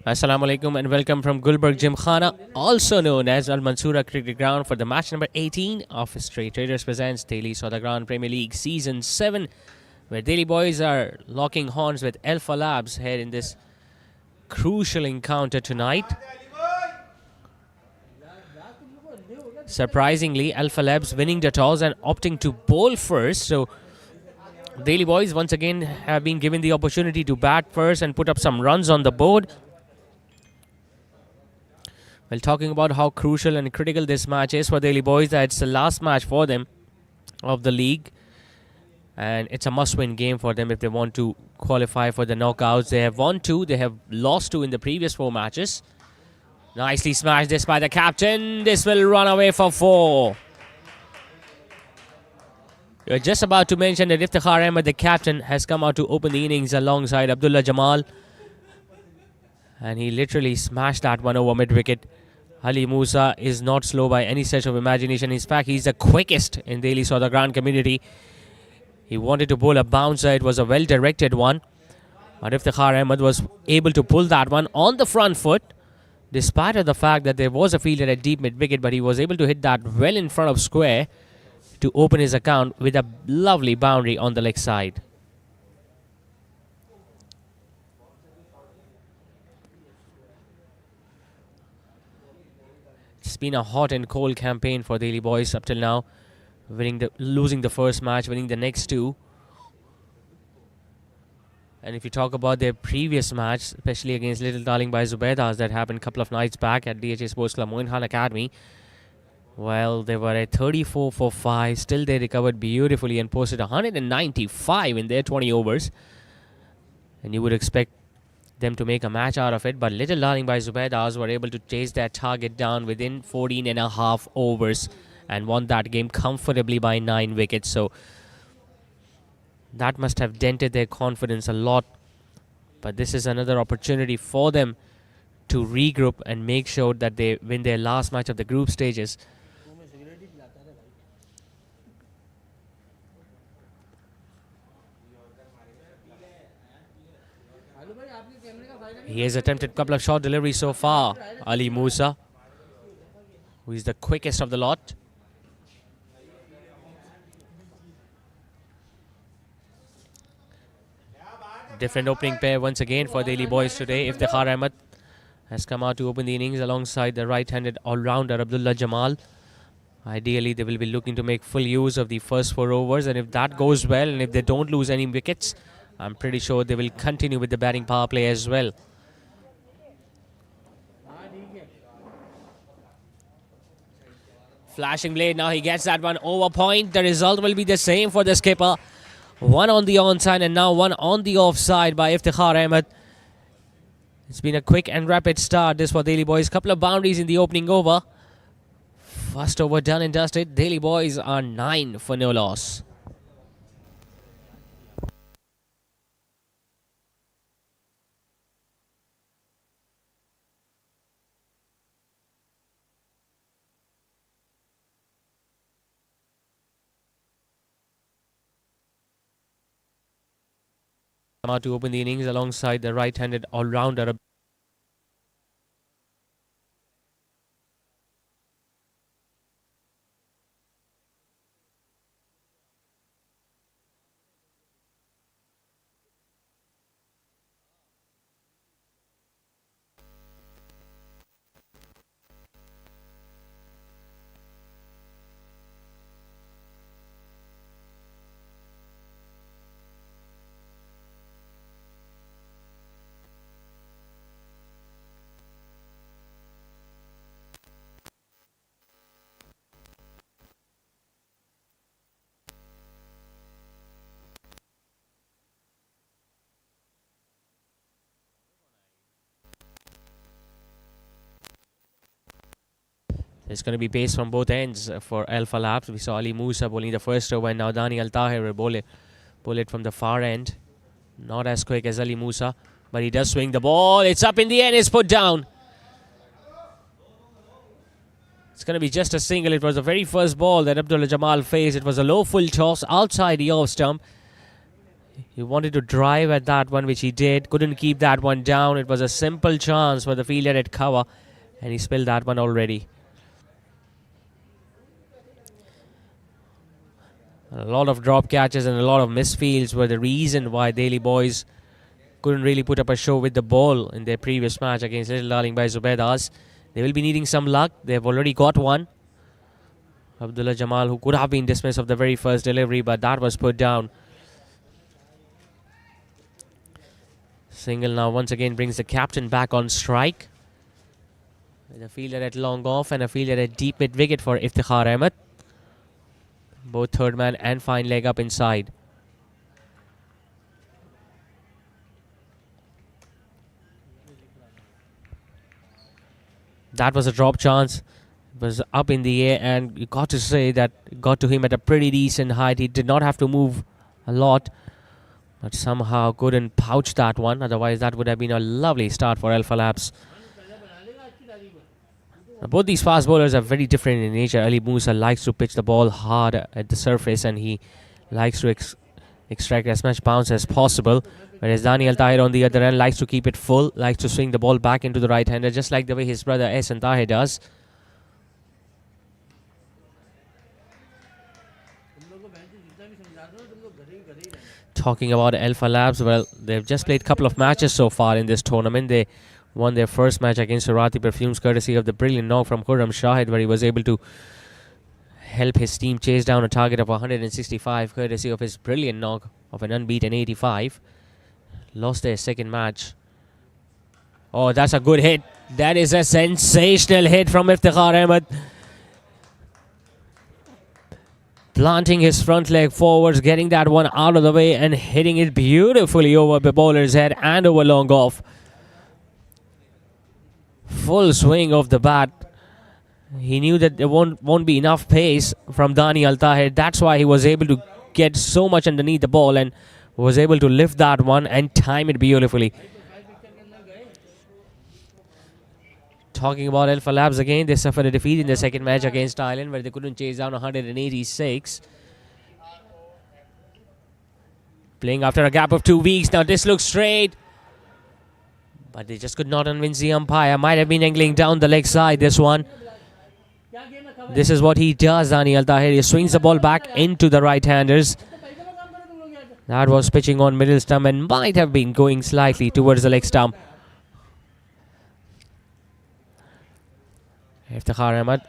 Assalamu alaikum and welcome from Gulberg Gymkhana, also known as Al Mansoura Cricket Ground, for the match number 18 of Straight Traders presents Daily Saudagran Premier League Season 7, where Daily Boys are locking horns with Alpha Labs here in this crucial encounter tonight. Surprisingly, Alpha Labs winning the toss and opting to bowl first, so Daily Boys once again have been given the opportunity to bat first and put up some runs on the board. Well, talking about how crucial and critical this match is for Daily Boys, that it's the last match for them of the league. And it's a must-win game for them if they want to qualify for the knockouts. They have won 2, they have lost 2 in the previous 4 matches. Nicely smashed this by the captain. This will run away for 4. You're just about to mention that Iftikhar Ahmed, the captain, has come out to open the innings alongside Abdullah Jamal. And he literally smashed that one over mid-wicket. Ali Musa is not slow by any stretch of imagination. In fact, he's the quickest in Daily Saudagran community. He wanted to bowl a bouncer. It was a well-directed one. But Iftikhar Ahmed was able to pull that one on the front foot, despite of the fact that there was a fielder at deep mid-wicket, but he was able to hit that well in front of square to open his account with a lovely boundary on the leg side. It's been a hot and cold campaign for Daily Boys up till now, losing the first match, winning the next 2. And if you talk about their previous match, especially against Little Darling by Zubaidas that happened a couple of nights back at DHA Sports Club Moin Khan Academy, well, they were at 34 for 5. Still, they recovered beautifully and posted 195 in their 20 overs. And you would expect them to make a match out of it, but Little Darling by Zubaidas were able to chase their target down within 14.5 overs and won that game comfortably by 9 wickets. So that must have dented their confidence a lot. But this is another opportunity for them to regroup and make sure that they win their last match of the group stages. He has attempted a couple of short deliveries so far. Ali Musa, who is the quickest of the lot. Different opening pair once again for Daily Boys today. Iftikhar Ahmed has come out to open the innings alongside the right-handed all-rounder Abdullah Jamal. Ideally, they will be looking to make full use of the first 4 overs, and if that goes well and if they don't lose any wickets, I'm pretty sure they will continue with the batting power play as well. Flashing blade, now he gets that one over point. The result will be the same for the skipper. 1 on the onside and now 1 on the offside by Iftikhar Ahmed. It's been a quick and rapid start this for Daily Boys. Couple of boundaries in the opening over. First over done and dusted. Daily Boys are 9 for no loss. Come out to open the innings alongside the right-handed all-rounder. It's going to be pace from both ends for Alpha Labs. We saw Ali Musa bowling the first over, and now Dani Al-Tahir will bowl it from the far end. Not as quick as Ali Musa, but he does swing the ball. It's up in the end, it's put down. It's going to be just a single. It was the very first ball that Abdullah Jamal faced. It was a low full toss outside the off stump. He wanted to drive at that one, which he did. Couldn't keep that one down. It was a simple chance for the fielder at cover, and he spilled that one already. A lot of drop catches and a lot of misfields were the reason why Delhi boys couldn't really put up a show with the ball in their previous match against Little Darling by Zubedas. They will be needing some luck. They've already got one. Abdullah Jamal, who could have been dismissed of the very first delivery, but that was put down. Single now once again brings the captain back on strike. With a fielder at long off and a fielder at deep mid wicket for Iftikhar Ahmed. Both third man and fine leg up inside. That was a drop chance. It was up in the air, and you got to say that it got to him at a pretty decent height. He did not have to move a lot, but somehow couldn't pouch that one. Otherwise, that would have been a lovely start for Alpha Labs. Now, both these fast bowlers are very different in nature. Ali Musa likes to pitch the ball hard at the surface, and he likes to extract as much bounce as possible. Whereas Daniel Tahir on the other end likes to keep it full, likes to swing the ball back into the right-hander, just like the way his brother Ehsan Tahir does. Talking about Alpha Labs, well, they've just played a couple of matches so far in this tournament. They won their first match against Surati Perfumes, courtesy of the brilliant knock from Khurram Shahid, where he was able to help his team chase down a target of 165, courtesy of his brilliant knock of an unbeaten 85. Lost their second match. Oh, that's a good hit. That is a sensational hit from Iftikhar Ahmed. Planting his front leg forwards, getting that one out of the way and hitting it beautifully over the bowler's head and over long off. Full swing of the bat. He knew that there won't be enough pace from Daniel Tahir. That's why he was able to get so much underneath the ball and was able to lift that one and time it beautifully. Talking about Alpha Labs again, they suffered a defeat in the second match against Thailand, where they couldn't chase down 186. Playing after a gap of 2 weeks. Now this looks straight, but they just could not convince the umpire. Might have been angling down the leg side, this one. This is what he does, Daniel Tahir. He swings the ball back into the right-handers. That was pitching on middle stump and might have been going slightly towards the leg stump. Iftikhar Ahmed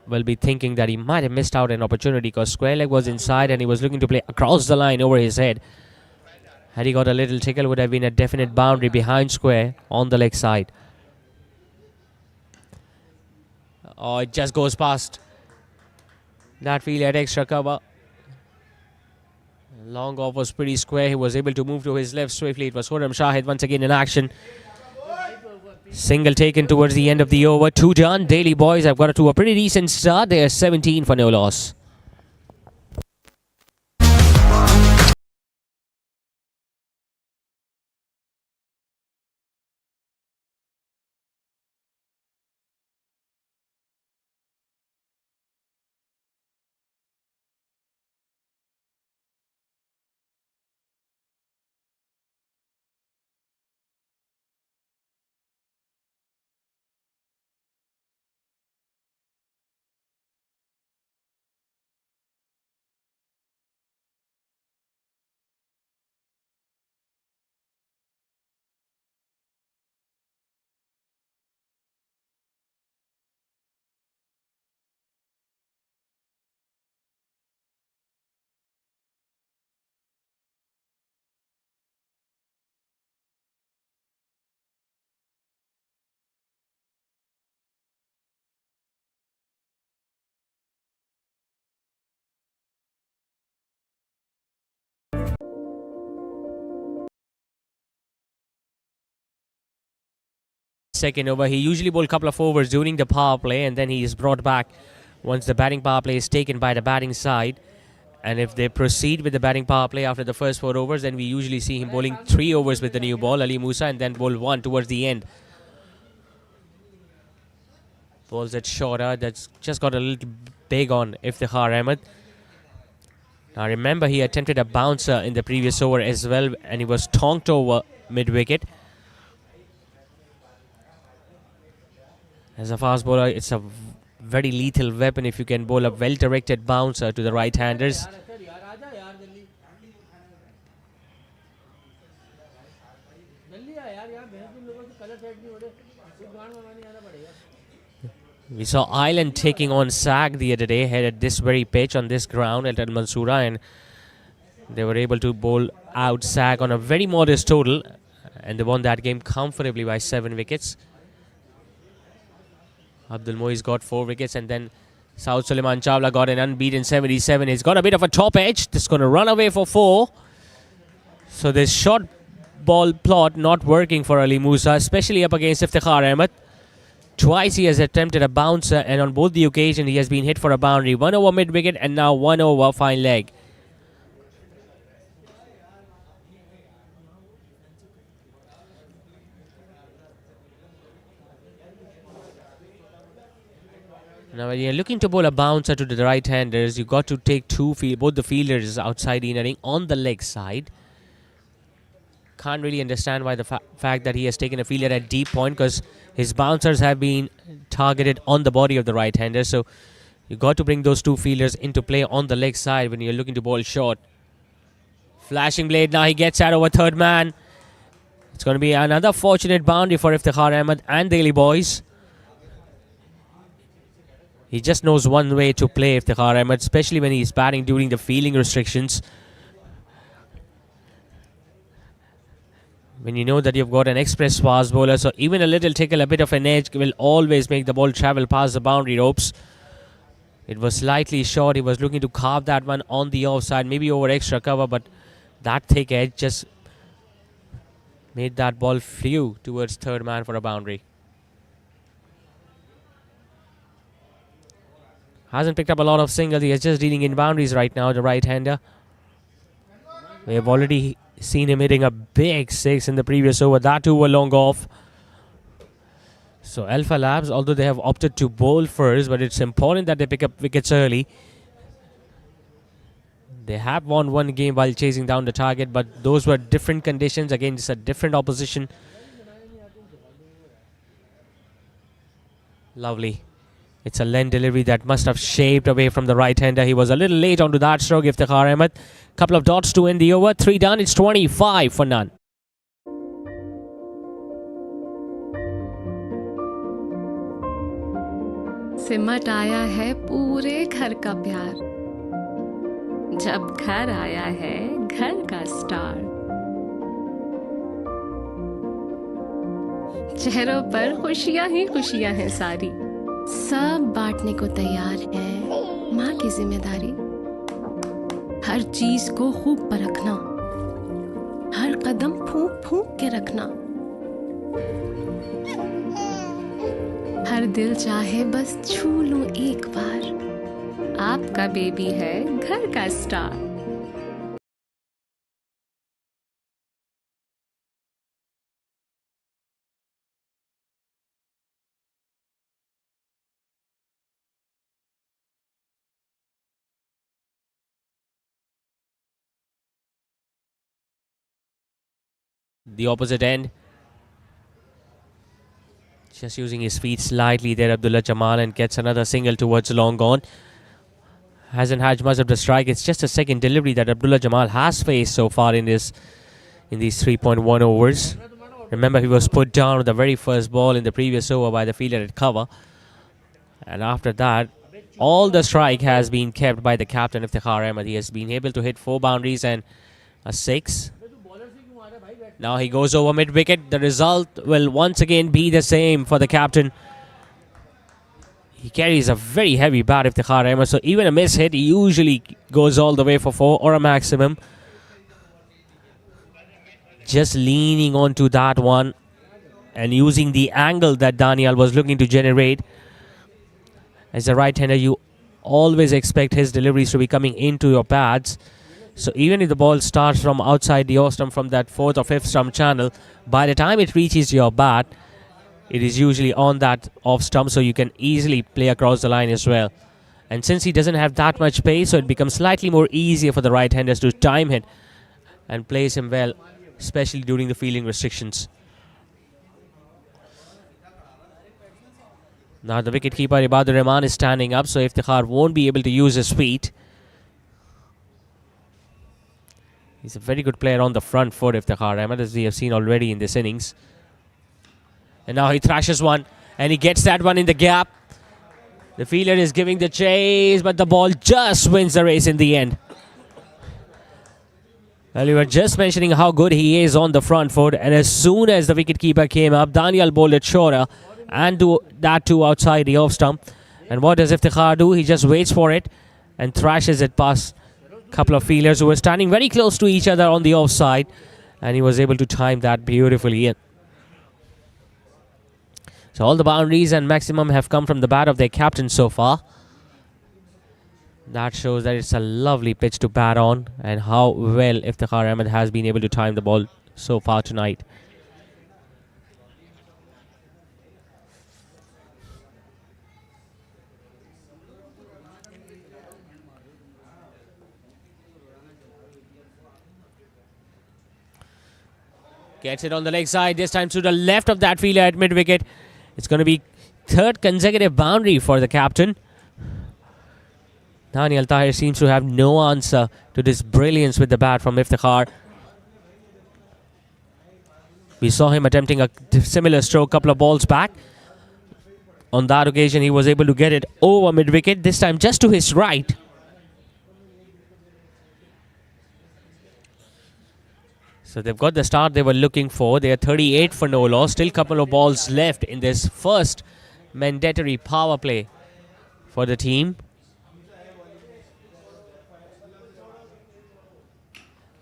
will be thinking that he might have missed out an opportunity because square leg was inside and he was looking to play across the line over his head. Had he got a little tickle, would have been a definite boundary behind square on the leg side. Oh, it just goes past that field at extra cover. Long off was pretty square. He was able to move to his left swiftly. It was Khurram Shahid once again in action. Single taken towards the end of the over. 2 done. Delhi boys have got to a pretty decent start. They are 17 for no loss. Second over, he usually bowls a couple of overs during the power play and then he is brought back once the batting power play is taken by the batting side. And if they proceed with the batting power play after the first 4 overs, then we usually see him bowling 3 overs with the new ball, Ali Musa, and then bowl 1 towards the end. Bowls it shorter, that's just got a little big on Iftikhar Ahmed. Now remember, he attempted a bouncer in the previous over as well, and he was tonked over mid-wicket. As a fast bowler, it's a very lethal weapon if you can bowl a well-directed bouncer to the right-handers. We saw Ireland taking on SAG the other day, had at this very pitch on this ground at Al Mansoura, and they were able to bowl out SAG on a very modest total, and they won that game comfortably by 7 wickets. Abdul Moiz got 4 wickets, and then South Suleiman Chawla got an unbeaten 77. He's got a bit of a top edge. This is going to run away for 4. So this short ball plot not working for Ali Musa, especially up against Iftikhar Ahmed. Twice he has attempted a bouncer, and on both the occasions he has been hit for a boundary. 1 over mid-wicket and now 1 over fine leg. Now when you're looking to bowl a bouncer to the right-handers, you got to take both the fielders outside the inner ring on the leg side. Can't really understand why the fact that he has taken a fielder at deep point, because his bouncers have been targeted on the body of the right-hander. So you got to bring those 2 fielders into play on the leg side when you're looking to bowl short. Flashing blade, now he gets out over third man. It's going to be another fortunate boundary for Iftikhar Ahmed and Daily Boys. He just knows one way to play Iftikhar Ahmed, especially when he's batting during the fielding restrictions. When you know that you've got an express fast bowler, so even a little tickle, a bit of an edge will always make the ball travel past the boundary ropes. It was slightly short. He was looking to carve that one on the offside, maybe over extra cover, but that thick edge just made that ball flew towards third man for a boundary. Hasn't picked up a lot of singles. He is just dealing in boundaries right now, the right-hander. We have already seen him hitting a big 6 in the previous over. That too were long off. So Alpha Labs, although they have opted to bowl first, but it's important that they pick up wickets early. They have won one game while chasing down the target, but those were different conditions. Again, it's a different opposition. Lovely. It's a length delivery that must have shaped away from the right-hander. He was a little late onto that stroke, Iftikhar Ahmed. Couple of dots to end the over. 3 done. It's 25 for none. सिमट आया है पूरे घर का प्यार, जब घर आया है घर का स्टार, चेहरों पर खुशियां ही खुशियां हैं सारी, सब बांटने को तैयार है माँ की जिम्मेदारी, हर चीज को खूब परखना, हर कदम फूंक फूंक के रखना, हर दिल चाहे बस छू लूं एक बार, आपका बेबी है घर का star. The opposite end. Just using his feet slightly there, Abdullah Jamal, and gets another single towards long on. Hasn't had much of the strike. It's just a second delivery that Abdullah Jamal has faced so far in these 3.1 overs. Remember, he was put down with the very first ball in the previous over by the fielder at cover. And after that, all the strike has been kept by the captain, Iftikhar Ahmed. He has been able to hit 4 boundaries and a 6. Now he goes over mid-wicket. The result will once again be the same for the captain. He carries a very heavy bat, Iftikhar Ahmed, so even a miss hit, he usually goes all the way for 4 or a maximum. Just leaning onto that one and using the angle that Daniel was looking to generate. As a right-hander, you always expect his deliveries to be coming into your pads. So even if the ball starts from outside the off stump, from that 4th or 5th stump channel, by the time it reaches your bat, it is usually on that off stump, so you can easily play across the line as well. And since he doesn't have that much pace, so it becomes slightly more easier for the right-handers to time him and place him well, especially during the fielding restrictions. Now the wicketkeeper Ibadur Rahman is standing up, so Iftikhar won't be able to use his feet. He's a very good player on the front foot, Iftikhar Ahmed, as we have seen already in this innings. And now he thrashes one, and he gets that one in the gap. The fielder is giving the chase, but the ball just wins the race in the end. Well, we were just mentioning how good he is on the front foot, and as soon as the wicketkeeper came up, Daniel bowled it shorter and do that too outside the off stump. And what does Iftikhar do? He just waits for it and thrashes it past a couple of fielders who were standing very close to each other on the offside, and he was able to time that beautifully in. So all the boundaries and maximum have come from the bat of their captain so far. That shows that it's a lovely pitch to bat on, and how well Iftikhar Ahmed has been able to time the ball so far tonight. Gets it on the leg side, this time to the left of that fielder at mid-wicket. It's going to be third consecutive boundary for the captain. Daniel Tahir seems to have no answer to this brilliance with the bat from Iftikhar. We saw him attempting a similar stroke a couple of balls back. On that occasion, he was able to get it over mid-wicket, this time just to his right. So they've got the start they were looking for. They are 38 for no loss. Still a couple of balls left in this first mandatory power play for the team.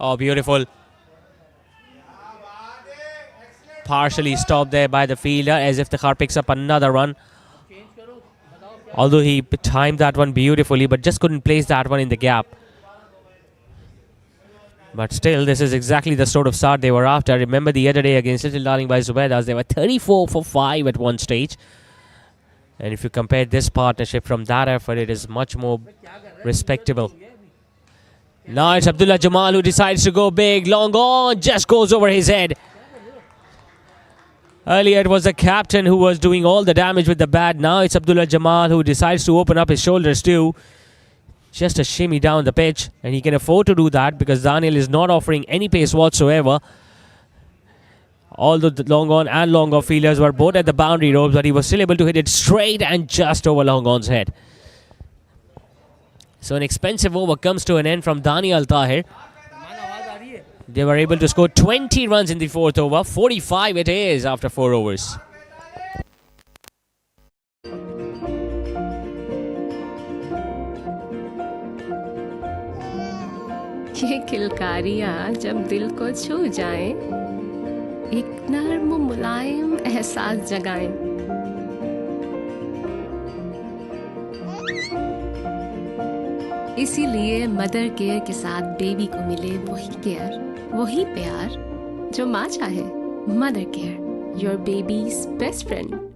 Oh, beautiful. Partially stopped there by the fielder as Iftikhar picks up another run. Although he timed that one beautifully, but just couldn't place that one in the gap. But still, this is exactly the sort of start they were after. Remember the other day against Little Darling by Zubaydas, they were 34 for 5 at one stage. And if you compare this partnership from that effort, it is much more respectable. Now it's Abdullah Jamal who decides to go big. Long on, just goes over his head. Earlier it was the captain who was doing all the damage with the bat. Now it's Abdullah Jamal who decides to open up his shoulders too. Just a shimmy down the pitch, and he can afford to do that because Daniel is not offering any pace whatsoever. Although the long on and long off fielders were both at the boundary ropes, but he was still able to hit it straight and just over long on's head. So an expensive over comes to an end from Daniel Tahir. They were able to score 20 runs in the fourth over. 45 it is after 4 overs. ये किलकारियाँ जब दिल को छू जाएं, एक नर्म मुलायम एहसास जगाएं। इसीलिए मदर केयर के साथ बेबी को मिले वही केयर, वही प्यार जो माँ चाहे। Mother care, your babies best friend.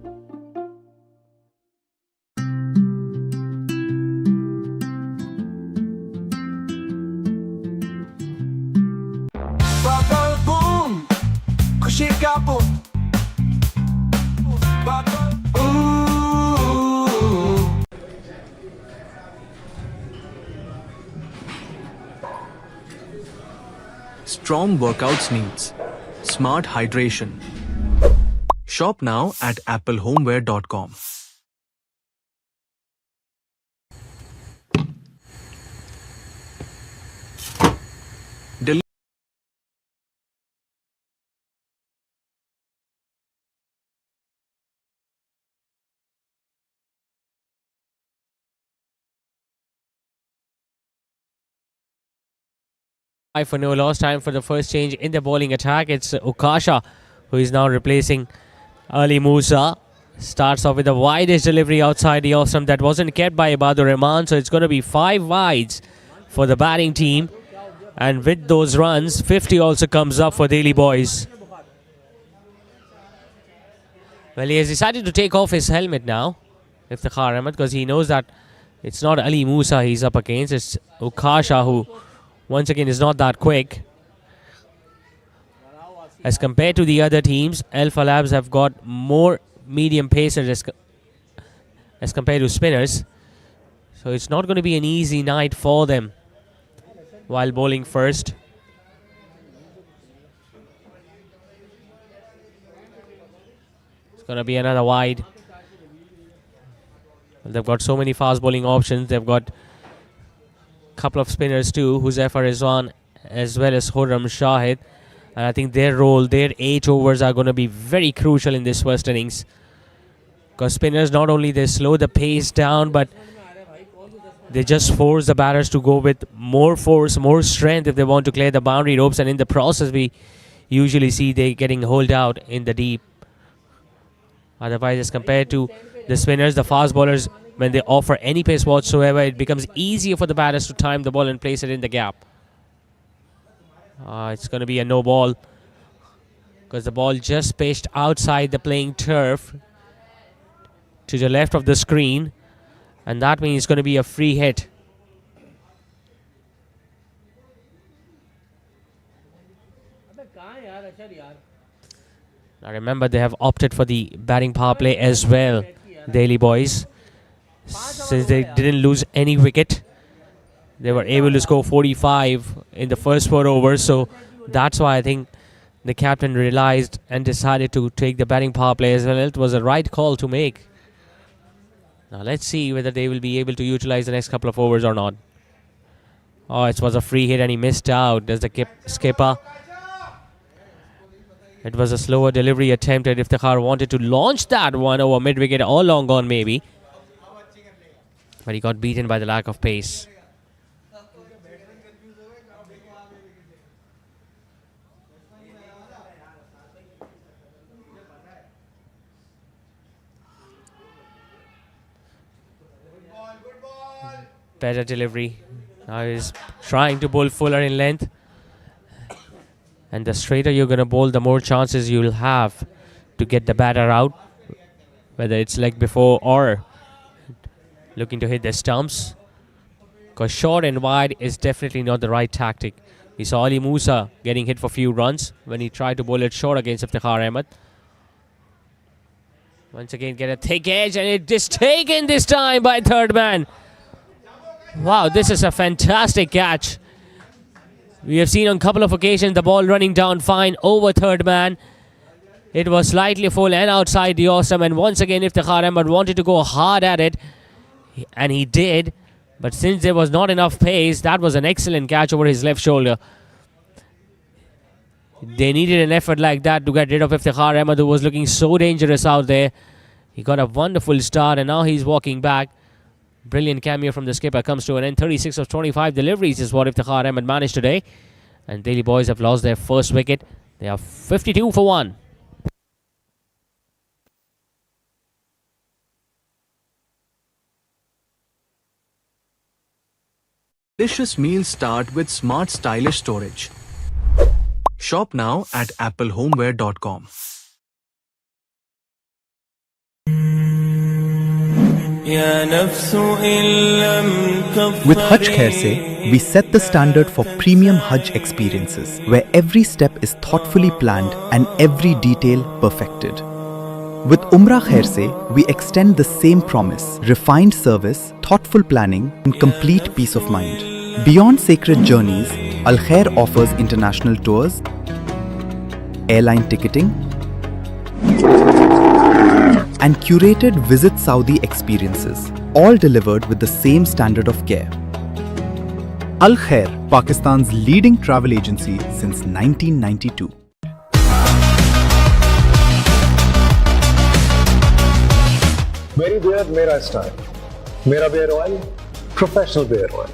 Strong workouts needs smart hydration. Shop now at applehomeware.com. For no loss, time for the first change in the bowling attack. It's Ukasha who is now replacing Ali Musa. Starts off with the widest delivery outside the off stump that wasn't kept by Ibadur Rahman. So it's going to be 5 wides for the batting team. And with those runs, 50 also comes up for Delhi boys. Well, he has decided to take off his helmet now, Iftikhar Ahmed, because he knows that It's not Ali Musa he's up against. It's Ukasha, who once again is not that quick. As compared to the other teams, Alpha Labs have got more medium pacers as compared to spinners. So it's not going to be an easy night for them while bowling first. It's going to be another wide. They've got so many fast bowling options. They've got a couple of spinners too, Huzaifa Rizwan as well as Hurram Shahid. And I think their role, their 8 overs are going to be very crucial in this first innings. Because spinners, not only they slow the pace down, but they just force the batters to go with more force, more strength if they want to clear the boundary ropes. And in the process, we usually see they getting holed out in the deep. Otherwise, as compared to the spinners, the fast bowlers, when they offer any pace whatsoever, it becomes easier for the batters to time the ball and place it in the gap. It's going to be a no ball because the ball just pitched outside the playing turf to the left of the screen, and that means it's going to be a free hit. Now remember, they have opted for the batting power play as well, Delhi boys. Since they didn't lose any wicket, they were able to score 45 in the first 4 overs. So that's why I think the captain realized and decided to take the batting power play as well. It was a right call to make. Now let's see whether they will be able to utilize the next couple of overs or not. Oh, it was a free hit and he missed out. There's the skipper. It was a slower delivery attempt, and Iftikhar wanted to launch that one over mid-wicket or long on maybe. But he got beaten by the lack of pace. Better delivery. Now he's trying to bowl fuller in length. And the straighter you're going to bowl, the more chances you'll have to get the batter out. Whether it's leg before or looking to hit the stumps. Because short and wide is definitely not the right tactic. We saw Ali Musa getting hit for few runs when he tried to bowl it short against Iftikhar Ahmed. Once again, get a thick edge, and it is taken this time by third man. Wow, this is a fantastic catch. We have seen on a couple of occasions the ball running down fine over third man. It was slightly full and outside the awesome, and once again Iftikhar Ahmed wanted to go hard at it, and he did. But since there was not enough pace, that was an excellent catch over his left shoulder. They needed an effort like that to get rid of Iftikhar Ahmed, who was looking so dangerous out there. He got a wonderful start, and now he's walking back. Brilliant cameo from the skipper comes to an end. 36 of 25 deliveries is what Iftikhar Ahmed managed today. And Delhi boys have lost their first wicket. They are 52 for 1. Delicious meals start with smart, stylish storage. Shop now at applehomeware.com. With Hajj Khair Se, we set the standard for premium Hajj experiences, where every step is thoughtfully planned and every detail perfected. With Umrah Khair Se, we extend the same promise: refined service, thoughtful planning, and complete peace of mind. Beyond sacred journeys, Al Khair offers international tours, airline ticketing, and curated Visit Saudi experiences, all delivered with the same standard of care. Al Khair, Pakistan's leading travel agency since 1992. मेरी bear मेरा style, मेरा beard oil professional beard oil.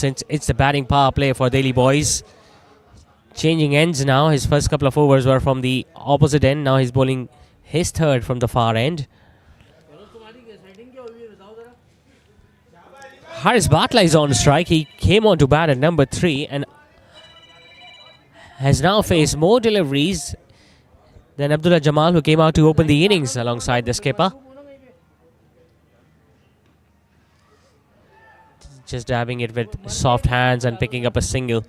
since it's the batting power play for Delhi boys. Changing ends now. His first couple of overs were from the opposite end. Now he's bowling his third from the far end. Haris Batla is on strike. He came on to bat at number 3 and has now faced more deliveries than Abdullah Jamal, who came out to open the innings alongside the skipper. Just dabbing it with soft hands and picking up a single.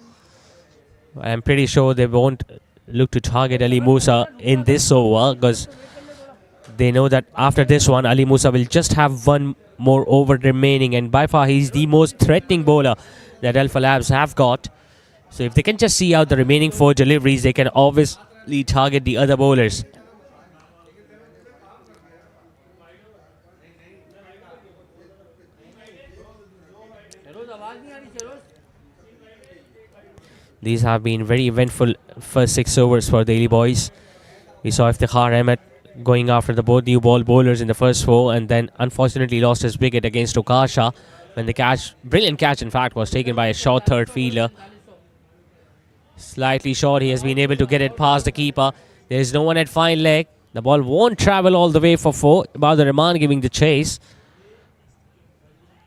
I'm pretty sure they won't look to target Ali Musa in this over because they know that after this one, Ali Musa will just have one more over remaining, and by far he's the most threatening bowler that Alpha Labs have got. So if they can just see out the remaining 4 deliveries, they can obviously target the other bowlers. These have been very eventful first 6 overs for Delhi boys. We saw Iftikhar Ahmed going after the both new ball bowlers in the first 4, and then unfortunately lost his wicket against Okasha when the catch, brilliant catch in fact, was taken by a short third fielder. Slightly short, he has been able to get it past the keeper. There is no one at fine leg. The ball won't travel all the way for 4. Badr Rahman giving the chase.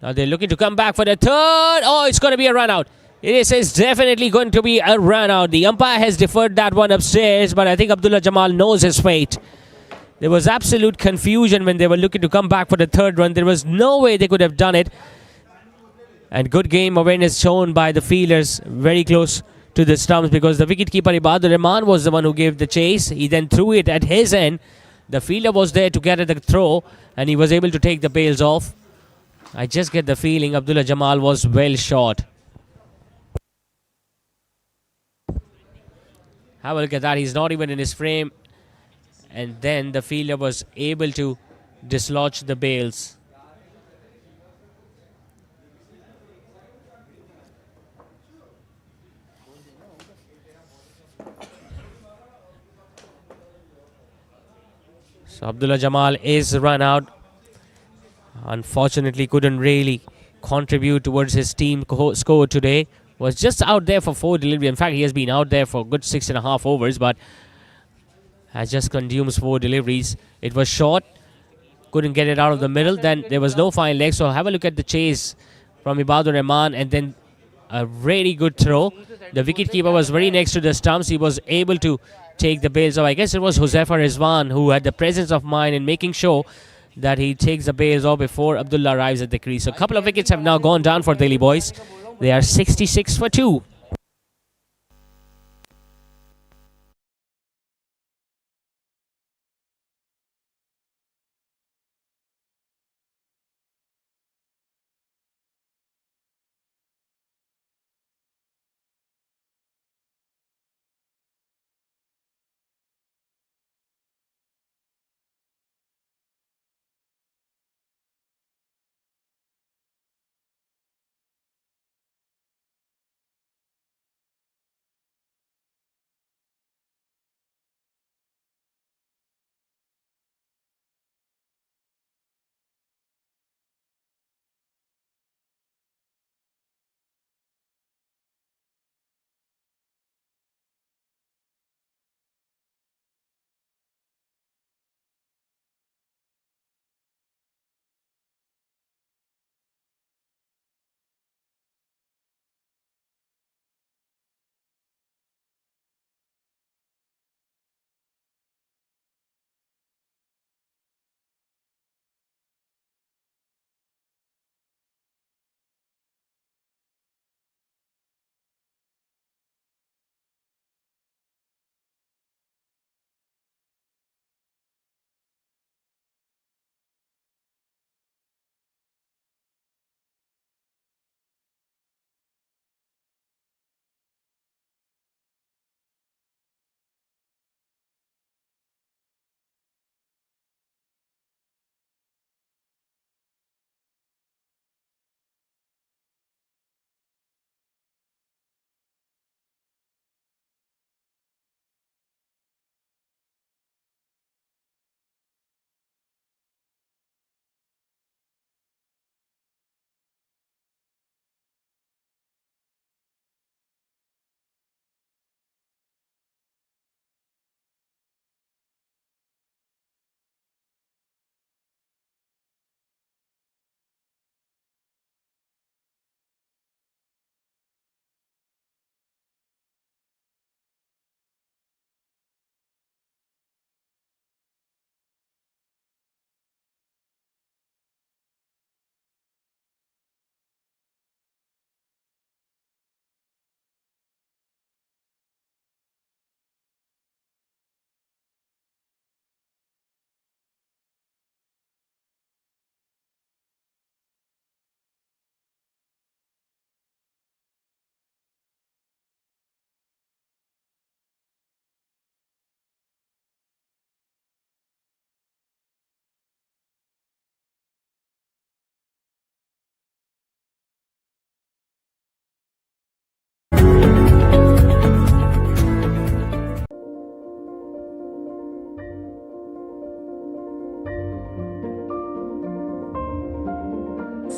Now they're looking to come back for the third. Oh, it's going to be a run out. It is definitely going to be a run out. The umpire has deferred that one upstairs, but I think Abdullah Jamal knows his fate. There was absolute confusion when they were looking to come back for the third run. There was no way they could have done it. And good game awareness shown by the fielders very close to the stumps, because the wicketkeeper Ibadur Rahman was the one who gave the chase. He then threw it at his end. The fielder was there to get at the throw, and he was able to take the bails off. I just get the feeling Abdullah Jamal was well short. Have a look at that. He's not even in his frame. And then the fielder was able to dislodge the bails. So Abdullah Jamal is run out. Unfortunately couldn't really contribute towards his team score today. Was just out there for 4 delivery. In fact, he has been out there for a good 6.5 overs, but has just consumed 4 deliveries. It was short. Couldn't get it out of the middle. Then there was no fine leg. So have a look at the chase from Ibadur Rahman, and then a really good throw. The wicketkeeper was very next to the stumps. He was able to take the bails off. I guess it was Huzaifa Rizwan who had the presence of mind in making sure that he takes the bails off before Abdullah arrives at the crease. So a couple of wickets have now gone down for Delhi boys. They are 66 for 2.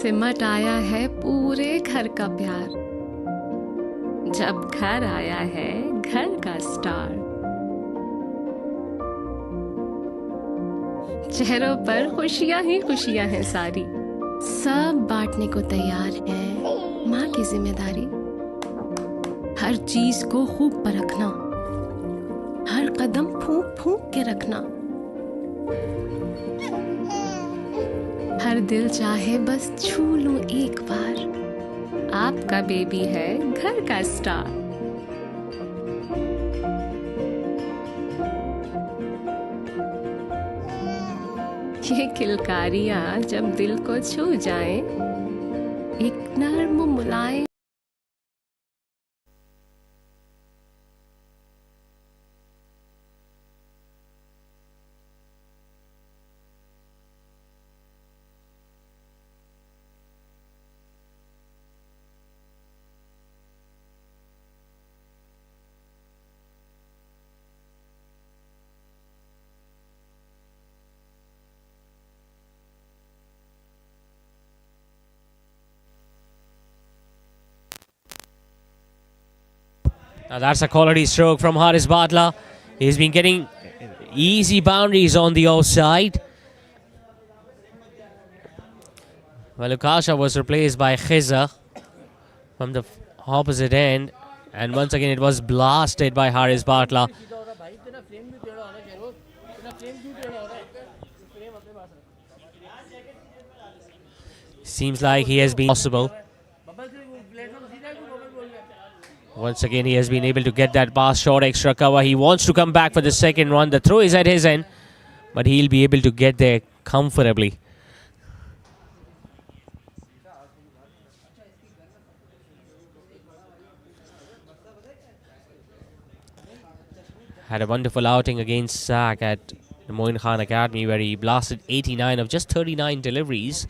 सिमट आया है पूरे घर का प्यार। जब घर आया है घर का स्टार। चेहरों पर खुशियां ही खुशियां हैं सारी। सब बांटने को तैयार है माँ की जिम्मेदारी। हर चीज को खूब परखना, हर कदम फूंक फूंक के रखना। हर दिल चाहे बस छू लूं एक बार। आपका बेबी है घर का स्टार। ये किलकारियां जब दिल को छू जाएं, एक नर्म मुलायम Now that's a quality stroke from Haris Batla. He's been getting easy boundaries on the offside. Well, Lukasha was replaced by Khiza from the opposite end. And once again, it was blasted by Haris Batla. Seems like he has been possible. Once again, he has been able to get that pass short extra cover. He wants to come back for the second run. The throw is at his end, but he'll be able to get there comfortably. Had a wonderful outing against Sack at the Moin Khan Academy, where he blasted 89 of just 39 deliveries.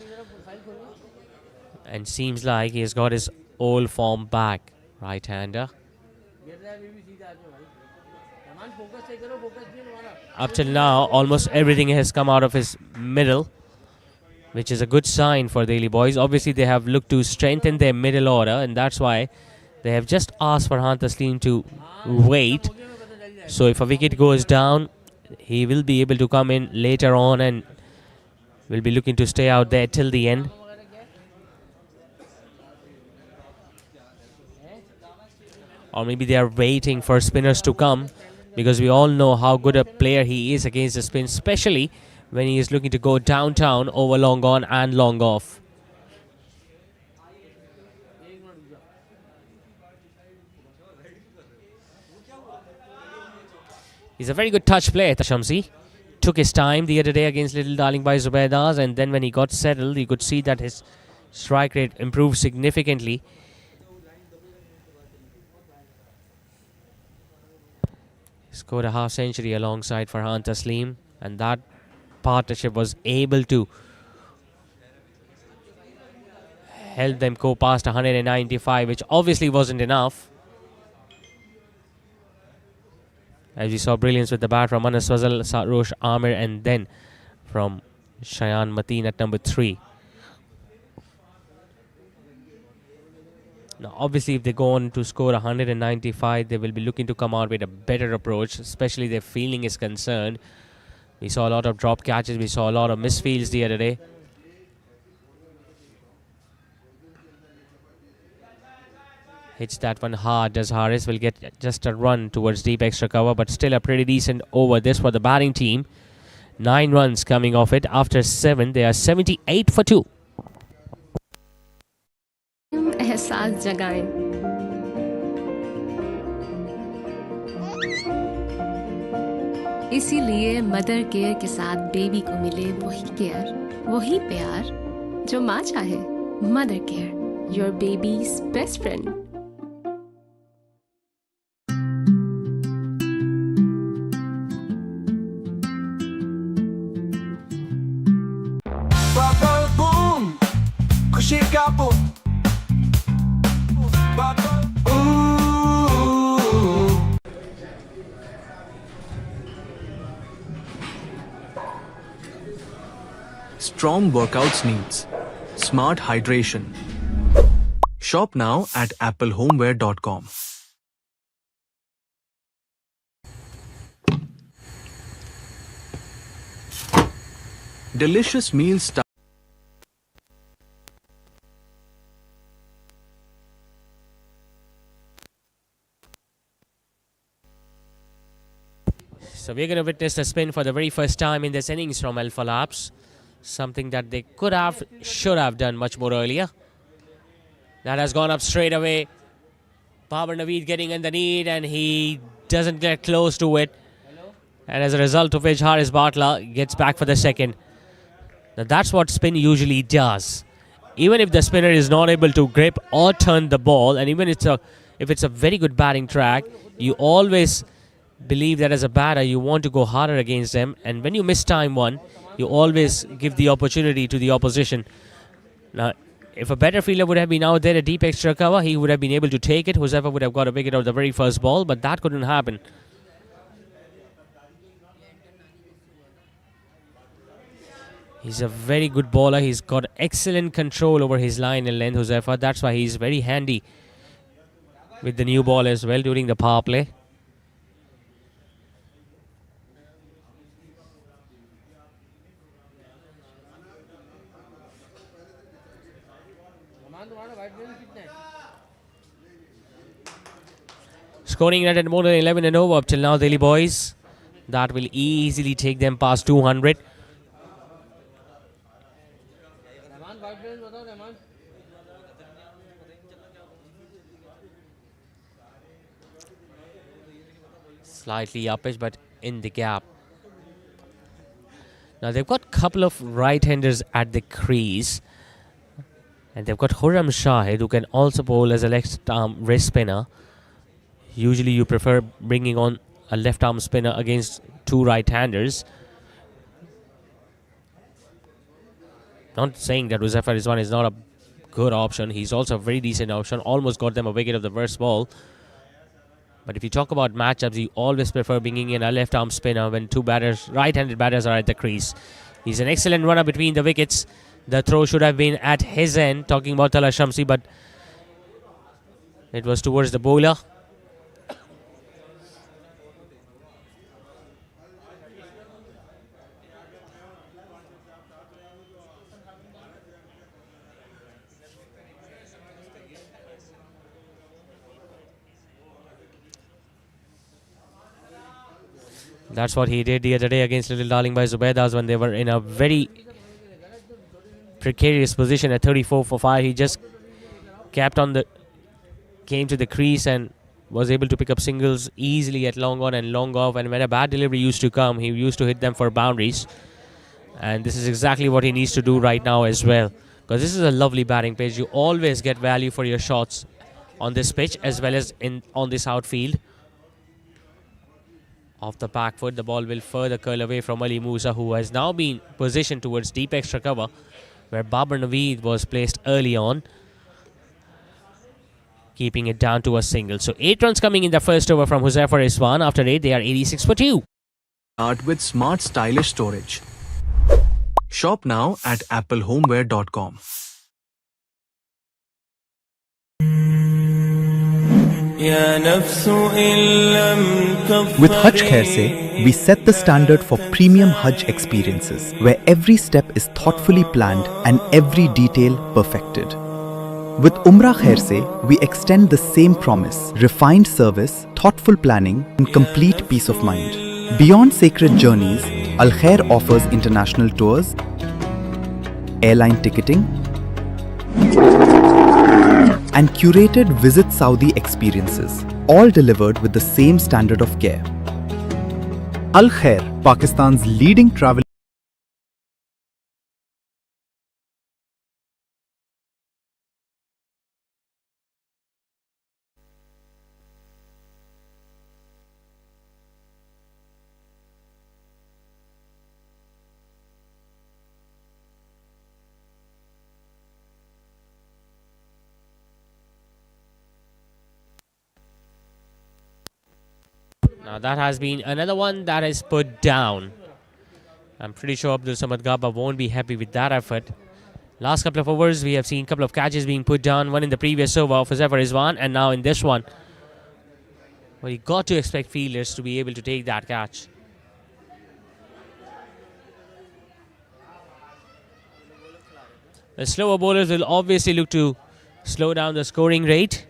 And seems like he has got his old form back. Right-hander. Up till now, almost everything has come out of his middle, which is a good sign for Delhi boys. Obviously, they have looked to strengthen their middle order, and that's why they have just asked for Taslim to wait. So if a wicket goes down, he will be able to come in later on and will be looking to stay out there till the end. Or maybe they are waiting for spinners to come, because we all know how good a player he is against the spin, especially when he is looking to go downtown over long on and long off. He's a very good touch player, Shamsi. Took his time the other day against Little Darling by Zubaidas, and then when he got settled, you could see that his strike rate improved significantly. Scored a half century alongside Farhan Taslim, and that partnership was able to help them go past 195, which obviously wasn't enough. As we saw brilliance with the bat from Anas Fazal, Sarosh Amir, and then from Shayan Mateen at number 3. Now, obviously, if they go on to score 195, they will be looking to come out with a better approach, especially their fielding is concerned. We saw a lot of drop catches. We saw a lot of misfields the other day. Hits that one hard. Does Haris will get just a run towards deep extra cover, but still a pretty decent over this for the batting team. 9 runs coming off it. After 7, they are 78 for 2. एहसास जगाएं। इसीलिए mother care के साथ baby को मिले वही care, वही प्यार जो माँ चाहे। Mother care, your babies best friend. खुशी का boom. Strong workouts needs smart hydration. Shop now at applehomeware.com. Delicious meals start. So we're going to witness a spin for the very first time in this innings from Alpha Labs. Something that they should have done much more earlier. That has gone up straight away. Babar Naveed getting underneath and he doesn't get close to it. And as a result of which Haris Batla gets back for the second. Now that's what spin usually does. Even if the spinner is not able to grip or turn the ball, and even if it's a very good batting track, you always believe that as a batter you want to go harder against them, and when you miss time one, you always give the opportunity to the opposition. Now, if a better fielder would have been out there, a deep extra cover, he would have been able to take it. Whoever would have got a wicket out of the very first ball, but that couldn't happen. He's a very good bowler. He's got excellent control over his line and length, Huzaifar. That's why he's very handy with the new ball as well during the power play. Scoring rate at more than 11 and over up till now, Delhi boys. That will easily take them past 200. Slightly uppish, but in the gap. Now they've got a couple of right-handers at the crease. And they've got Khurram Shahid, who can also bowl as a left-arm wrist spinner. Usually you prefer bringing on a left-arm spinner against two right-handers. Not saying that Huzaifar Rizwan is not a good option. He's also a very decent option. Almost got them a wicket of the first ball. But if you talk about matchups, you always prefer bringing in a left-arm spinner when two right-handed batters are at the crease. He's an excellent runner between the wickets. The throw should have been at his end, talking about Tala Shamsi, but it was towards the bowler. That's what he did the other day against Little Darling by Zubaydas when they were in a very precarious position at 34 for 5. He just came to the crease and was able to pick up singles easily at long on and long off. And when a bad delivery used to come, he used to hit them for boundaries. And this is exactly what he needs to do right now as well. Because this is a lovely batting pitch. You always get value for your shots on this pitch as well as on this outfield. Off the back foot, the ball will further curl away from Ali Musa, who has now been positioned towards deep extra cover, where Babar Naveed was placed early on, keeping it down to a single. So 8 runs coming in the first over from Huzaifar Rizwan. After 8, they are 86 for 2. Start with smart stylish storage. Shop now at applehomeware.com. With Hajj Khair Se, we set the standard for premium Hajj experiences, where every step is thoughtfully planned and every detail perfected. With Umrah Khair Se, we extend the same promise: refined service, thoughtful planning, and complete peace of mind. Beyond sacred journeys, Al Khair offers international tours, airline ticketing, and curated Visit Saudi experiences, all delivered with the same standard of care. Al Khair, Pakistan's leading travel. Now that has been another one that is put down. I'm pretty sure Abdul Samad Gaba won't be happy with that effort. Last couple of overs, we have seen a couple of catches being put down. One in the previous over for Zafar Rizwan, and now in this one. Well, you got to expect fielders to be able to take that catch. The slower bowlers will obviously look to slow down the scoring rate.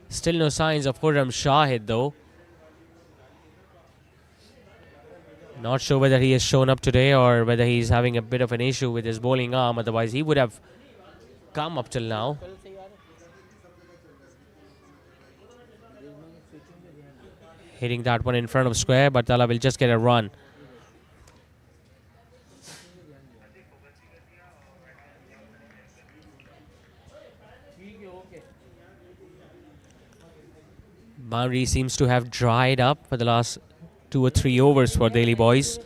Still no signs of Khurram Shahid though. Not sure whether he has shown up today or whether he's having a bit of an issue with his bowling arm. Otherwise, he would have come up till now. Hitting that one in front of square, but Batla will just get a run. Boundary seems to have dried up for the last 2 or 3 overs for Delhi boys.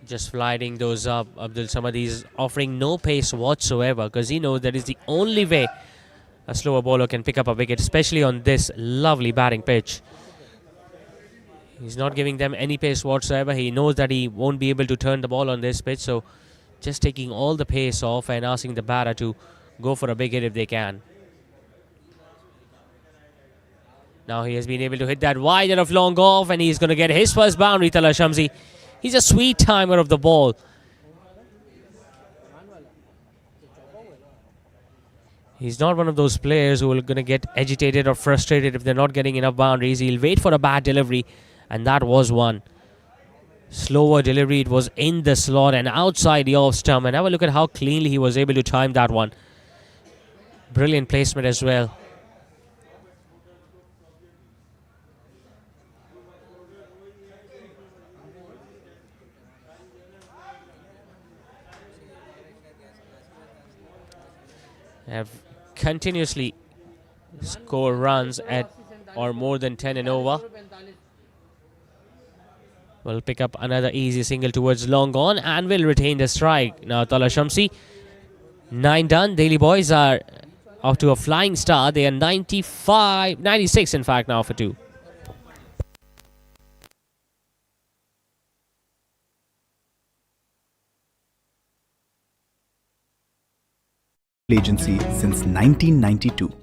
Just sliding those up. Abdul Samad is offering no pace whatsoever because he knows that is the only way a slower bowler can pick up a wicket, especially on this lovely batting pitch. He's not giving them any pace whatsoever. He knows that he won't be able to turn the ball on this pitch, so just taking all the pace off and asking the batter to go for a big hit if they can. Now he has been able to hit that wide and of long off, and he's going to get his first boundary, Tala Shamsi. He's a sweet timer of the ball. He's not one of those players who are going to get agitated or frustrated if they're not getting enough boundaries. He'll wait for a bad delivery, and that was one. Slower delivery, it was in the slot and outside the off stump. And have a look at how cleanly he was able to time that one. Brilliant placement as well. Have continuously score runs at or more than 10 and over. Will pick up another easy single towards long on and will retain the strike. Now Tala Shamsi, 9 done. Delhi boys are off to a flying start. They are 96 in fact now for 2. Agency since 1992.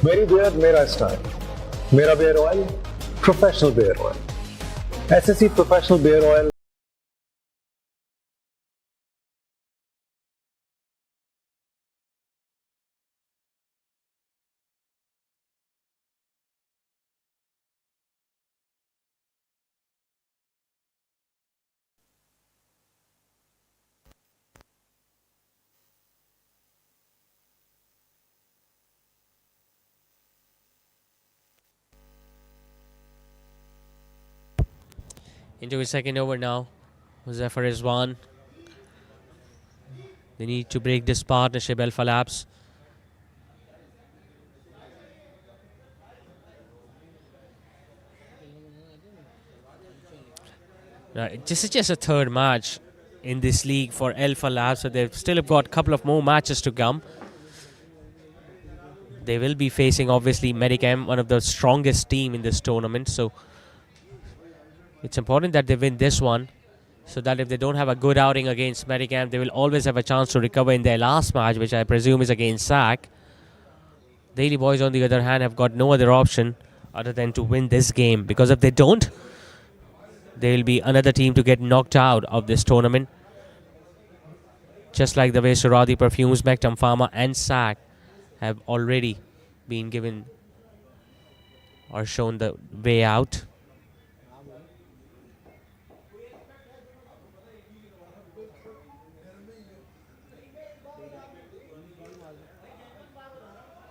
मेरी beard मेरा style, मेरा beard oil professional beard oil, SSC professional beard oil. Into his second over now. Zafar Rizwan. They need to break this partnership, Alpha Labs. This is just a third match in this league for Alpha Labs, so they've still got a couple of more matches to come. They will be facing, obviously, Medicam, one of the strongest team in this tournament, so it's important that they win this one, so that if they don't have a good outing against Medicam, they will always have a chance to recover in their last match, which I presume is against SAC. Delhi boys, on the other hand, have got no other option other than to win this game, because if they don't, they will be another team to get knocked out of this tournament. Just like the way Suradi Perfumes, Mectum Pharma and SAC have already been given or shown the way out.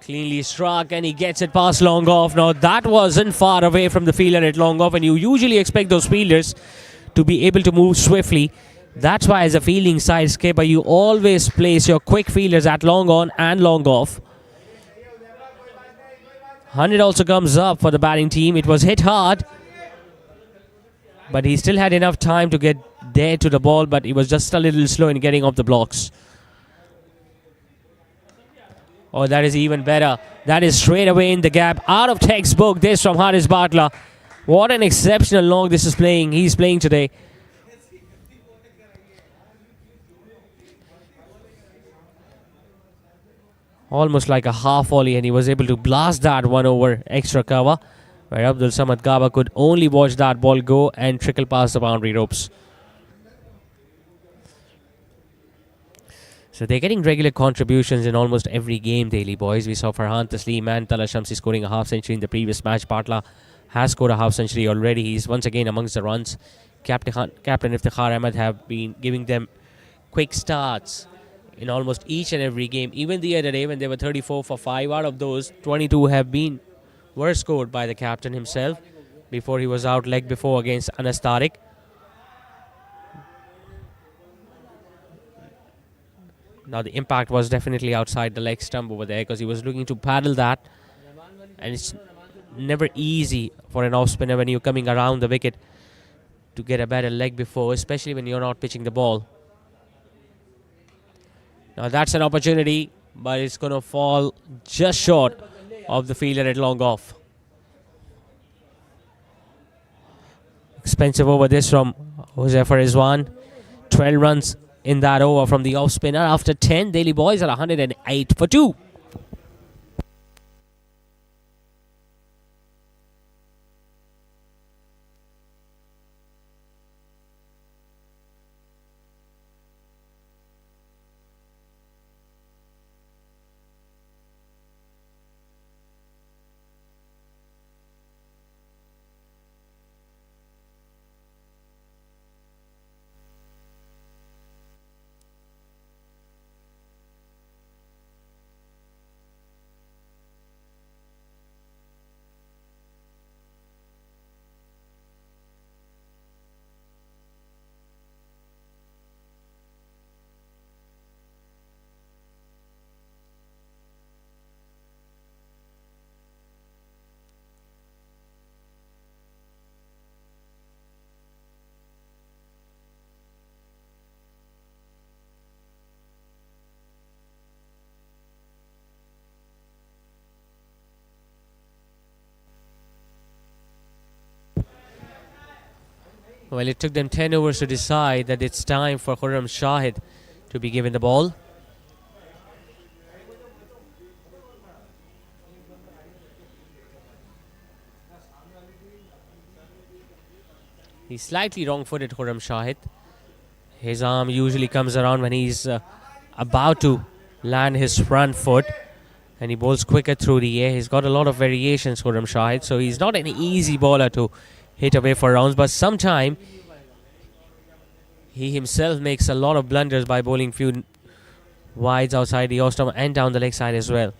Cleanly struck, and he gets it past long off. Now that wasn't far away from the fielder at long off, and you usually expect those fielders to be able to move swiftly. That's why as a fielding side skipper, you always place your quick fielders at long on and long off. 100 also comes up for the batting team. It was hit hard. But he still had enough time to get there to the ball, but he was just a little slow in getting off the blocks. Oh, that is even better. That is straight away in the gap. Out of textbook, this from Haris Batla. What an exceptional long this is playing. He's playing today. Almost like a half volley, and he was able to blast that one over extra cover, where Abdul Samad Gaba could only watch that ball go and trickle past the boundary ropes. So they're getting regular contributions in almost every game, Daily Boys. We saw Farhan Taslim and Tala Shamsi scoring a half century in the previous match. Batla has scored a half century already. He's once again amongst the runs. Captain Iftikhar Ahmed have been giving them quick starts in almost each and every game. Even the other day when they were 34 for 5, out of those, 22 were scored by the captain himself before he was out leg before against Anas Tariq. Now the impact was definitely outside the leg stump over there because he was looking to paddle that, and it's never easy for an off spinner when you're coming around the wicket to get a better leg before, especially when you're not pitching the ball. Now that's an opportunity, but it's going to fall just short of the fielder at long off. Expensive over this from Huzaifa Rizwan. 12 runs in that over from the off spinner. After 10, Daily Boys are 108 for 2. Well, it took them 10 overs to decide that it's time for Khurram Shahid to be given the ball. He's slightly wrong-footed, Khurram Shahid. His arm usually comes around when he's about to land his front foot, and he bowls quicker through the air. He's got a lot of variations, Khurram Shahid, so he's not an easy bowler to hit away for rounds, but sometimes he himself makes a lot of blunders by bowling few wides outside the off-stump and down the leg side as well.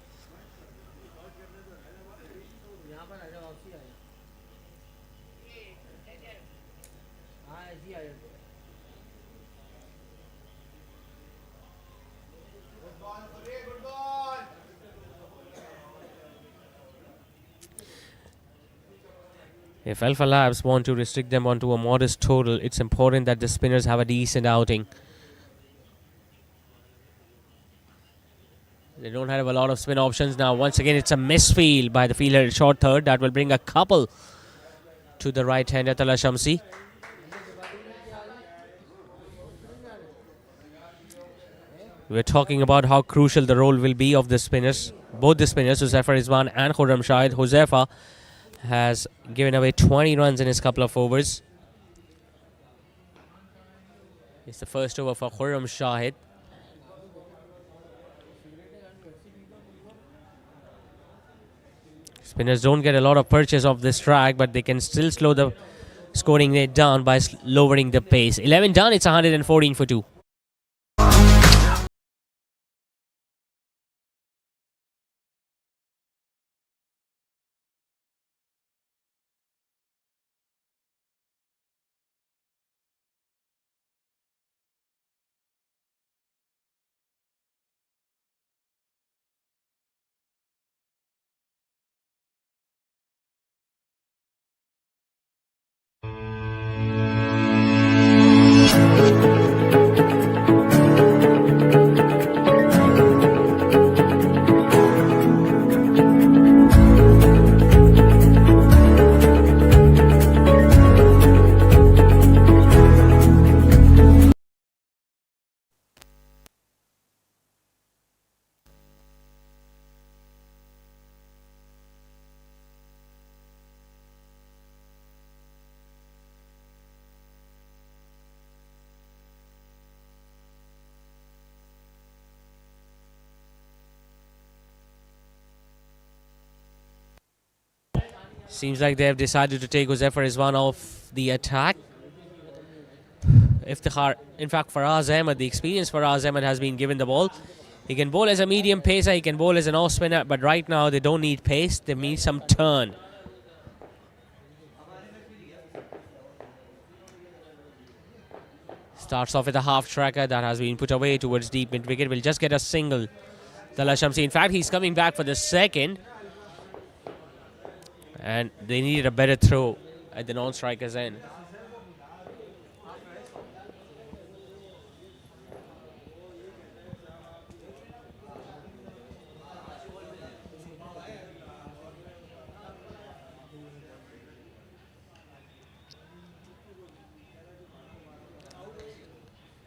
If Alpha Labs want to restrict them onto a modest total, it's important that the spinners have a decent outing. They don't have a lot of spin options now. Once again, it's a misfield by the fielder at short third. That will bring a couple to the right-hander, Tala Shamsi. We're talking about how crucial the role will be of the spinners. Both the spinners, Huzaifa Rizwan and Khurram Shahid. Huzaifa has given away 20 runs in his couple of overs. It's the first over for Khurram Shahid. Spinners don't get a lot of purchase of this track, but they can still slow the scoring rate down by lowering the pace. 11 done, it's 114 for 2. Seems like they have decided to take Huzaifa Rizwan off the attack. In fact, Faraz Ahmed, the experienced Faraz Ahmed, has been given the ball. He can bowl as a medium pacer, he can bowl as an off spinner, but right now they don't need pace, they need some turn. Starts off with a half tracker that has been put away towards deep mid wicket. Will just get a single. Talal Shamsi. In fact, he's coming back for the second. And they needed a better throw at the non-striker's end.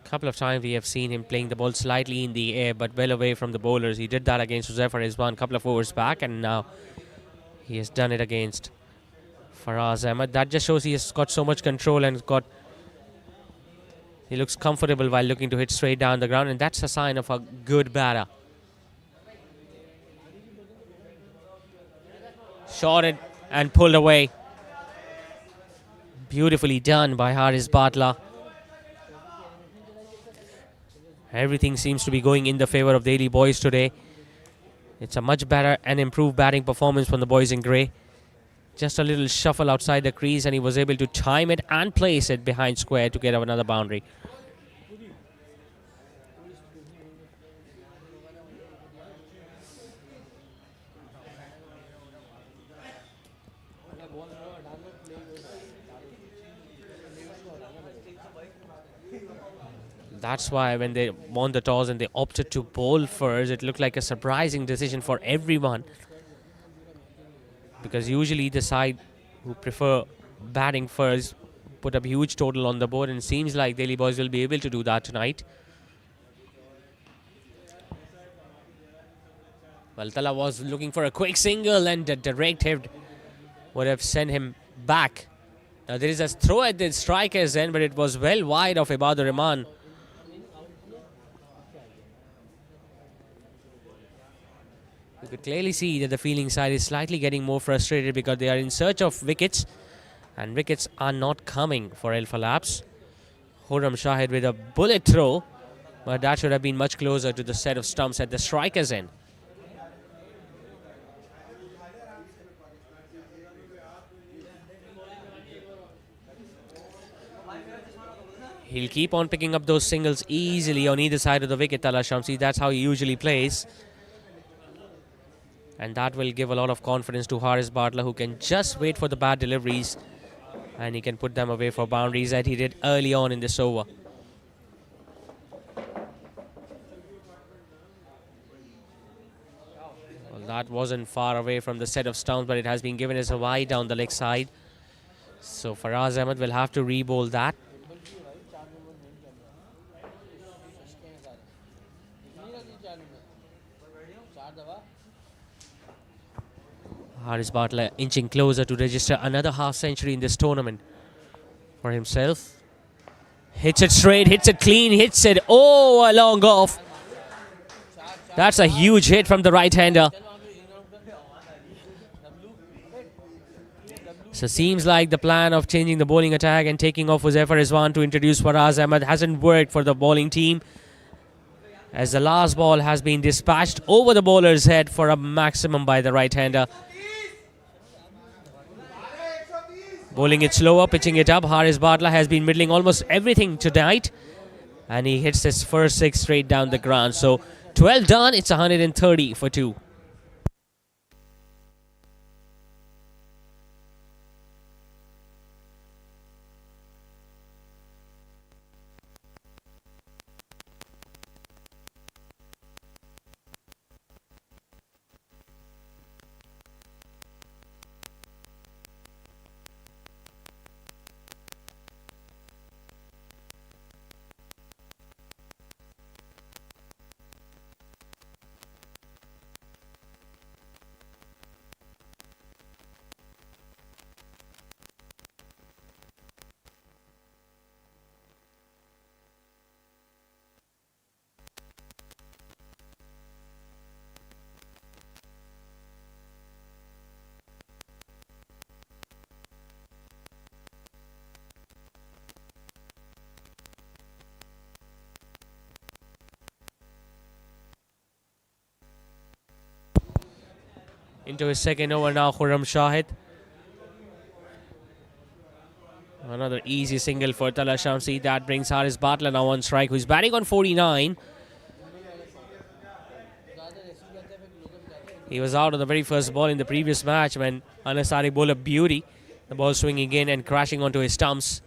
Couple of times we have seen him playing the ball slightly in the air but well away from the bowlers. He did that against Huzaifa Rizwan a couple of overs back, and now he has done it against Faraz Ahmed. That just shows he has got so much control and he looks comfortable while looking to hit straight down the ground, and that's a sign of a good batter. Shot it and pulled away. Beautifully done by Haris Batla. Everything seems to be going in the favour of Delhi boys today. It's a much better and improved batting performance from the boys in grey. Just a little shuffle outside the crease and he was able to time it and place it behind square to get another boundary. That's why when they won the toss and they opted to bowl first, it looked like a surprising decision for everyone. Because usually the side who prefer batting first put up huge total on the board, and it seems like Delhi boys will be able to do that tonight. Well, Tala was looking for a quick single and a direct hit would have sent him back. Now there is a throw at the striker's end, but it was well wide of Ibadur Rahman. You could clearly see that the fielding side is slightly getting more frustrated because they are in search of wickets, and wickets are not coming for Al Falabs. Khurram Shahid with a bullet throw, but that should have been much closer to the set of stumps at the striker's end. He'll keep on picking up those singles easily on either side of the wicket, Talal Shamsi. That's how he usually plays. And that will give a lot of confidence to Haris Batla, who can just wait for the bad deliveries and he can put them away for boundaries that he did early on in this over. Well, that wasn't far away from the set of stumps, but it has been given as a wide down the leg side. So Faraz Ahmed will have to re-bowl that. Haris Batla inching closer to register another half century in this tournament for himself. Hits it straight, hits it clean, hits it a long off. That's a huge hit from the right-hander. So seems like the plan of changing the bowling attack and taking off Huzaifa Rizwan to introduce Faraz Ahmed hasn't worked for the bowling team, as the last ball has been dispatched over the bowler's head for a maximum by the right-hander. Bowling it slower, pitching it up. Haris Batla has been middling almost everything tonight, and he hits his first six straight down the ground. So 12 done, it's 130 for 2. Into his second over now, Khurram Shahid. Another easy single for Tala Shamsi. That brings Haris Batla now on strike, who's batting on 49. He was out on the very first ball in the previous match when Anasari bowled a beauty. The ball swinging in and crashing onto his stumps.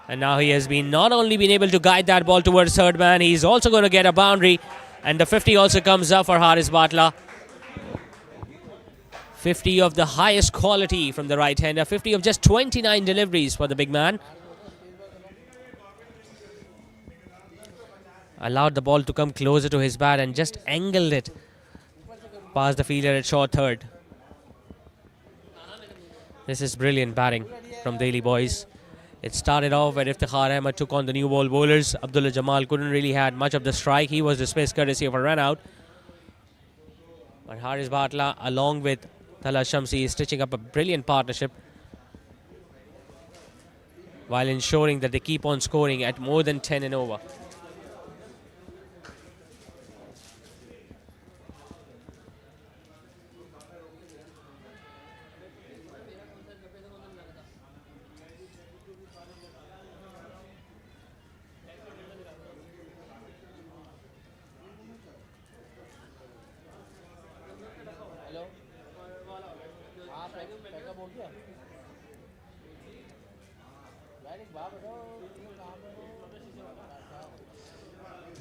And now he has not only been able to guide that ball towards third man, he's also going to get a boundary. And the 50 also comes up for Haris Batla. 50 of the highest quality from the right-hander. 50 of just 29 deliveries for the big man. Allowed the ball to come closer to his bat and just angled it past the fielder at short third. This is brilliant batting from Delhi boys. It started off where Iftikhar Ahmed took on the new ball bowlers. Abdullah Jamal couldn't really had much of the strike. He was dismissed courtesy of a run out. But Haris Batla along with Tala Shamsi is stitching up a brilliant partnership while ensuring that they keep on scoring at more than 10 and over.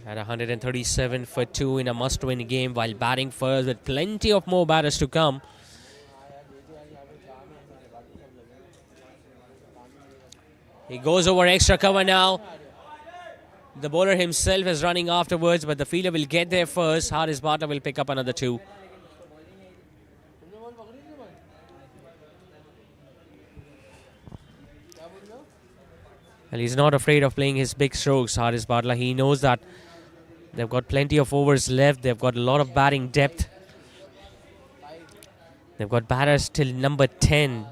At 137 for 2 in a must-win game while batting first with plenty of more batters to come. He goes over extra cover now. The bowler himself is running afterwards, but the fielder will get there first. Haris Batla will pick up another 2. And he's not afraid of playing his big strokes, Haris Batla. He knows that they've got plenty of overs left. They've got a lot of batting depth. They've got batters till number 10,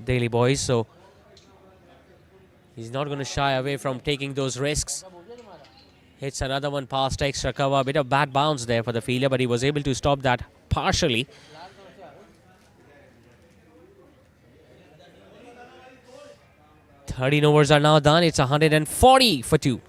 Delhi boys. So he's not going to shy away from taking those risks. Hits another one past extra cover. A bit of bad bounce there for the fielder, but he was able to stop that partially. Thirteen overs are now done. It's 140 for 2.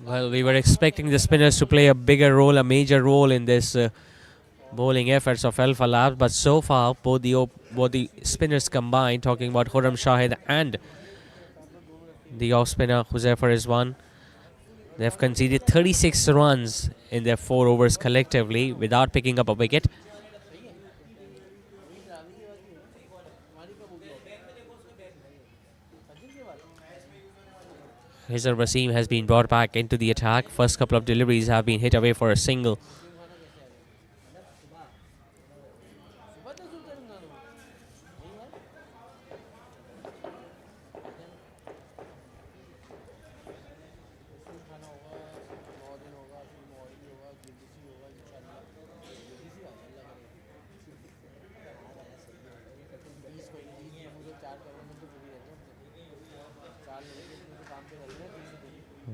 Well, we were expecting the spinners to play a bigger role, a major role in this bowling efforts of Alpha Labs, but so far both the spinners combined, talking about Khurram Shahid and the off spinner Huzaifar Rizwan, they have conceded 36 runs in their 4 overs collectively without picking up a wicket. Hizar Wasim has been brought back into the attack. First couple of deliveries have been hit away for a single.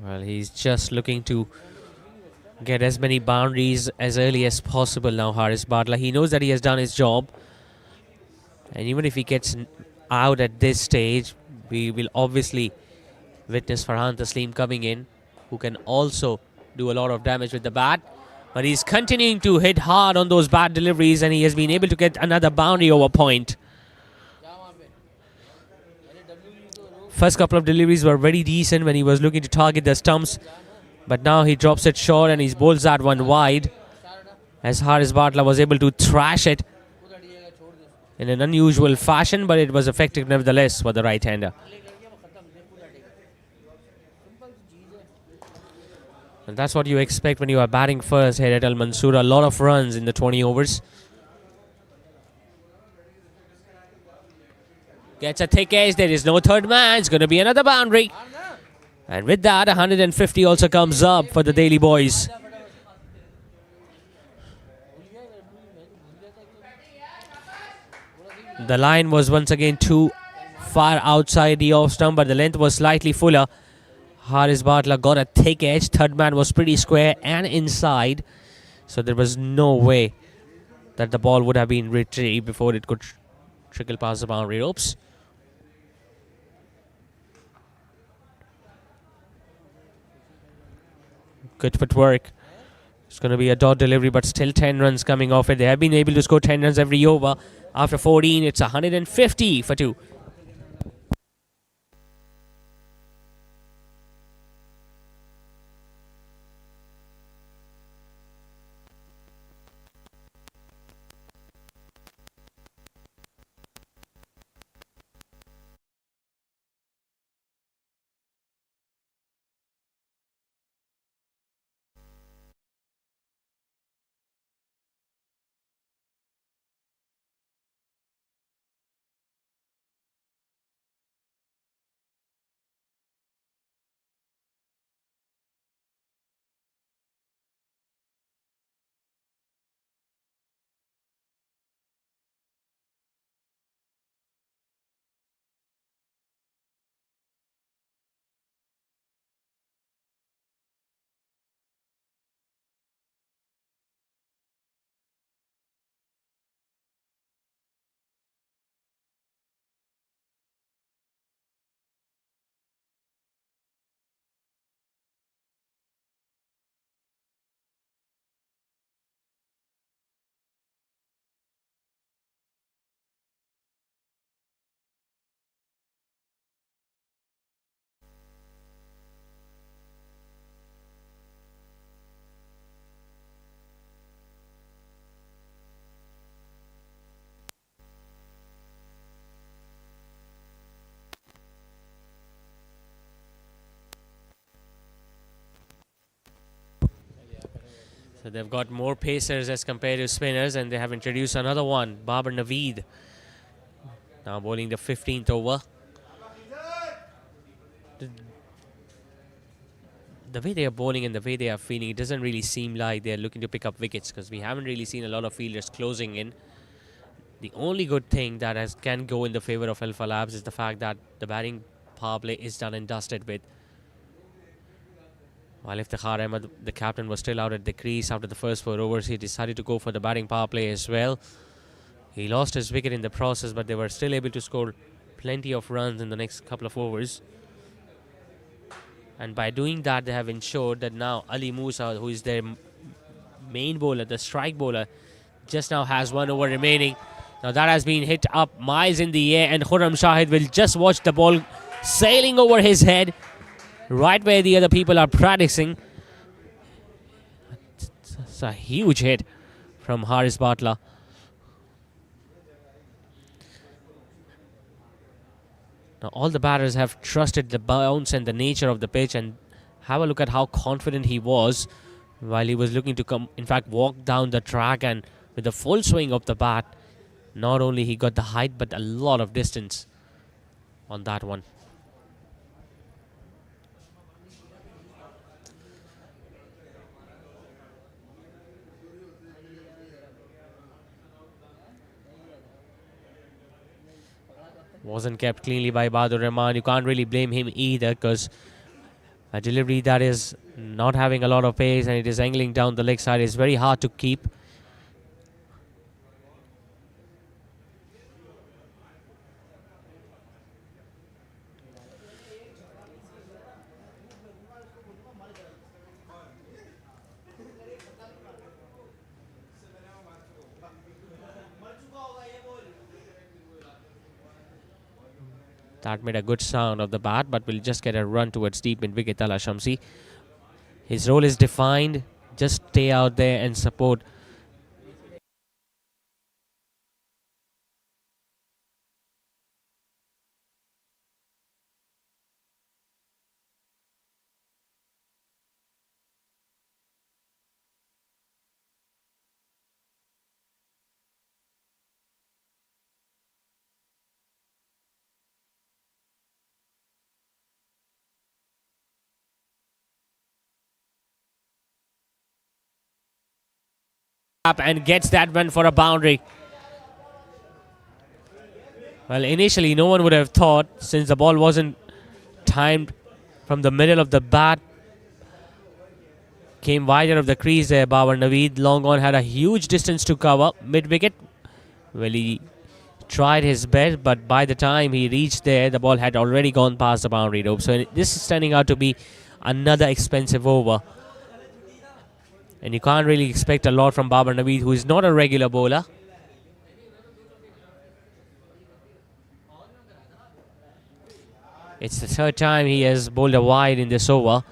Well, he's just looking to get as many boundaries as early as possible now, Haris Batla. He knows that he has done his job. And even if he gets out at this stage, we will obviously witness Farhan Taslim coming in, who can also do a lot of damage with the bat. But he's continuing to hit hard on those bad deliveries, and he has been able to get another boundary over point. First couple of deliveries were very decent when he was looking to target the stumps, but now he drops it short and he bowls that one wide, as Haris Batla was able to thrash it in an unusual fashion, but it was effective nevertheless for the right-hander. And that's what you expect when you are batting first here at Al Mansoura. A lot of runs in the 20 overs. Gets a thick edge. There is no third man. It's going to be another boundary. And with that, 150 also comes up for the Daily Boys. The line was once again too far outside the off stump, but the length was slightly fuller. Haris Batla got a thick edge. Third man was pretty square and inside, so there was no way that the ball would have been retrieved before it could trickle past the boundary ropes. Good footwork. It's going to be a dot delivery, but still 10 runs coming off it. They have been able to score 10 runs every over. After 14, it's 150 for 2. So they've got more pacers as compared to spinners, and they have introduced another one, Babar Naveed. Now bowling the 15th over. The way they are bowling and the way they are feeling, it doesn't really seem like they're looking to pick up wickets, because we haven't really seen a lot of fielders closing in. The only good thing that can go in the favour of Alpha Labs is the fact that the batting power play is done and dusted with. While Iftikhar Ahmed, the captain, was still out at the crease after the first 4 overs, he decided to go for the batting power play as well. He lost his wicket in the process, but they were still able to score plenty of runs in the next couple of overs. And by doing that, they have ensured that now Ali Musa, who is their main bowler, the strike bowler, just now has 1 over remaining. Now that has been hit up miles in the air, and Khurram Shahid will just watch the ball sailing over his head, right where the other people are practicing. It's a huge hit from Haris Batla. Now all the batters have trusted the bounce and the nature of the pitch, and have a look at how confident he was while he was looking to walk down the track, and with the full swing of the bat, not only he got the height but a lot of distance on that one. Wasn't kept cleanly by Bahadur Rahman. You can't really blame him either, because a delivery that is not having a lot of pace and it is angling down the leg side is very hard to keep. That made a good sound of the bat, but will just get a run towards deep mid wicket. Tala Shamsi. His role is defined. Just stay out there and support. Up and gets that one for a boundary. Well, initially no one would have thought, since the ball wasn't timed from the middle of the bat, came wider of the crease there. Babar Naveed long on had a huge distance to cover mid wicket. Well, he tried his best, but by the time he reached there, the ball had already gone past the boundary rope. So this is turning out to be another expensive over. And you can't really expect a lot from Babar Naveed, who is not a regular bowler. It's the third time he has bowled a wide in this over.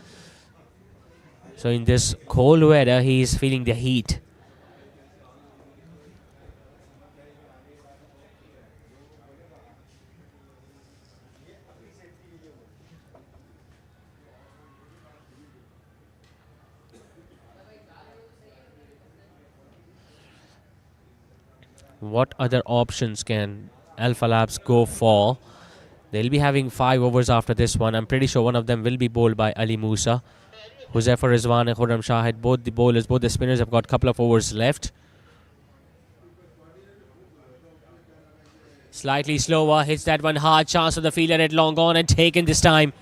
So in this cold weather, he is feeling the heat. What other options can Alpha Labs go for? They'll be having 5 overs after this one. I'm pretty sure one of them will be bowled by Ali Musa. Huzaifar Rizwan and Khurram Shahid, both the bowlers, both the spinners have got a couple of overs left. Slightly slower, hits that one hard. Chance of the fielder at long on and taken this time.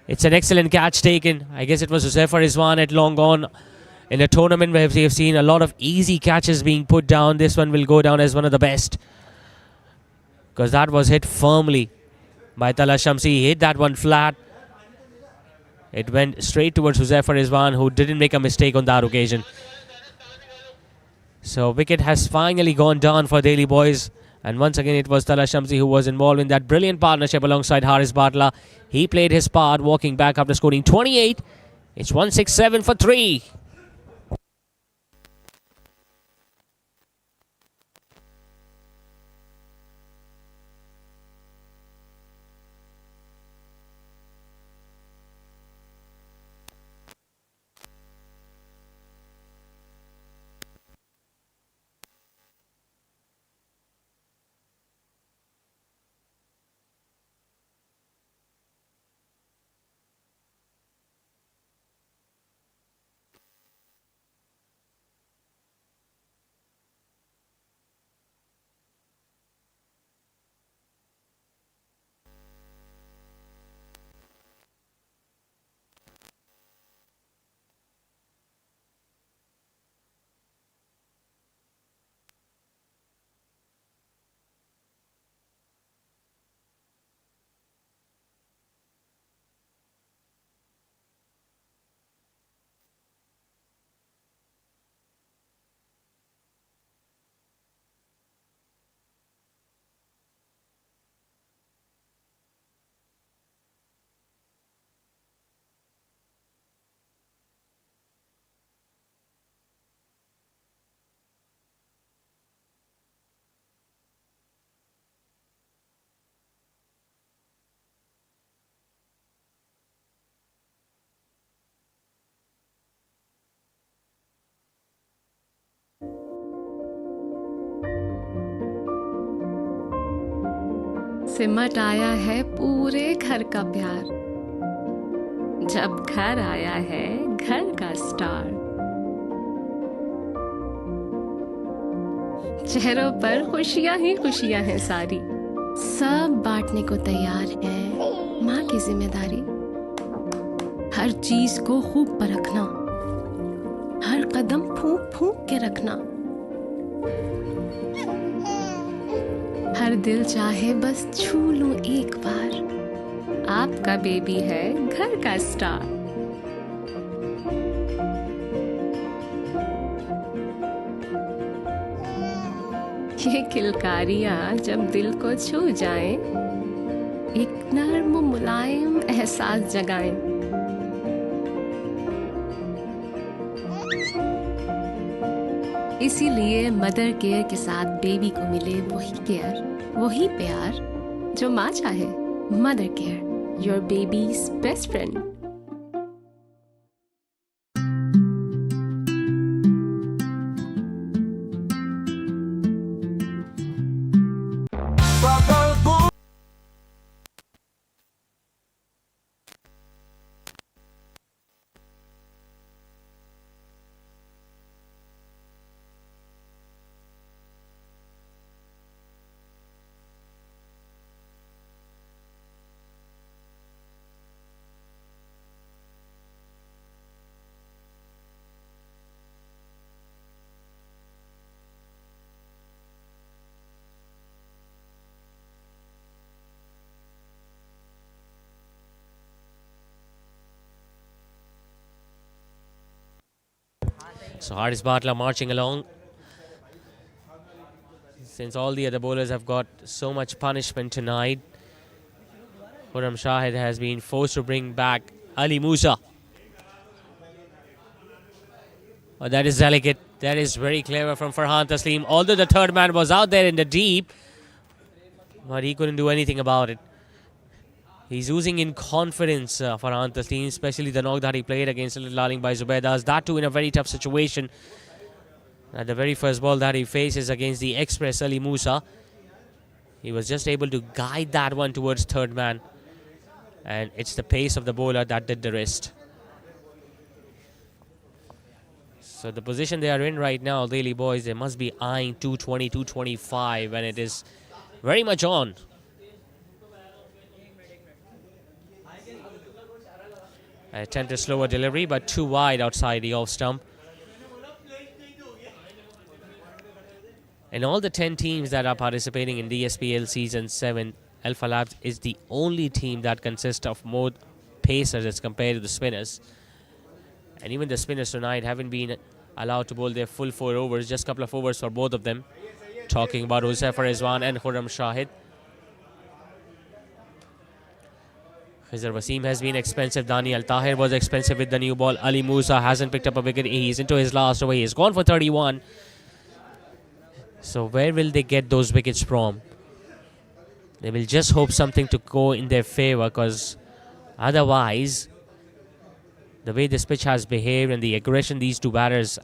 It's an excellent catch taken. I guess it was Huzaifar Rizwan at long on. In a tournament where we have seen a lot of easy catches being put down, this one will go down as one of the best. Because that was hit firmly by Tala Shamsi. He hit that one flat. It went straight towards Huzaifar Rizwan, who didn't make a mistake on that occasion. So wicket has finally gone down for Delhi boys. And once again, it was Tala Shamsi who was involved in that brilliant partnership alongside Haris Batla. He played his part, walking back after scoring 28. It's 167 for 3. सिमट आया है पूरे घर का प्यार, जब घर आया है घर का स्टार। चेहरों पर खुशियां ही खुशियां हैं सारी, सब बांटने को तैयार है माँ की जिम्मेदारी। हर चीज को खूब परखना, हर कदम फूंक फूंक के रखना। हर दिल चाहे बस छू लूं एक बार, आपका बेबी है घर का स्टार। ये किलकारियां जब दिल को छू जाएं, एक नर्म मुलायम एहसास जगाएं। इसीलिए मदर केयर के साथ बेबी को मिले वही केयर, वही प्यार जो माँ चाहे। Mother care, your babies best friend. So Haris Batla marching along. Since all the other bowlers have got so much punishment tonight, Khurram Shahid has been forced to bring back Ali Musa. Oh, that is delicate. That is very clever from Farhan Taslim. Although the third man was out there in the deep, but he couldn't do anything about it. He's oozing in confidence, Farhan Taslim, especially the knock that he played against Little Darling by Zubaydah. That too in a very tough situation. At the very first ball that he faces against the Express Ali Musa, he was just able to guide that one towards third man. And it's the pace of the bowler that did the rest. So the position they are in right now, Delhi boys, they must be eyeing 220, 225, and it is very much on. An attempt a slower delivery, but too wide outside the off stump. And all the 10 teams that are participating in DSPL Season 7, Alpha Labs is the only team that consists of more pacers as compared to the spinners. And even the spinners tonight haven't been allowed to bowl their full 4 overs, just a couple of overs for both of them. Talking about Huzaifa Rizwan and Khurram Shahid. Khizr Wasim has been expensive. Daniel Tahir was expensive with the new ball. Ali Musa hasn't picked up a wicket. He's into his last over. He's gone for 31. So where will they get those wickets from? They will just hope something to go in their favour, because otherwise, the way this pitch has behaved and the aggression these two batters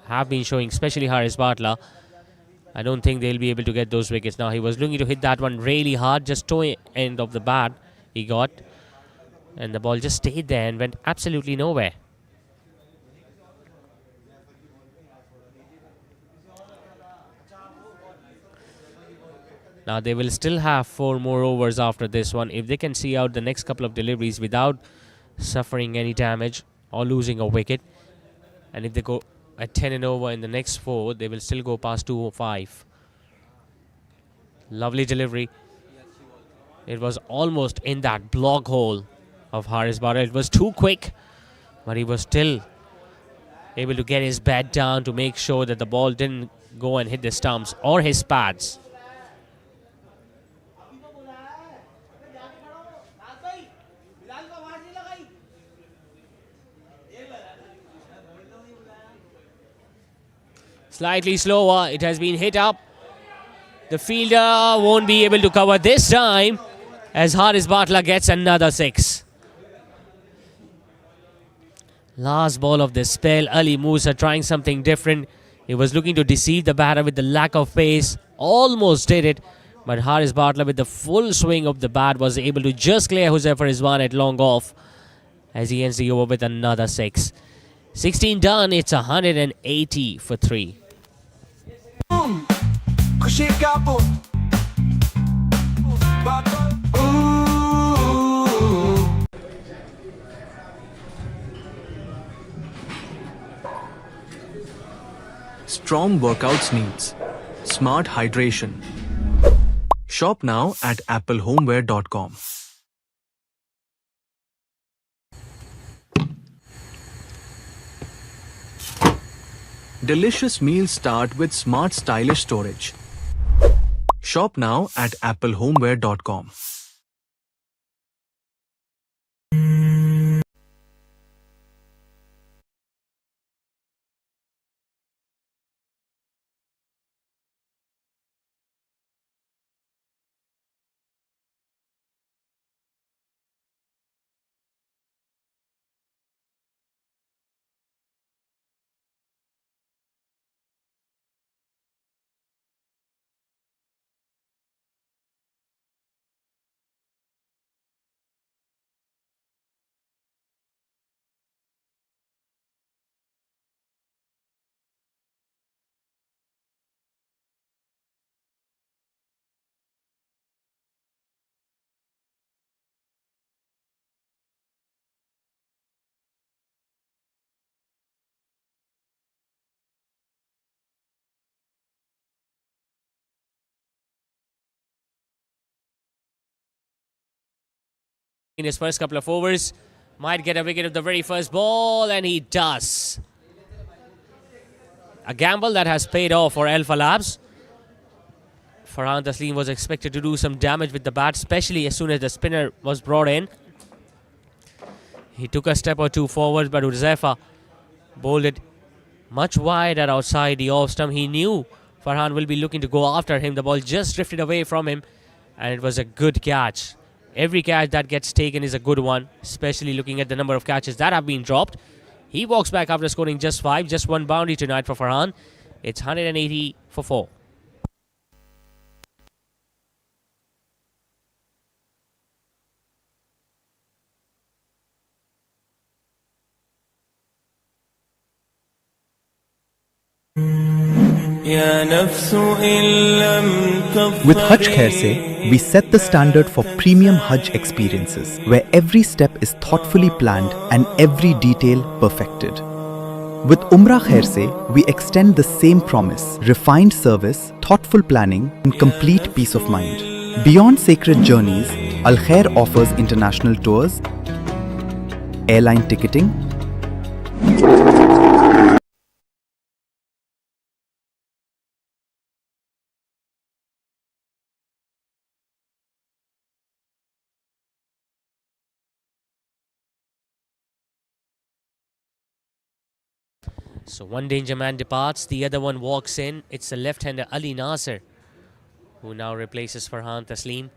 have been showing, especially Haris Batla, I don't think they'll be able to get those wickets. Now, he was looking to hit that one really hard, just toe end of the bat he got. And the ball just stayed there and went absolutely nowhere. Now, they will still have 4 more overs after this one. If they can see out the next couple of deliveries without suffering any damage or losing a wicket, and if they go at 10 and over in the next 4, they will still go past 205. Lovely delivery. It was almost in that block hole of Haris Batla. It was too quick, but he was still able to get his bat down to make sure that the ball didn't go and hit the stumps or his pads. Slightly slower. It has been hit up. The fielder won't be able to cover this time as Haris Batla gets another 6. Last ball of the spell. Ali Musa trying something different. He was looking to deceive the batter with the lack of pace. Almost did it. But Haris Batla with the full swing of the bat was able to just clear Huzaifa Rizwan at long off as he ends the over with another 6. 16 done. It's 180 for 3. Strong workouts needs smart hydration. Shop now at applehomeware.com. Delicious meals start with smart stylish storage. Shop now at applehomeware.com. in his first couple of overs. Might get a wicket of the very first ball, and he does. A gamble that has paid off for Alpha Labs. Farhan Taslim was expected to do some damage with the bat, especially as soon as the spinner was brought in. He took a step or two forward, but Uzaifa bowled it much wider outside the off stump. He knew Farhan will be looking to go after him. The ball just drifted away from him, and it was a good catch. Every catch that gets taken is a good one, especially looking at the number of catches that have been dropped. He walks back after scoring just 5, just 1 boundary tonight for Farhan. It's 180 for 4. With Hajj Khair Se, we set the standard for premium Hajj experiences, where every step is thoughtfully planned and every detail perfected. With Umrah Khair Se, we extend the same promise: refined service, thoughtful planning, and complete peace of mind. Beyond sacred journeys, Al Khair offers international tours, airline ticketing, So one danger man departs, the other one walks in. It's the left-hander Ali Nasser, who now replaces Farhan Taslim.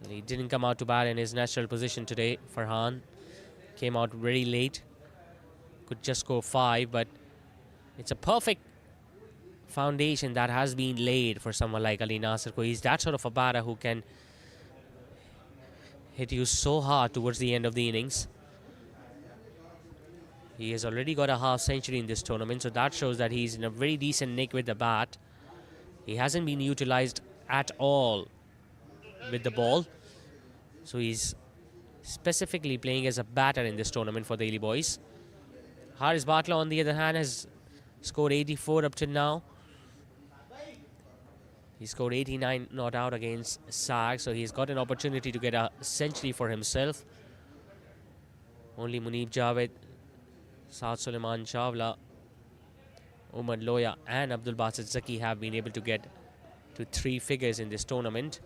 He didn't come out to bat in his natural position today. Farhan came out very late. Could just go 5, but it's a perfect foundation that has been laid for someone like Ali Nasser. He's that sort of a batter who can hit you so hard towards the end of the innings. He has already got a half century in this tournament, so that shows that he's in a very decent nick with the bat. He hasn't been utilized at all with the ball, so he's specifically playing as a batter in this tournament for the Daily Boys. Haris Batla, on the other hand, has scored 84 up to now. He scored 89 not out against Sag, so he's got an opportunity to get a century for himself. Only Munib Javed, Saad Suleiman Chawla, Umar Loya and Abdul Basit Zaki have been able to get to 3 figures in this tournament.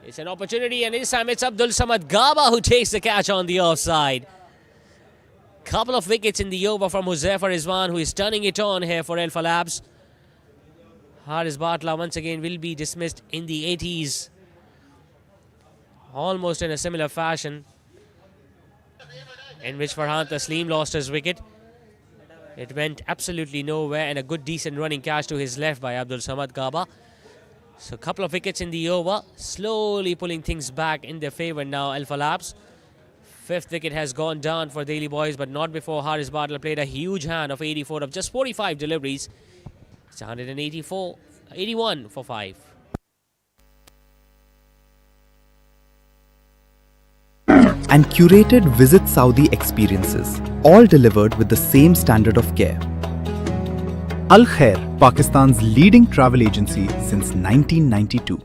It's an opportunity, and this time it's Abdul Samad Gaba who takes the catch on the offside. Couple of wickets in the over from Huzaifa Rizwan, who is turning it on here for Alpha Labs. Haris Batla once again will be dismissed in the 80s. Almost in a similar fashion in which Farhan Taslim lost his wicket. It went absolutely nowhere, and a good decent running catch to his left by Abdul Samad Gaba. So a couple of wickets in the over, slowly pulling things back in their favour now, Alpha Labs. 5th wicket has gone down for Daily Boys, but not before Haris Batla played a huge hand of 84 of just 45 deliveries. It's 81 for 5. and curated Visit Saudi experiences, all delivered with the same standard of care. Al Khair, Pakistan's leading travel agency since 1992.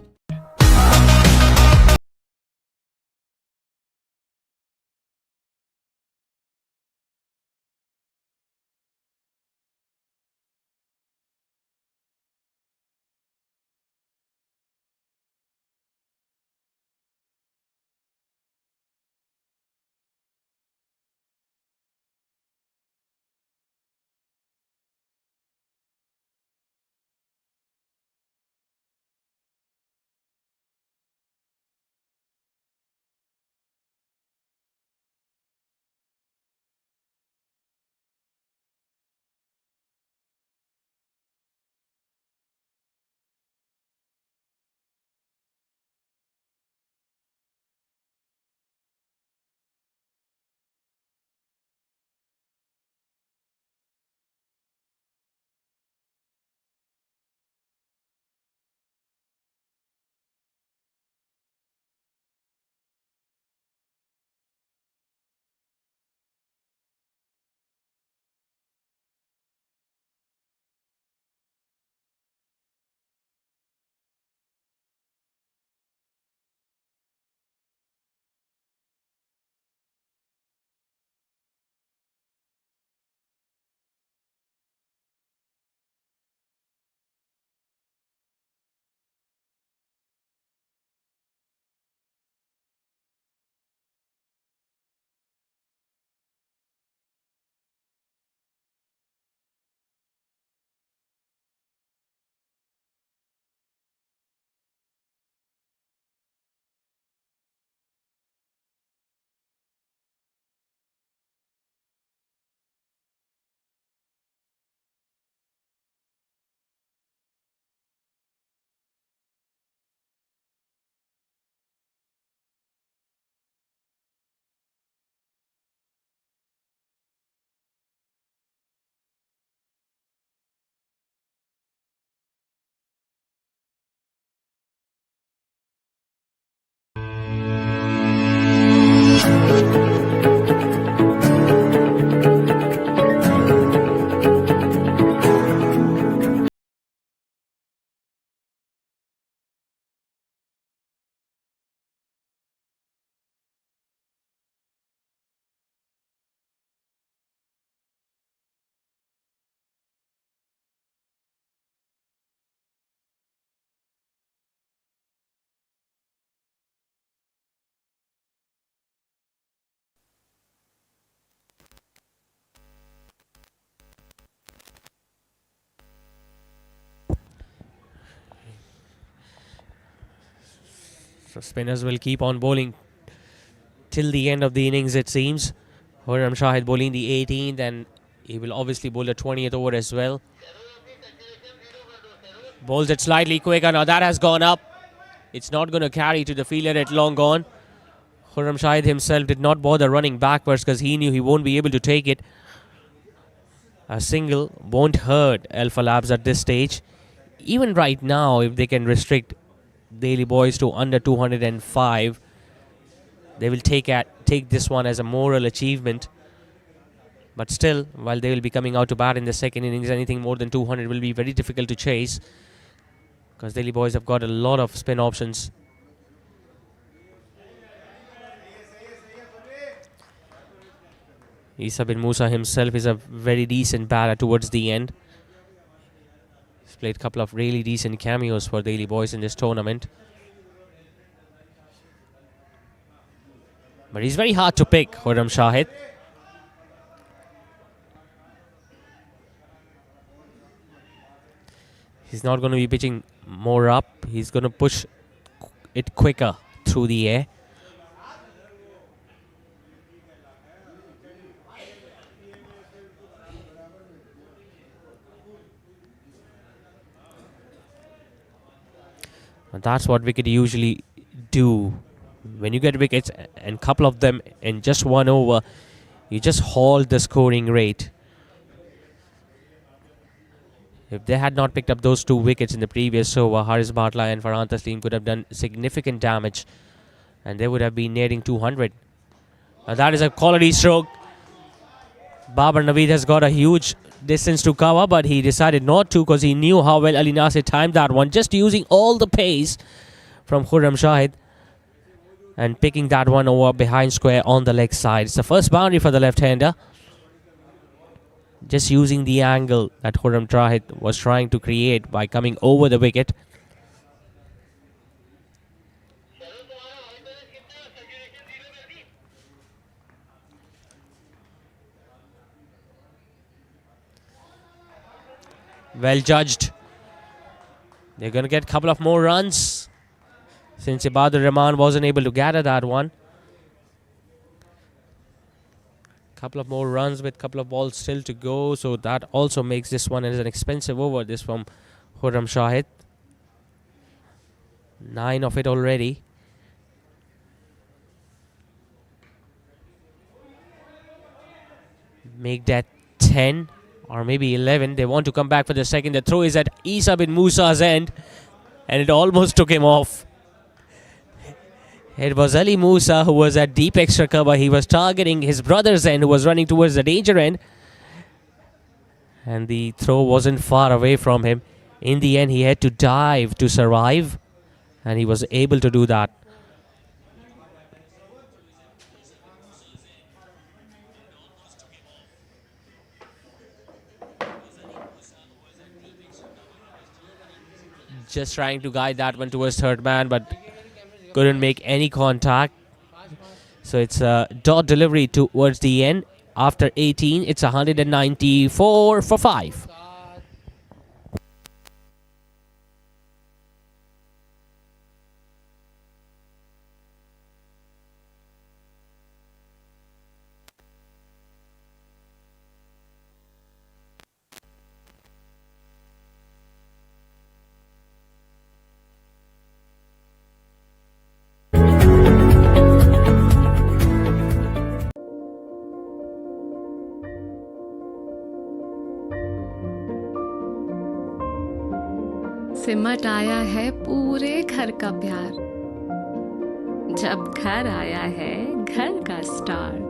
So spinners will keep on bowling till the end of the innings, it seems. Khurram Shahid bowling the 18th, and he will obviously bowl the 20th over as well. Bowls it slightly quicker. Now that has gone up. It's not going to carry to the fielder at long gone. Khurram Shahid himself did not bother running backwards because he knew he won't be able to take it. A single won't hurt Alpha Labs at this stage. Even right now, if they can restrict Delhi boys to under 205, they will take this one as a moral achievement. But still, while they will be coming out to bat in the second innings, anything more than 200 will be very difficult to chase, because Delhi boys have got a lot of spin options. Isa bin Musa himself is a very decent batter towards the end. He's played a couple of really decent cameos for Delhi boys in this tournament. But he's very hard to pick, Khurram Shahid. He's not going to be pitching more up. He's going to push it quicker through the air. And that's what Wicket usually do. When you get wickets, and a couple of them in just one over, you just halt the scoring rate. If they had not picked up those 2 wickets in the previous over, Haris Batla and Farhan Taslim could have done significant damage, and they would have been nearing 200. And that is a quality stroke. Babar Naveed has got a huge distance to cover, but he decided not to because he knew how well Ali Nasir timed that one, just using all the pace from Khurram Shahid and picking that one over behind square on the leg side. It's the first boundary for the left-hander. Just using the angle that Khurram Shahid was trying to create by coming over the wicket. Well judged. They're going to get a couple of more runs, since Ibadur Rahman wasn't able to gather that one. Couple of more runs with couple of balls still to go, so that also makes this one as an expensive over. This from Khurram Shahid. 9 of it already. Make that 10 or maybe 11. They want to come back for the second. The throw is at Isa bin Musa's end, and it almost took him off. It was Ali Musa who was at deep extra cover. He was targeting his brother's end, who was running towards the danger end. And the throw wasn't far away from him. In the end, he had to dive to survive, and he was able to do that. Just trying to guide that one towards third man, but couldn't make any contact. So it's a dot delivery towards the end. After 18, it's 194 for 5. सिमट आया है पूरे घर का प्यार, जब घर आया है घर का star.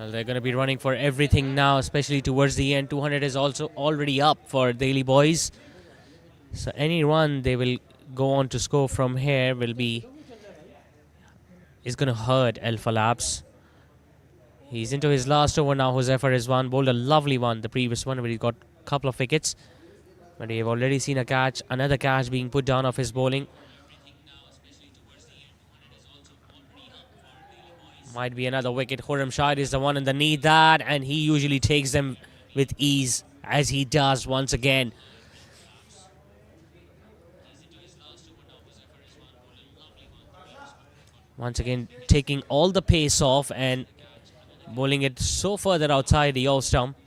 Well, they're going to be running for everything now, especially towards the end. 200 is also already up for Daily Boys. So any run they will go on to score from here is going to hurt Alpha Labs. He's into his last over now. Huzaifa Rizwan bowled a lovely one, the previous one, where he got a couple of wickets. But we have already seen another catch being put down of his bowling. Might be another wicket. Khurram Shahid is the one underneath that, and he usually takes them with ease, as he does once again. Once again, taking all the pace off and bowling it so further outside the off stump.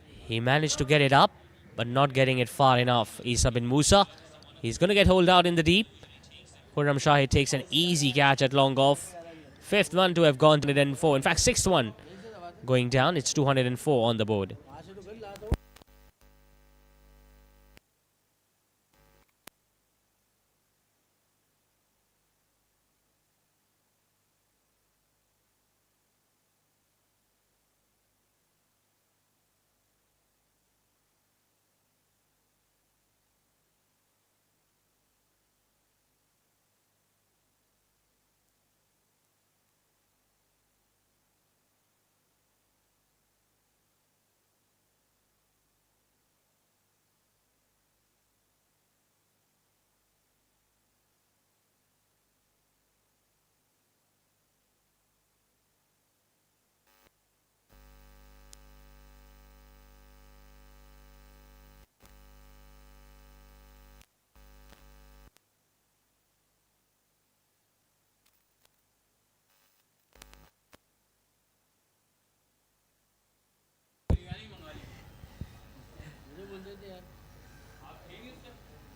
He managed to get it up, but not getting it far enough. Isa bin Musa, he's going to get holed out in the deep. Khurram Shahid takes an easy catch at long off. Fifth one to have gone to 204. In fact, sixth one going down. It's 204 on the board.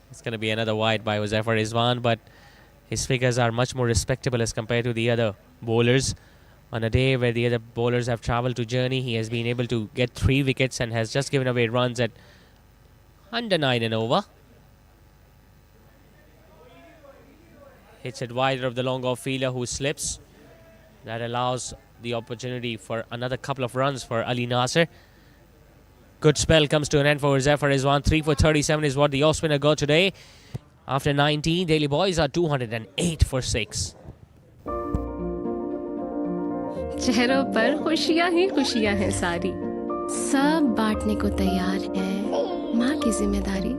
It's going to be another wide by Huzaifa Rizwan, but his figures are much more respectable as compared to the other bowlers. On a day where the other bowlers have travelled to journey, he has been able to get 3 wickets and has just given away runs at under 9 and over. Hits it wider of the long off fielder who slips. That allows the opportunity for another couple of runs for Ali Nasser. Good spell comes to an end for Huzaifa Rizwan. 3 for 37 is what the off spinner got today. After 19, Daily Boys are 208 for 6. चेहरों पर खुशियां ही खुशियां हैं सारी, सब बांटने को तैयार है माँ की जिम्मेदारी।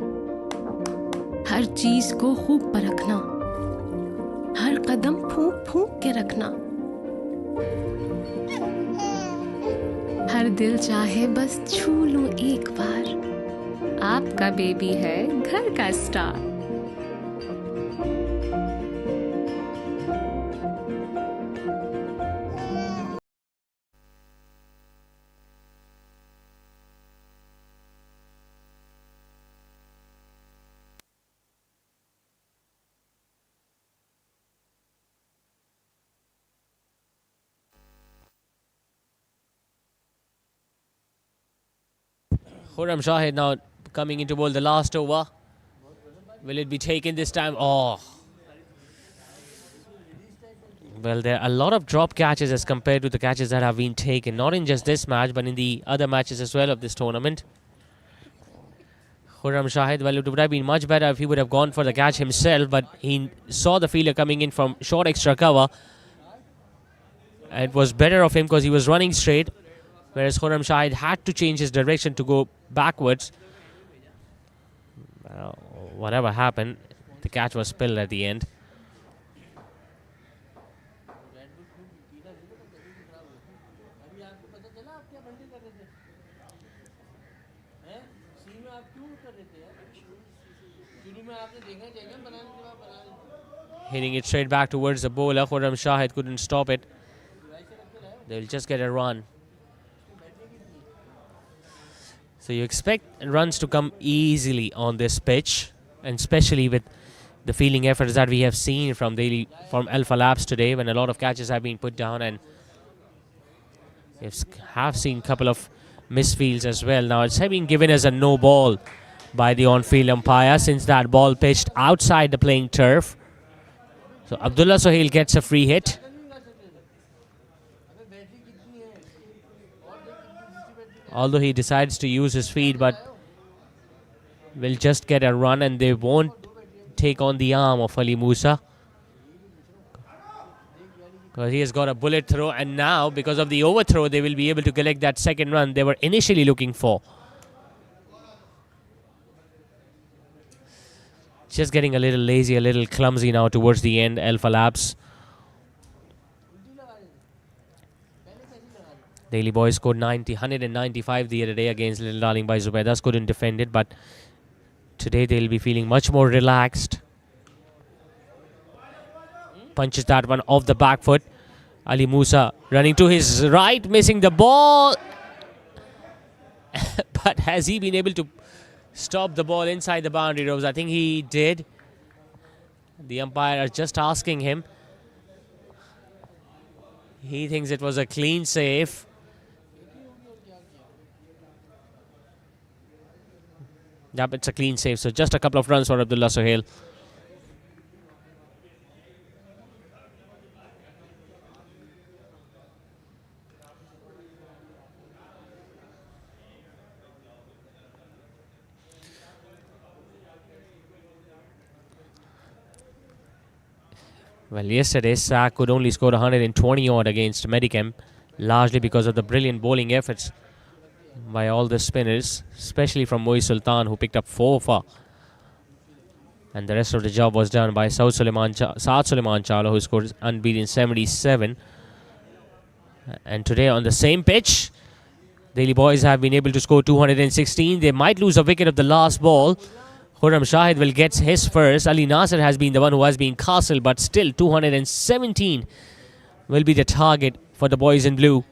हर चीज को खूब परखना, हर कदम फूंक फूंक के रखना, हर दिल चाहे बस छू लूं एक बार, आपका बेबी है घर का star. Khurram Shahid now coming into bowl the last over. Will it be taken this time? Oh. Well, there are a lot of drop catches as compared to the catches that have been taken. Not in just this match, but in the other matches as well of this tournament. Khurram Shahid, well, it would have been much better if he would have gone for the catch himself, but he saw the fielder coming in from short extra cover. It was better of him because he was running straight, whereas Khurram Shahid had to change his direction to go backwards. Whatever happened, the catch was spilled at the end. Hitting it straight back towards the bowler. Khurram Shahid couldn't stop it. They'll just get a run. So you expect runs to come easily on this pitch, and especially with the fielding efforts that we have seen from Alpha Labs today, when a lot of catches have been put down, and we have seen a couple of misfields as well. Now it's been given as a no ball by the on-field umpire, since that ball pitched outside the playing turf. So Abdullah Sohail gets a free hit. although he decides to use his feet, but will just get a run and they won't take on the arm of Ali Musa. Because he has got a bullet throw, and now because of the overthrow they will be able to collect that second run they were initially looking for. Just getting a little lazy, a little clumsy now towards the end, Alpha Labs. Daily Boys scored 195 the other day against Little Darling by Zubedas. Couldn't defend it, but today they'll be feeling much more relaxed. Punches that one off the back foot. Ali Musa running to his right, missing the ball. But has he been able to stop the ball inside the boundary ropes? I think he did. The umpire is just asking him. He thinks it was a clean save. Yep, it's a clean save. So just a couple of runs for Abdullah Sohail. Well, yesterday Sack could only score 120 odd against Medicam, largely because of the brilliant bowling efforts by all the spinners, especially from Moiz Sultan, who picked up 4 for. And the rest of the job was done by Saad Suleiman Chawla, who scored unbeaten 77. And today on the same pitch, Daily Boys have been able to score 216. They might lose a wicket of the last ball. Khurram Shahid will get his first. Ali Nasser has been the one who has been castled, but still 217 will be the target for the boys in blue.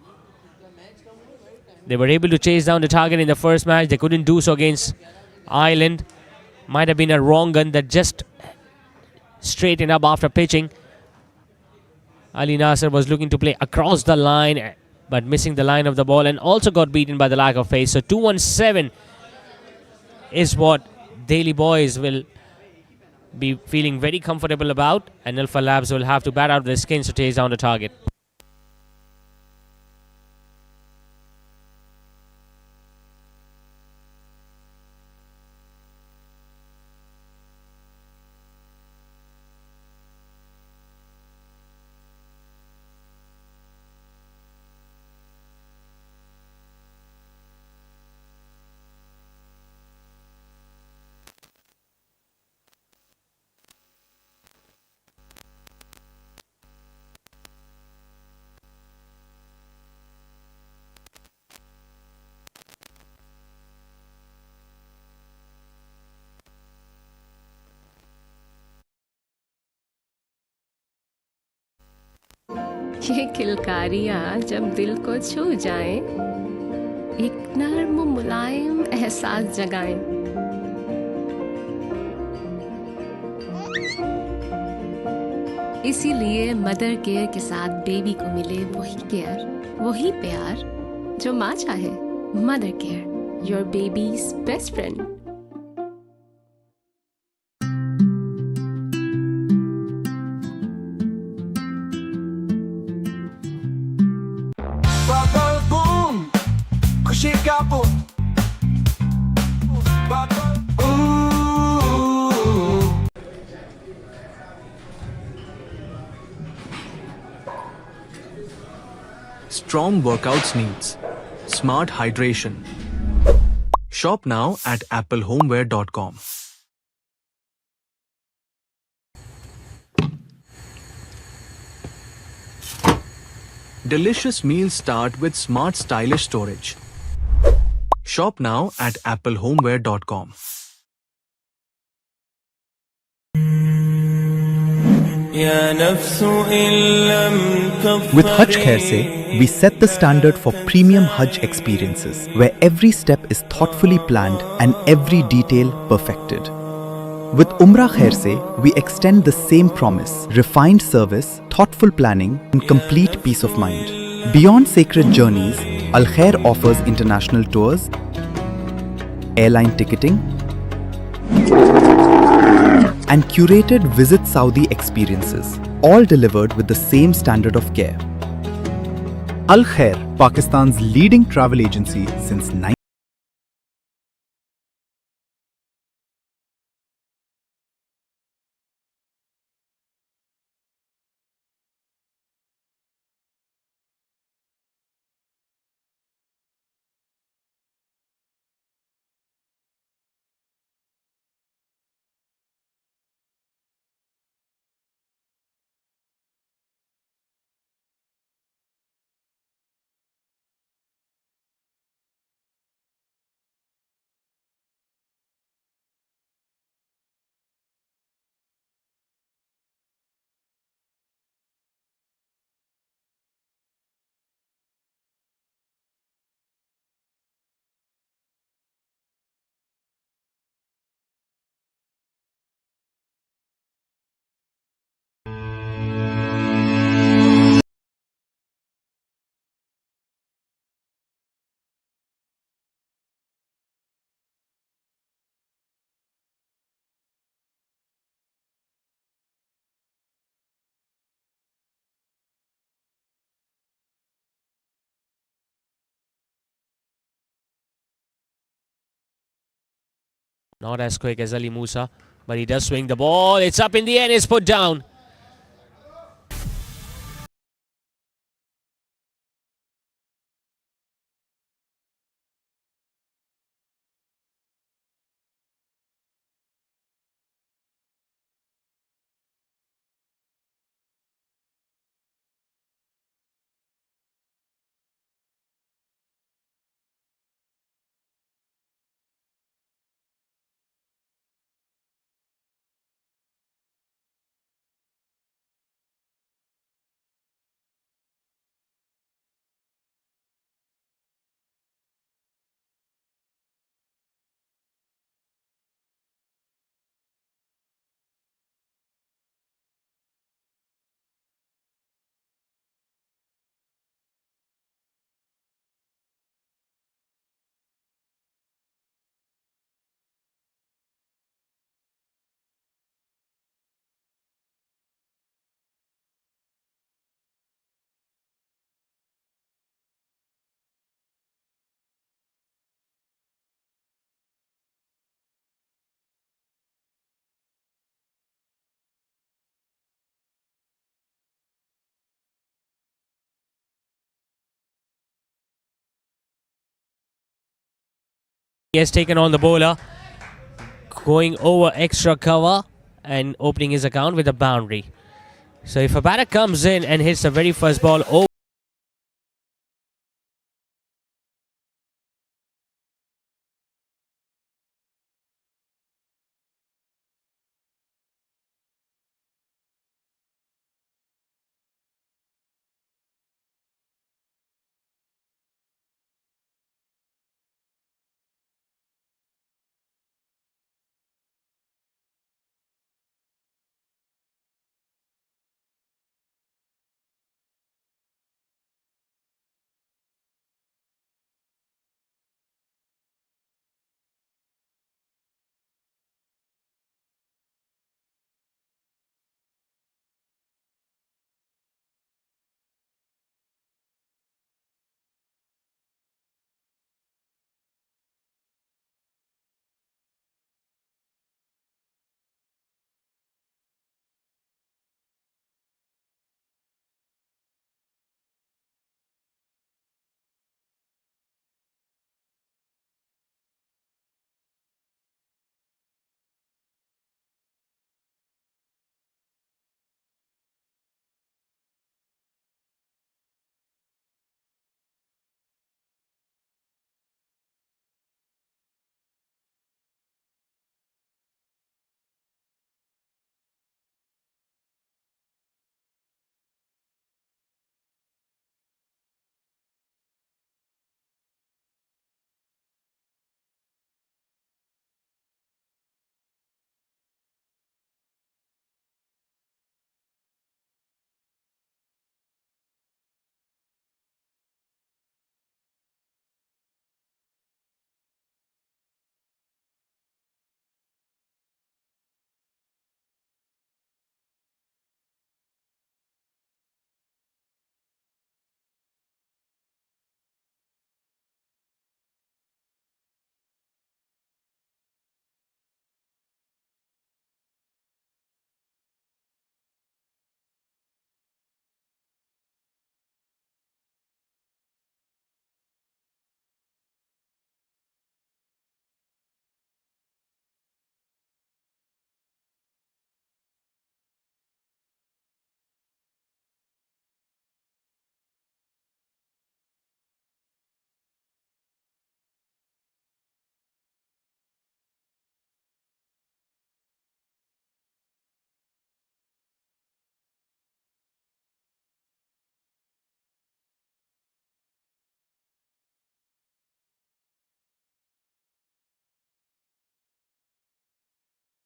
They were able to chase down the target in the first match. They couldn't do so against Ireland. Might have been a wrong gun that just straightened up after pitching. Ali Nasser was looking to play across the line, but missing the line of the ball and also got beaten by the lack of pace. So 217 is what Daily Boys will be feeling very comfortable about, and Alpha Labs will have to bat out their skins to chase down the target. ये किलकारियाँ जब दिल को छू जाएं, एक नर्म मुलायम एहसास जगाएं। इसीलिए मदर केयर के साथ बेबी को मिले वही केयर, वही प्यार जो माँ चाहे। Mother care, your babies best friend. Strong workouts needs smart hydration. Shop now at applehomeware.com. Delicious meals start with smart stylish storage. Shop now at applehomeware.com. With Hajj Khair Se, we set the standard for premium Hajj experiences, where every step is thoughtfully planned and every detail perfected. With Umrah Khair Se, we extend the same promise: refined service, thoughtful planning, and complete peace of mind. Beyond sacred journeys, Al Khair offers international tours, airline ticketing, and curated Visit Saudi experiences, all delivered with the same standard of care. Al Khair, Pakistan's leading travel agency since 19. Not as quick as Ali Musa, but he does swing the ball. It's up in the end. It's put down. He has taken on the bowler, going over extra cover and opening his account with a boundary. So if a batter comes in and hits the very first ball over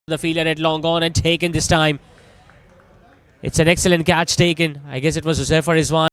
The fielder had long gone and taken this time. It's an excellent catch taken. I guess it was Joseph Rizwan.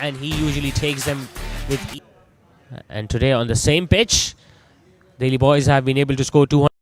And he usually takes them with and today on the same pitch, Delhi boys have been able to score 200.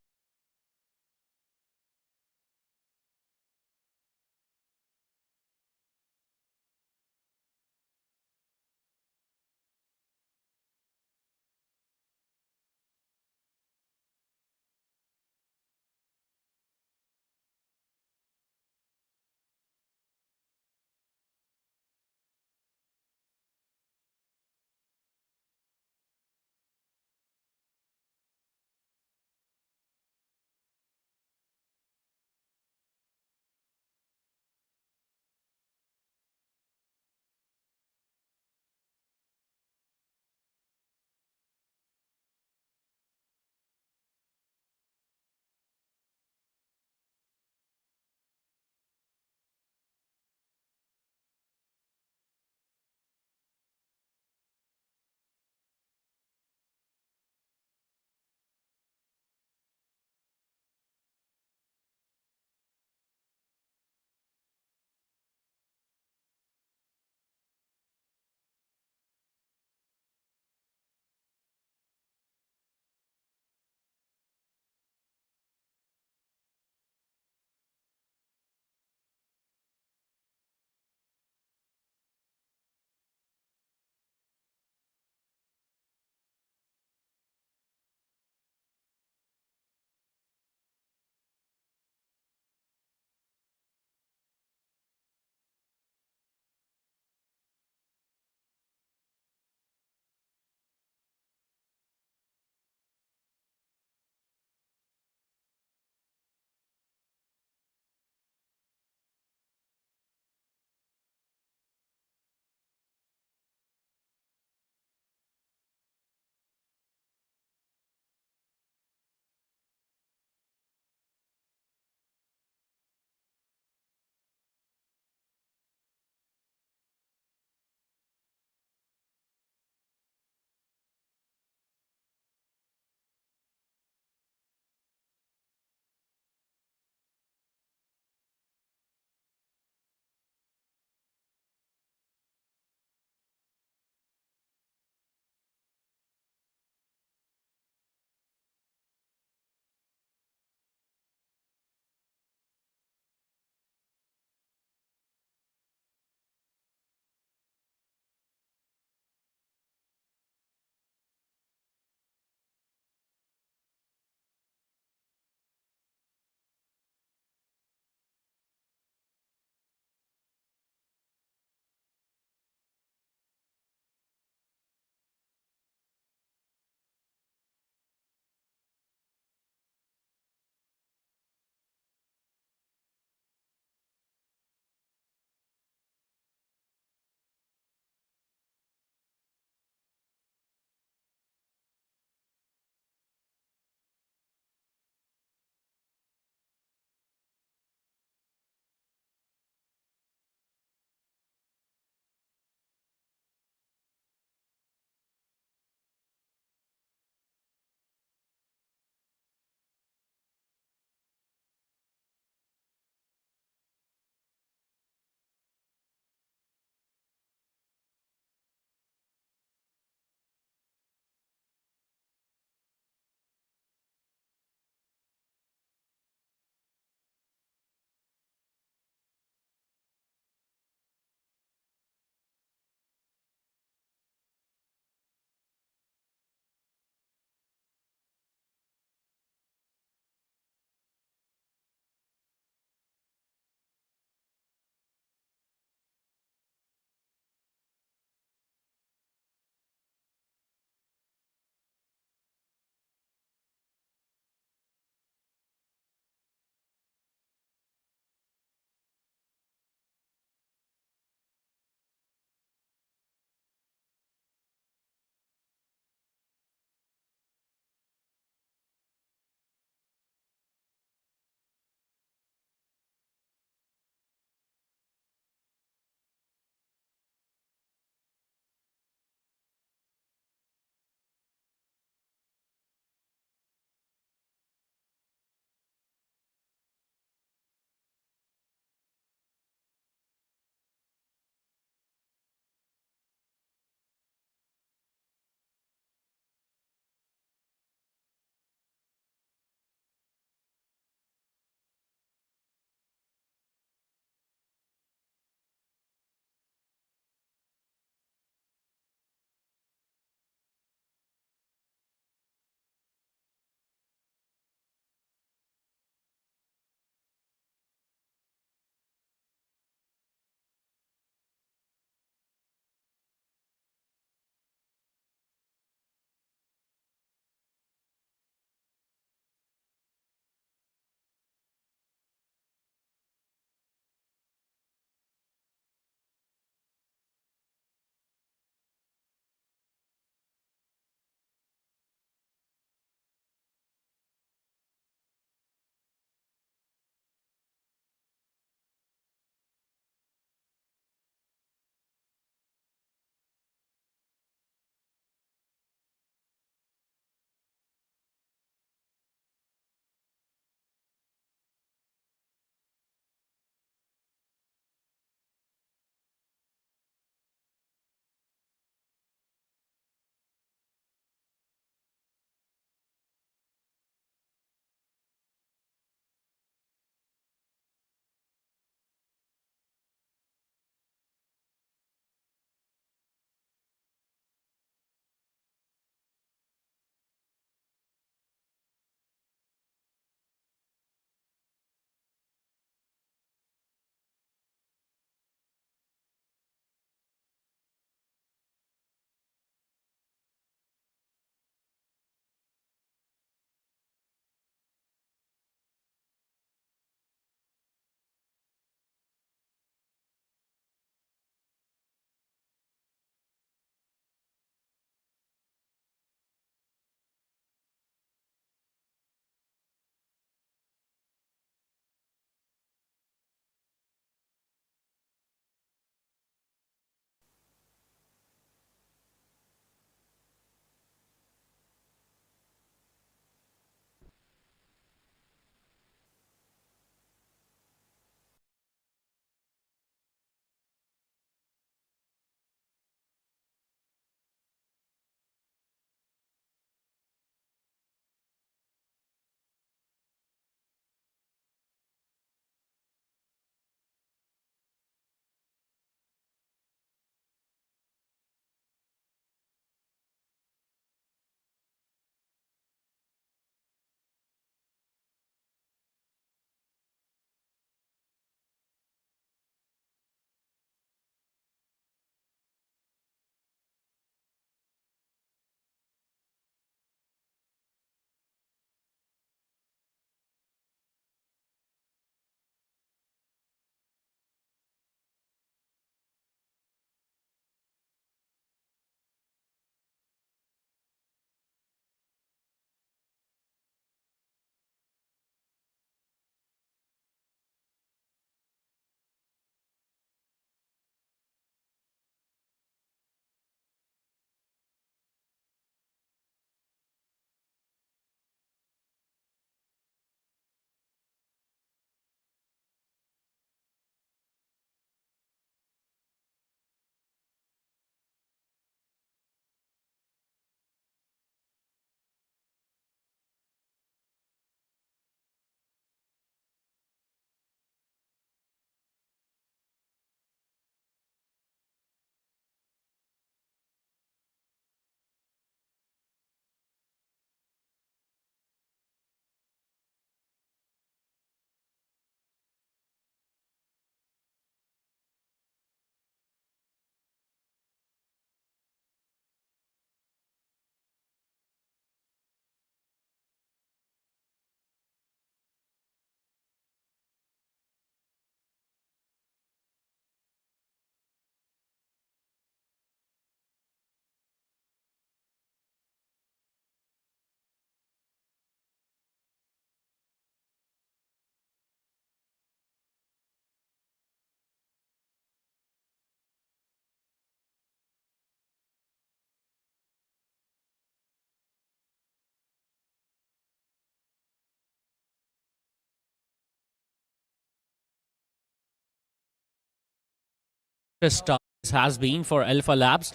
start has been for Alpha Labs.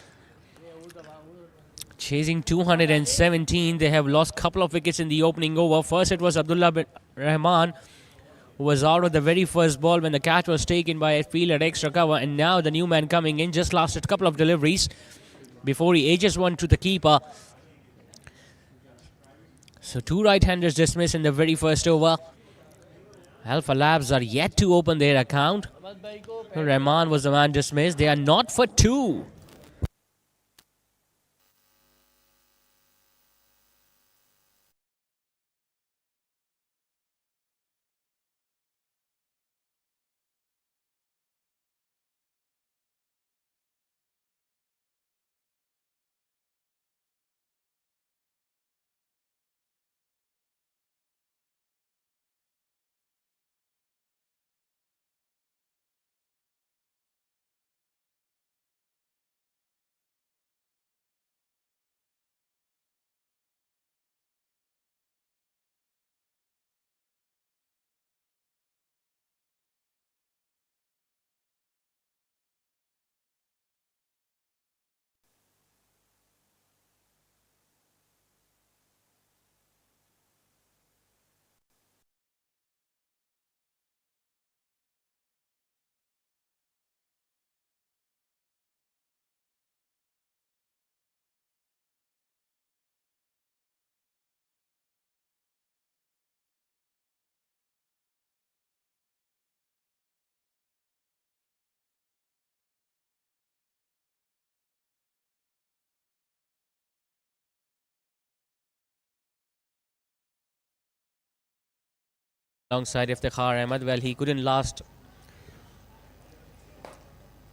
Chasing 217, they have lost a couple of wickets in the opening over. First, it was Abdullah bin Rahman who was out of the very first ball when the catch was taken by a fielder at extra cover. And now the new man coming in just lasted a couple of deliveries before he ages one to the keeper. So two right-handers dismissed in the very first over. Alpha Labs are yet to open their account. Rahman was the man dismissed. They are not for two. Alongside Iftikhar Ahmed, well, he couldn't last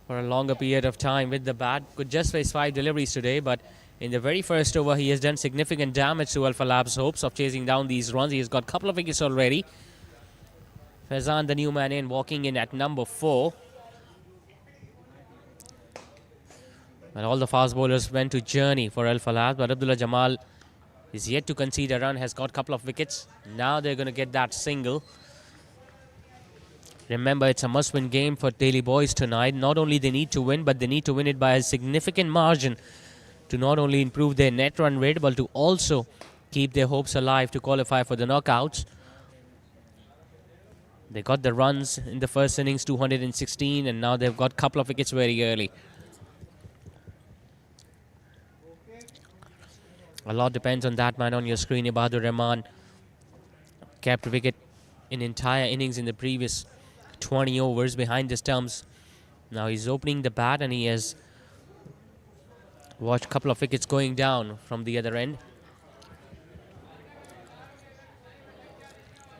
for a longer period of time with the bat. Could just face 5 deliveries today, but in the very first over, he has done significant damage to Alpha Labs' hopes of chasing down these runs. He has got a couple of wickets already. Faizan, the new man in, walking in at number 4. And all the fast bowlers went to journey for Alpha Labs, but Abdullah Jamal is yet to concede a run, has got a couple of wickets. Now they're going to get that single. Remember, it's a must-win game for Daily Boys tonight. Not only they need to win, but they need to win it by a significant margin to not only improve their net run rate, but to also keep their hopes alive to qualify for the knockouts. They got the runs in the first innings, 216, and now they've got a couple of wickets very early. A lot depends on that man on your screen. Ibadur Rahman kept wicket in entire innings in the previous 20 overs behind the stumps. Now he's opening the bat and he has watched a couple of wickets going down from the other end.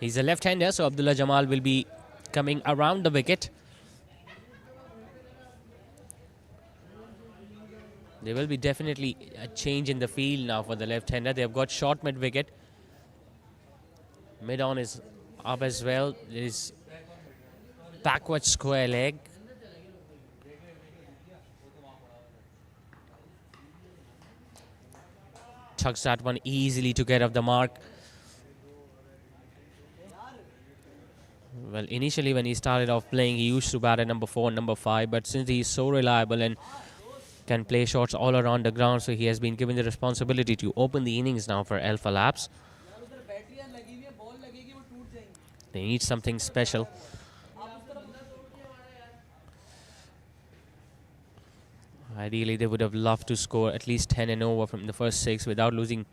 He's a left-hander, so Abdullah Jamal will be coming around the wicket. There will be definitely a change in the field now for the left-hander. They have got short mid-wicket. Mid-on is up as well. There is backward square leg. Tucks that one easily to get off the mark. Well, initially when he started off playing, he used to bat at number 4 and number 5. But since he is so reliable and can play shots all around the ground, so he has been given the responsibility to open the innings now for Alpha Labs. They need something special. Ideally, they would have loved to score at least 10 and over from the first 6 without losing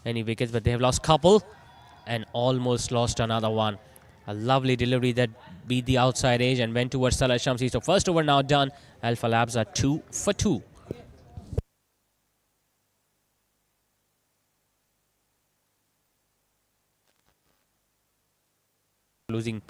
any wickets, but they have lost a couple and almost lost another one. A lovely delivery that beat the outside edge and went towards Salah Shamsi. So first over now done. Alpha Labs are 2 for 2. Losing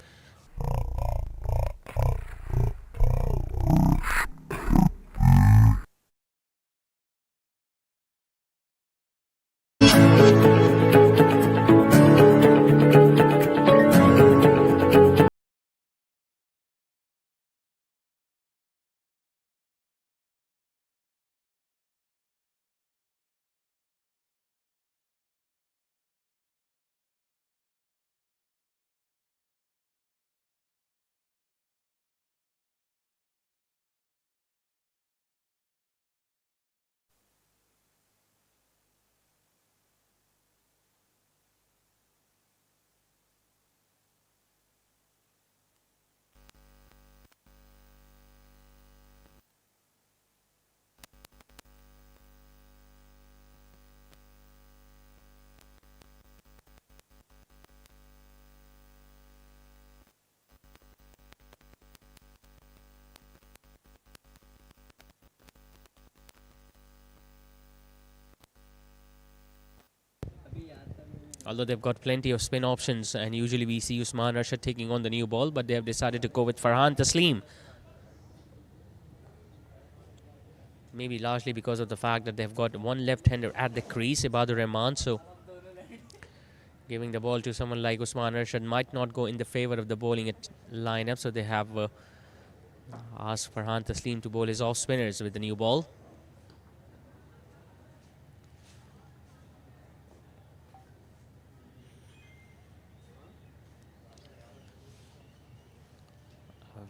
Although they've got plenty of spin options, and usually we see Usman Rashid taking on the new ball, but they have decided to go with Farhan Taslim. Maybe largely because of the fact that they've got one left-hander at the crease, Ibadur Rahman, so giving the ball to someone like Usman Rashid might not go in the favour of the bowling lineup, so they have asked Farhan Taslim to bowl his off-spinners with the new ball.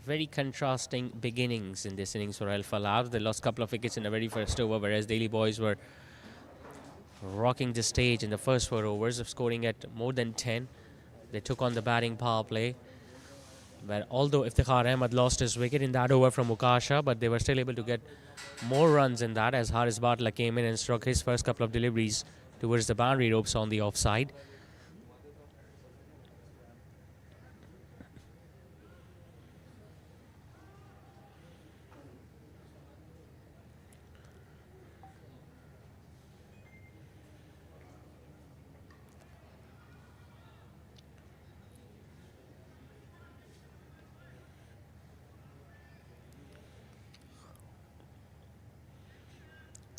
Very contrasting beginnings in this innings for Alpha Labs. They lost a couple of wickets in the very first over, whereas Delhi boys were rocking the stage in the first 4 overs of scoring at more than 10. They took on the batting power play, where although Iftikhar Ahmed lost his wicket in that over from Mukasha, but they were still able to get more runs in that as Haris Batla came in and struck his first couple of deliveries towards the boundary ropes on the offside.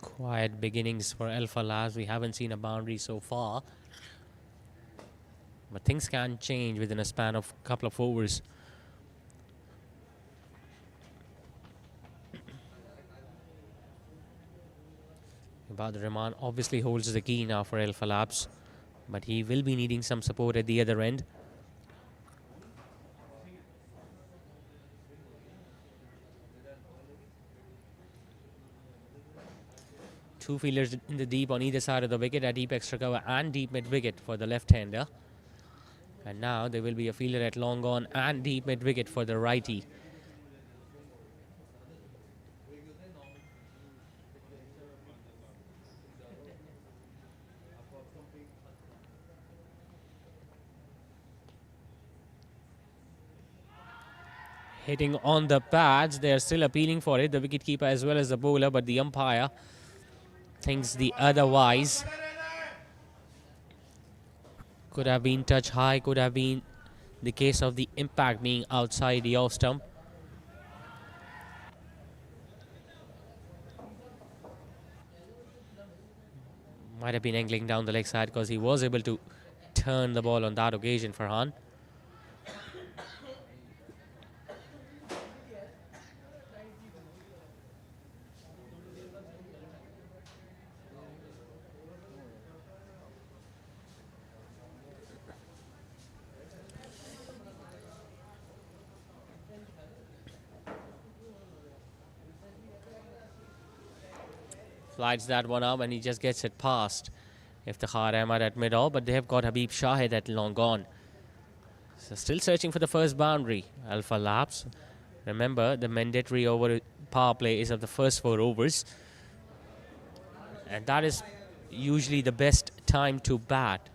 Quiet beginnings for Alpha Labs. We haven't seen a boundary so far, but things can change within a span of a couple of overs. Ibadur Rahman obviously holds the key now for Alpha Labs, but he will be needing some support at the other end. Two fielders in the deep on either side of the wicket, at deep extra cover and deep mid wicket for the left-hander. And now there will be a fielder at long on and deep mid wicket for the righty. Hitting on the pads, they are still appealing for it, the wicketkeeper as well as the bowler, but the umpire thinks the otherwise. Could have been touch high, could have been the case of the impact being outside the off stump. Might have been angling down the leg side because he was able to turn the ball on that occasion, Farhan. Slides that one up and he just gets it past Iftikhar Ahmed at mid-off, but they have got Habib Shahid at long on. So still searching for the first boundary, Alpha Labs. Remember, the mandatory over power play is of the first 4 overs. And that is usually the best time to bat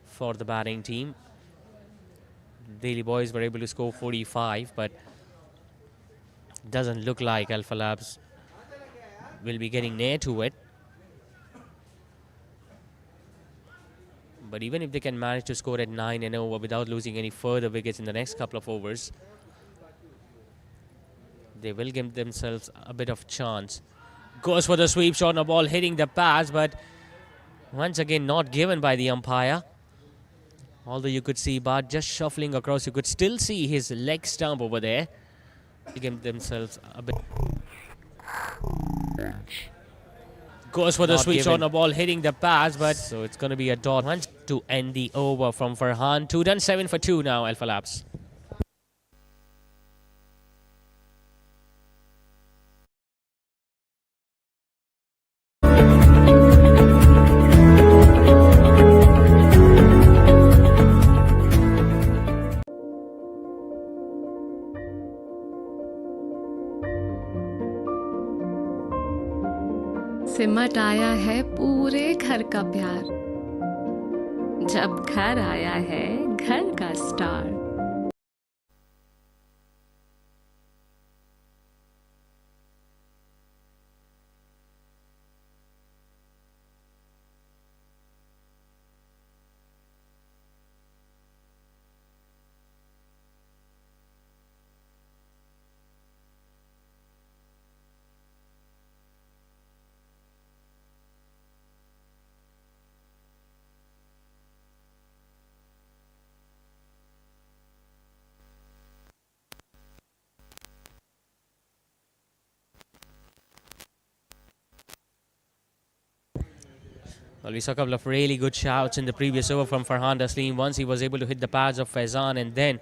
for the batting team. Delhi boys were able to score 45, but doesn't look like Alpha Labs will be getting near to it. But even if they can manage to score at 9 and over without losing any further wickets in the next couple of overs, they will give themselves a bit of chance. Goes for the sweep shot on a ball hitting the pads, but once again not given by the umpire. Although you could see Bart just shuffling across, you could still see his leg stump over there. They give themselves a bit. Goes for the sweep shot on a ball hitting the pads, but so it's going to be a dot. Once to end the over from Farhan. 2 done, 7 for 2 now, Alpha Labs. सिमट आया है पूरे घर का प्यार, जब घर आया है घर का star. Well, we saw a couple of really good shouts in the previous over from Farhan Taslim. Once he was able to hit the pads of Faizan, and then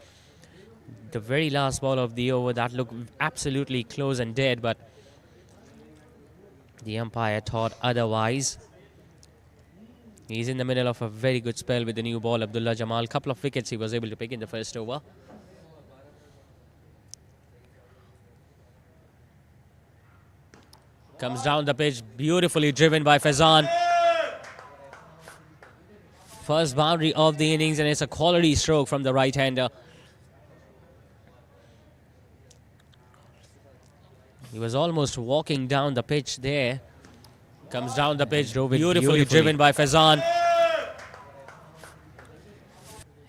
the very last ball of the over that looked absolutely close and dead, but the umpire thought otherwise. He's in the middle of a very good spell with the new ball, Abdullah Jamal. Couple of wickets he was able to pick in the first over. Comes down the pitch, beautifully driven by Faizan. First boundary of the innings, and it's a quality stroke from the right-hander. He was almost walking down the pitch there. Comes down the pitch, beautifully driven by Faizan.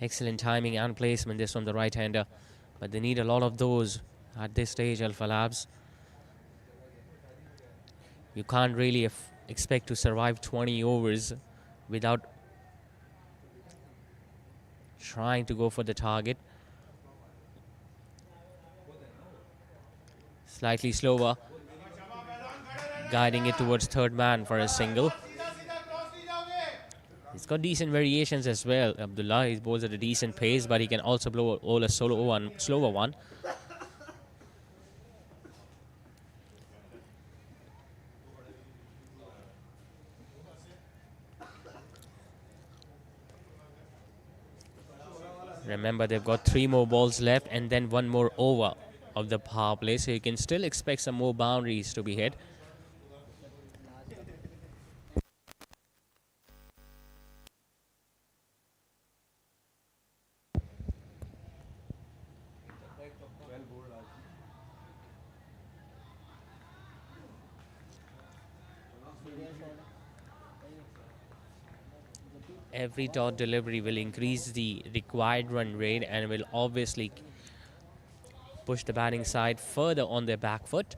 Excellent timing and placement this from the right-hander. But they need a lot of those at this stage, Alpha Labs. You can't really expect to survive 20 overs without trying to go for the target. Slightly slower, guiding it towards third man for a single. He's got decent variations as well, Abdullah. He bowls at a decent pace, but he can also bowl a slower one. Remember, they've got 3 more balls left and then 1 more over of the power play, so you can still expect some more boundaries to be hit. Every dot delivery will increase the required run rate and will obviously push the batting side further on their back foot.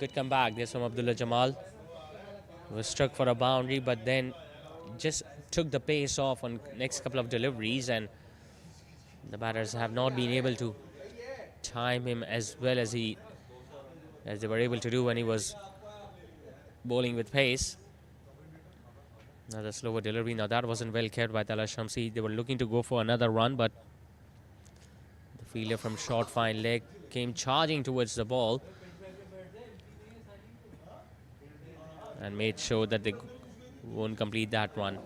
Good comeback. There's from Abdullah Jamal. Was struck for a boundary, but then just took the pace off on next couple of deliveries, and the batters have not been able to time him as well as they were able to do when he was bowling with pace. Another slower delivery. Now that wasn't well kept by Tala Shamsi. They were looking to go for another run, but the fielder from short fine leg came charging towards the ball and made sure that they won't complete that run.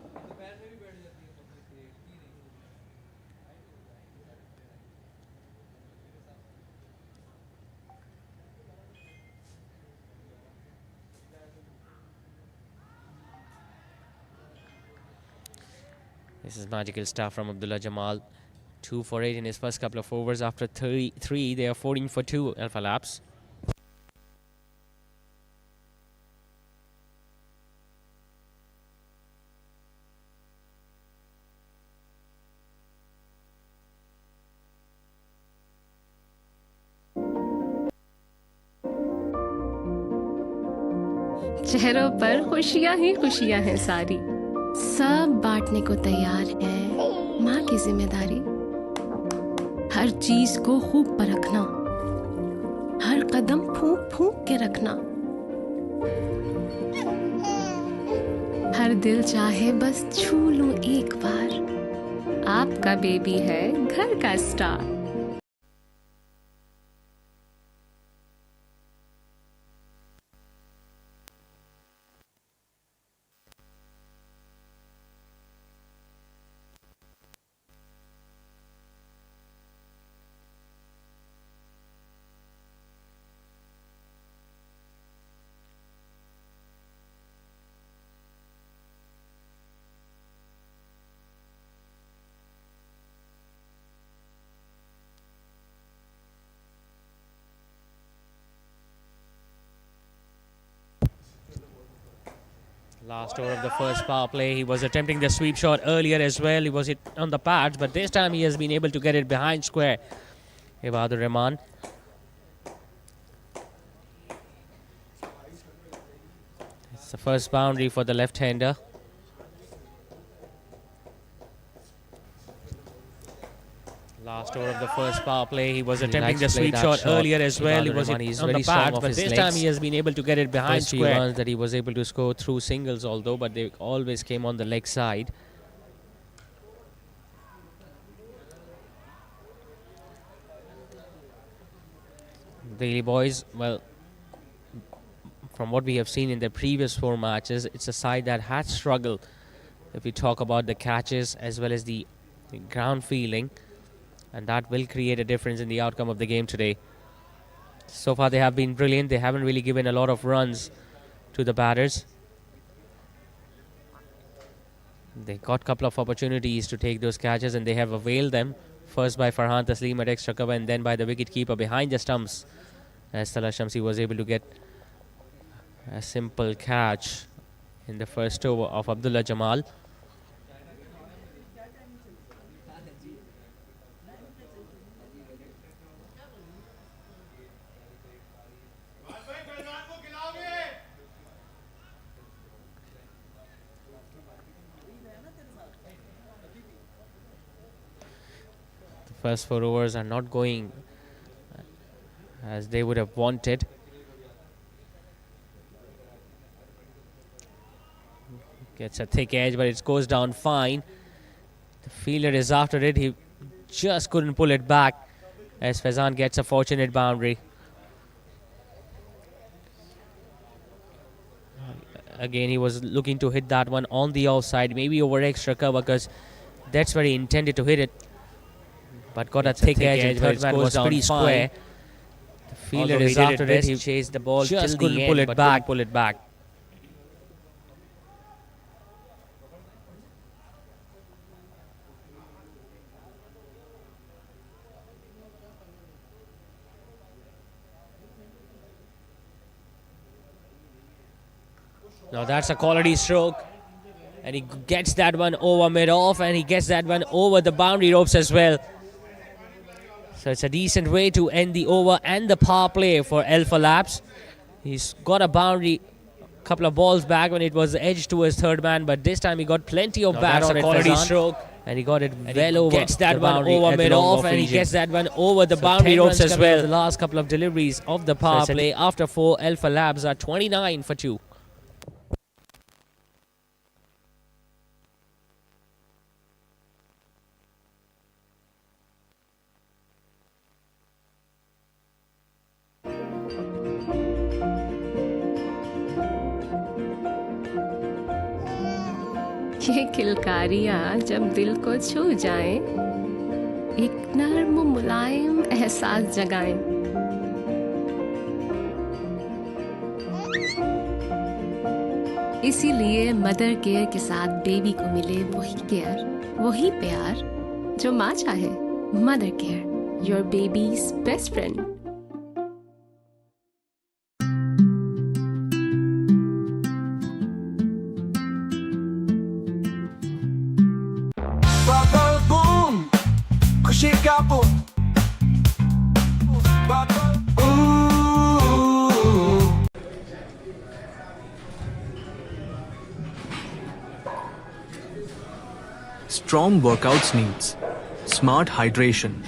This is magical stuff from Abdullah Jamal. 2 for 8 in his first couple of overs. After 3, they are 14 for 2, Alpha Labs. चेहरों पर खुशियां ही खुशियां हैं सारी, सब बांटने को तैयार है माँ की जिम्मेदारी। हर चीज को खूब परखना, हर कदम फूंक फूंक के रखना, हर दिल चाहे बस छू लूं एक बार, आपका बेबी है घर का star. Last over of the first power play, he was attempting the sweep shot earlier as well. He was hit on the pads, but this time he has been able to get it behind square. Ibadur Rahman. It's the first boundary for the left-hander. Last over of the first power play, he was attempting the sweep shot earlier as well. He was hit on the pads, but this time he has been able to get it behind square. First few runs that he was able to score through singles, although, but they always came on the leg side. Daily boys, well, from what we have seen in the previous 4 matches, it's a side that had struggled if we talk about the catches as well as the ground feeling, and that will create a difference in the outcome of the game today. So far they have been brilliant. They haven't really given a lot of runs to the batters. They got a couple of opportunities to take those catches and they have availed them. First by Farhan Taslim at extra cover and then by the wicket keeper behind the stumps, as Salah Shamsi was able to get a simple catch in the first over of Abdullah Jamal. The first 4 overs are not going as they would have wanted. Gets a thick edge, but it goes down fine. The fielder is after it. He just couldn't pull it back as Faizan gets a fortunate boundary. Again, he was looking to hit that one on the offside, maybe over extra cover, because that's where he intended to hit it. But got a thick edge, but it goes pretty square. The fielder is after it. He chased the ball, just couldn't pull it back. Now that's a quality stroke, and he gets that one over mid-off, and he gets that one over the boundary ropes as well. So it's a decent way to end the over and the power play for Alpha Labs. He's got a boundary, a couple of balls back when it was edged to his third man, but this time he got plenty of bats on it. Quality stroke, and he got it well over. Gets that one over mid-off, and he gets that one over the boundary ropes as well. The last couple of deliveries of the power play after 4, Alpha Labs are 29 for 2. ये किलकारियाँ जब दिल को छू जाएं, एक नर्म मुलायम एहसास जगाएं। इसीलिए मदर केयर के साथ बेबी को मिले वही केयर, वही प्यार जो माँ चाहे। Mother care, your babies best friend. Strong workouts needs smart hydration.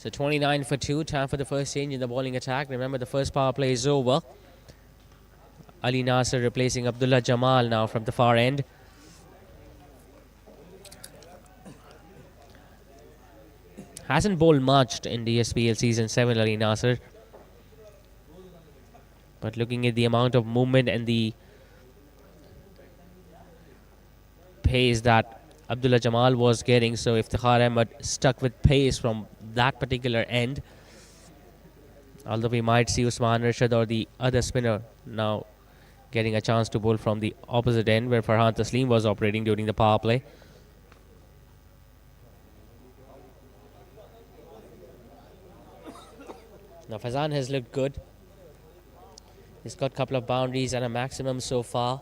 So 29 for 2, time for the first change in the bowling attack. Remember, the first power play is over. Ali Nasser replacing Abdullah Jamal now from the far end. Hasn't bowled much in the SPL season 7, Ali Nasser. But looking at the amount of movement and the pace that Abdullah Jamal was getting, so if Iftkhar Ahmed stuck with pace from that particular end, although we might see Usman Rashid or the other spinner now getting a chance to bowl from the opposite end where Farhan Taslim was operating during the power play. Now Fazan has looked good. He's got a couple of boundaries and a maximum so far.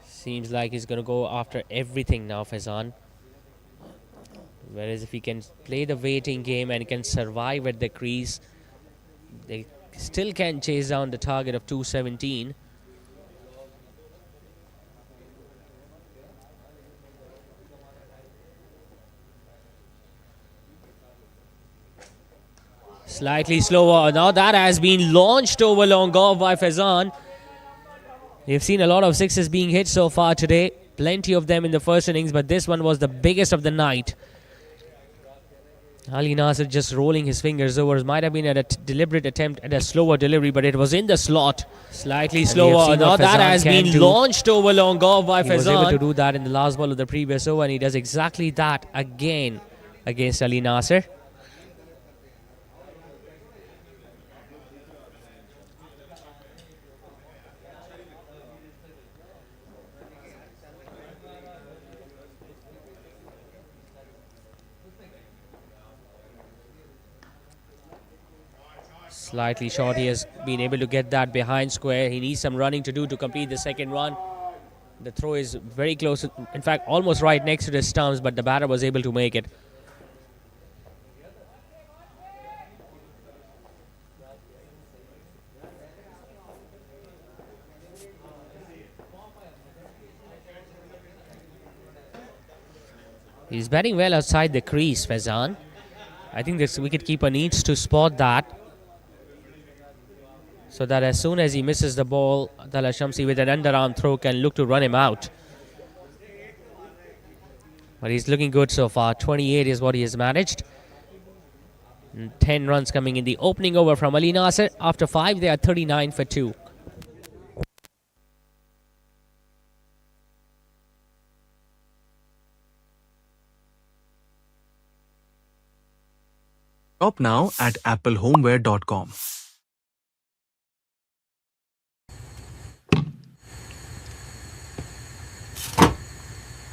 Seems like he's going to go after everything now, Fazan. Whereas if he can play the waiting game and can survive at the crease, they still can chase down the target of 217. Slightly slower. Now that has been launched over long off by Fazan. We've seen a lot of sixes being hit so far today. Plenty of them in the first innings, but this one was the biggest of the night. Ali Nasser just rolling his fingers over. Might have been at a deliberate attempt at a slower delivery, but it was in the slot. Slightly slower. Now that has been launched over long off by Fazan. He was able to do that in the last ball of the previous over, and he does exactly that again against Ali Nasser. Slightly short. He has been able to get that behind square. He needs some running to do to complete the second run. The throw is very close, in fact almost right next to the stumps, but the batter was able to make it. He's batting well outside the crease, Fazan. I think this wicketkeeper needs to spot that, so that as soon as he misses the ball, Abdullah Shamsi with an underarm throw can look to run him out. But he's looking good so far. 28 is what he has managed. And 10 runs coming in the opening over from Ali Nasser. After 5, they are 39 for 2. Shop now at applehomeware.com.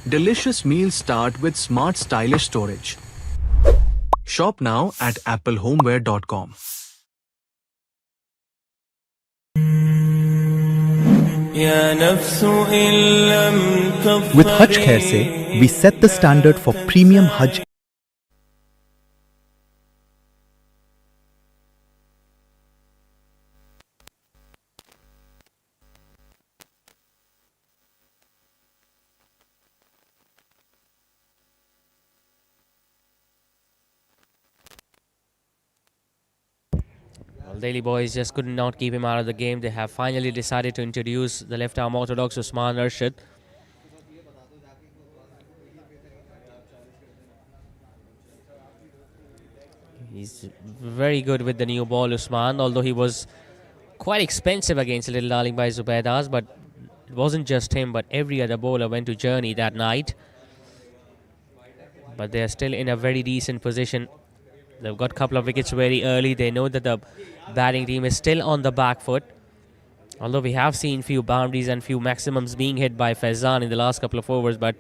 Delicious meals start with smart, stylish storage. Shop now at applehomeware.com. With Hajj Khair se, we set the standard for premium Hajj. Delhi boys just could not keep him out of the game. They have finally decided to introduce the left-arm orthodox Usman Rashid. He's very good with the new ball, Usman, although he was quite expensive against Little Darling by Zubaydaz, but it wasn't just him, but every other bowler went to journey that night. But they are still in a very decent position. They've got a couple of wickets very early. They know that the batting team is still on the back foot. Although we have seen few boundaries and few maximums being hit by Fazan in the last couple of overs, but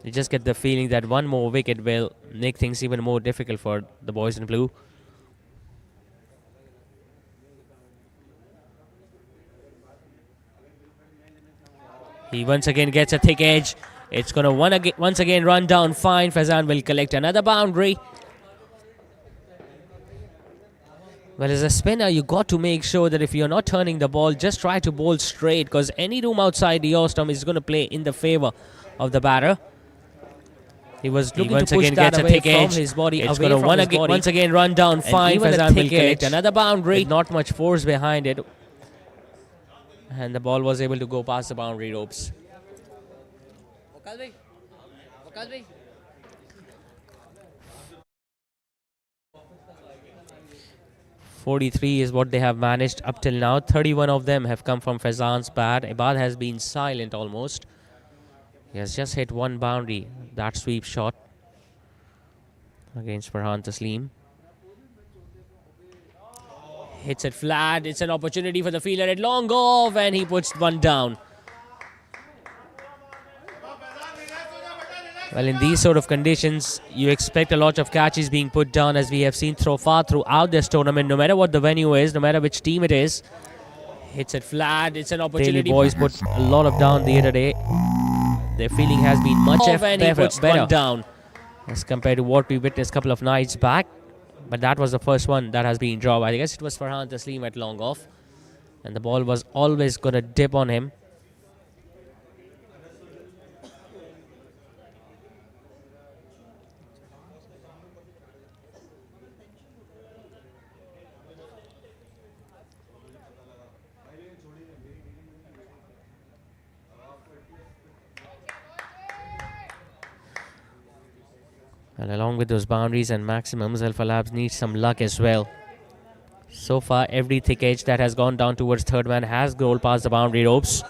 you just get the feeling that one more wicket will make things even more difficult for the boys in blue. He once again gets a thick edge. It's going to once again run down fine. Fazan will collect another boundary. Well, as a spinner, you got to make sure that if you're not turning the ball, just try to bowl straight, because any room outside your stump is going to play in the favor of the batter. He was looking once to push again that gets a away thick from edge. his body, It's away gonna from his body. once again run down fine. Even a Fazan will thick collect edge, another boundary. with not much force behind it, and the ball was able to go past the boundary ropes. 43 is what they have managed up till now. 31 of them have come from Fazan's bat. Ibad has been silent almost. He has just hit one boundary. That sweep shot against Farhan Taslim. Hits it flat. It's an opportunity for the fielder at long off, and he puts one down. Well, in these sort of conditions, you expect a lot of catches being put down, as we have seen throughout this tournament, no matter what the venue is, no matter which team it is. Hits it flat. It's an opportunity. Daily boys put a lot of down the other day. Their fielding has been much better down as compared to what we witnessed a couple of nights back. But that was the first one that has been dropped. I guess it was Farhan Taslim at long off, and the ball was always going to dip on him. And along with those boundaries and maximums, Alpha Labs needs some luck as well. So far, every thick edge that has gone down towards third man has rolled past the boundary ropes.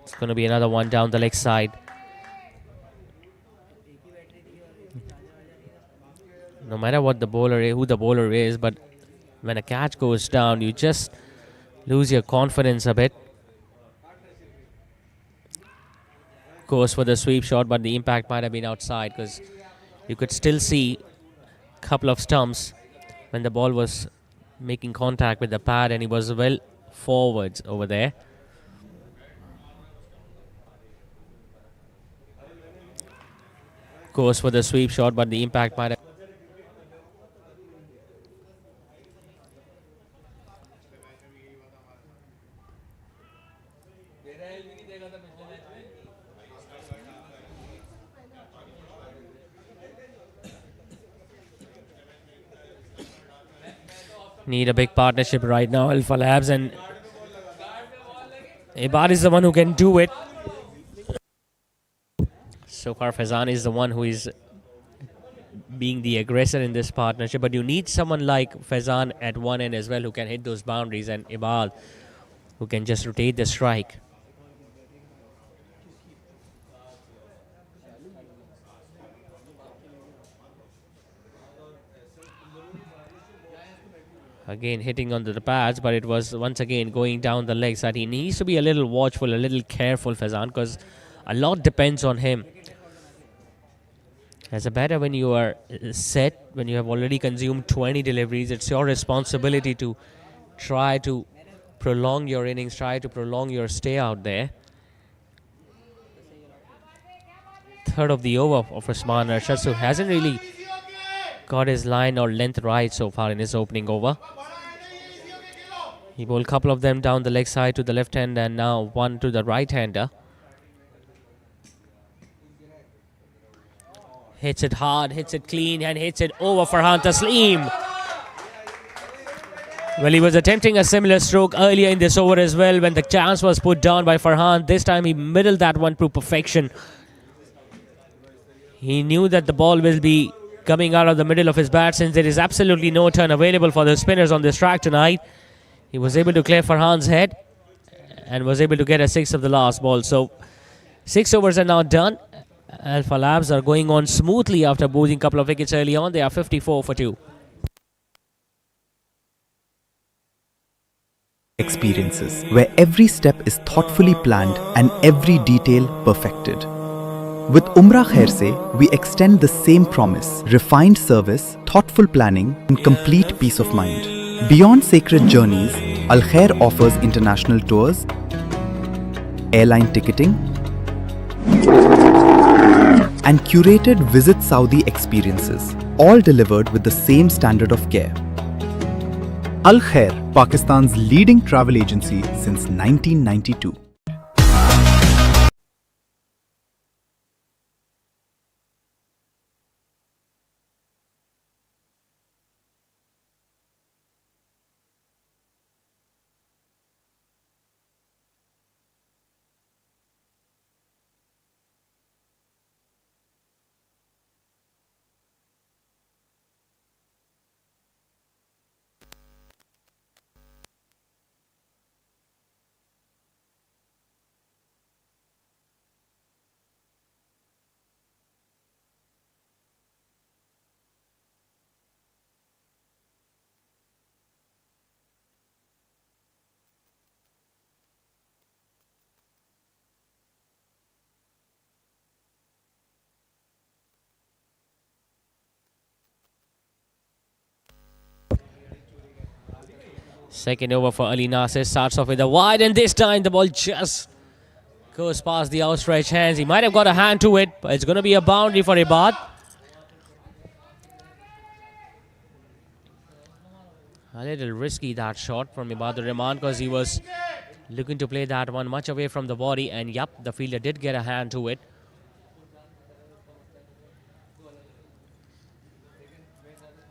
It's going to be another one down the leg side. No matter what the bowler is, who the bowler is, but when a catch goes down, you just lose your confidence a bit. Goes for the sweep shot, but the impact might have been outside, because you could still see a couple of stumps when the ball was making contact with the pad, and he was well forwards over there. Goes for the sweep shot, but the impact might have. Need a big partnership right now, Alpha Labs, and Ibad is the one who can do it. So far, Fazan is the one who is being the aggressor in this partnership, but you need someone like Fazan at one end as well, who can hit those boundaries, and Ibad who can just rotate the strike. Again hitting onto the pads, but it was once again going down the leg side. He needs to be a little watchful, a little careful, Fazan, because a lot depends on him. As a batter, when you are set, when you have already consumed 20 deliveries, it's your responsibility to try to prolong your innings, try to prolong your stay out there. Third of the over of Usman Arshad, who hasn't really got his line or length right so far in his opening over. He bowled a couple of them down the leg side to the left hand, and now one to the right hander. Hits it hard, hits it clean, and hits it over Farhan Taslim. Well, he was attempting a similar stroke earlier in this over as well when the chance was put down by Farhan. This time he middled that one to perfection. He knew that the ball will be coming out of the middle of his bat, since there is absolutely no turn available for the spinners on this track tonight. He was able to clear Farhan's head and was able to get a 6 of the last ball. So 6 overs are now done. Alpha Labs are going on smoothly after losing a couple of wickets early on. They are 54 for 2. Experiences where every step is thoughtfully planned and every detail perfected. With Umrah Khair Se, we extend the same promise: refined service, thoughtful planning, and complete peace of mind. Beyond sacred journeys, Al Khair offers international tours, airline ticketing, and curated Visit Saudi experiences, all delivered with the same standard of care. Al Khair, Pakistan's leading travel agency since 1992. Second over for Ali Nasser. Starts off with a wide, and this time the ball just goes past the outstretched hands. He might have got a hand to it, but it's going to be a boundary for Ibad. A little risky that shot from Ibadur Rahman because he was looking to play that one much away from the body, and yup, the fielder did get a hand to it.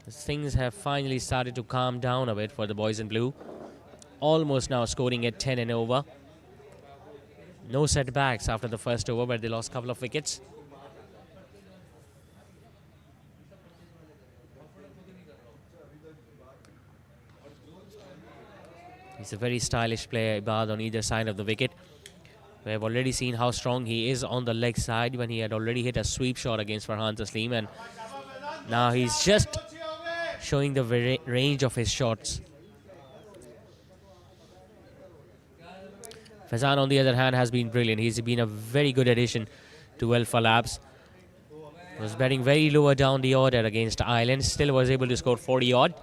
Things have finally started to calm down a bit for the boys in blue. Almost now scoring at 10 and over. No setbacks after the first over where they lost a couple of wickets. He's a very stylish player, Ibad, on either side of the wicket. We have already seen how strong he is on the leg side when he had already hit a sweep shot against Farhan Taslim, and now he's just showing the range of his shots. Faizan, on the other hand, has been brilliant. He's been a very good addition to Alpha Labs. Was batting very lower down the order against Ireland. Still was able to score 40 odd.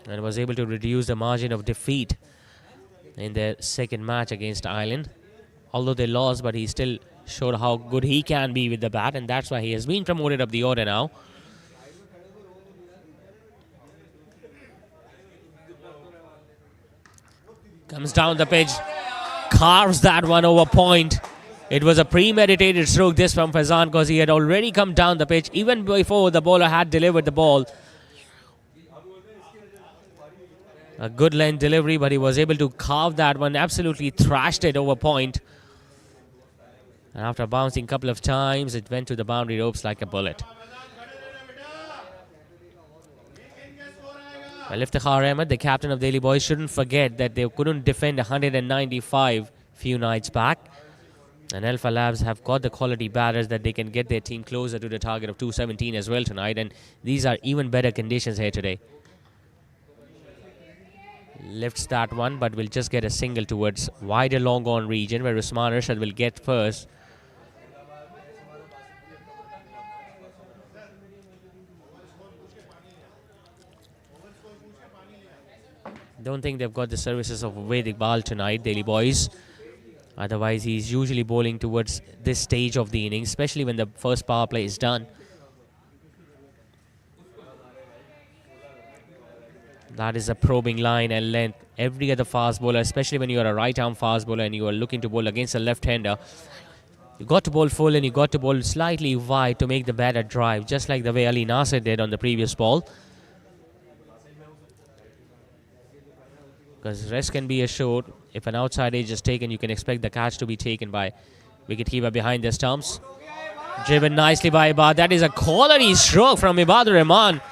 And was able to reduce the margin of defeat in their second match against Ireland. Although they lost, but he still showed how good he can be with the bat. And that's why he has been promoted up the order now. Comes down the pitch, carves that one over point. It was a premeditated stroke this from Faizan because he had already come down the pitch even before the bowler had delivered the ball. A good length delivery, but he was able to carve that one, absolutely thrashed it over point. And after bouncing a couple of times, it went to the boundary ropes like a bullet. Well, Iftikhar Ahmed, the captain of Delhi Boys, shouldn't forget that they couldn't defend 195 few nights back. And Alpha Labs have got the quality batters that they can get their team closer to the target of 217 as well tonight. And these are even better conditions here today. Lifts that one, but will just get a single towards wider long on region where Usman Arshad will get first. Don't think they've got the services of Vedic Bal tonight, Delhi Boys. Otherwise, he's usually bowling towards this stage of the innings, especially when the first power play is done. That is a probing line and length. Every other fast bowler, especially when you are a right-arm fast bowler and you are looking to bowl against a left-hander, you got to bowl full and you got to bowl slightly wide to make the batter drive, just like the way Ali Nasser did on the previous ball. Because rest can be assured, if an outside edge is taken, you can expect the catch to be taken by wicketkeeper behind the stumps. Driven nicely by Ibad. That is a quality stroke from Ibadur Rahman.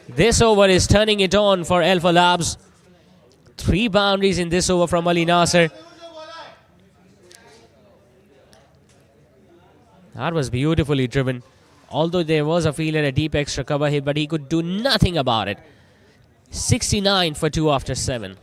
This over is turning it on for Alpha Labs. 3 boundaries in this over from Ali Nasser. That was beautifully driven. Although there was a fielder a deep extra cover hit, but he could do nothing about it. 69 for 2 after 7.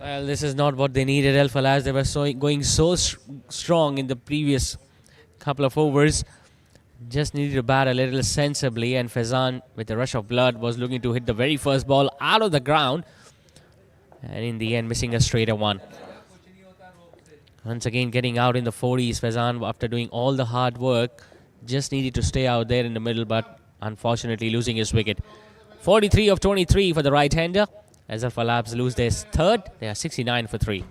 Well, this is not what they needed, Al Falaz. They were going so strong in the previous couple of overs. Just needed to bat a little sensibly, and Faizan, with a rush of blood, was looking to hit the very first ball out of the ground, and in the end, missing a straighter one. Once again, getting out in the 40s, Faizan, after doing all the hard work, just needed to stay out there in the middle, but unfortunately losing his wicket. 43 of 23 for the right-hander. As Alpha Labs lose their third, they are 69 for 3.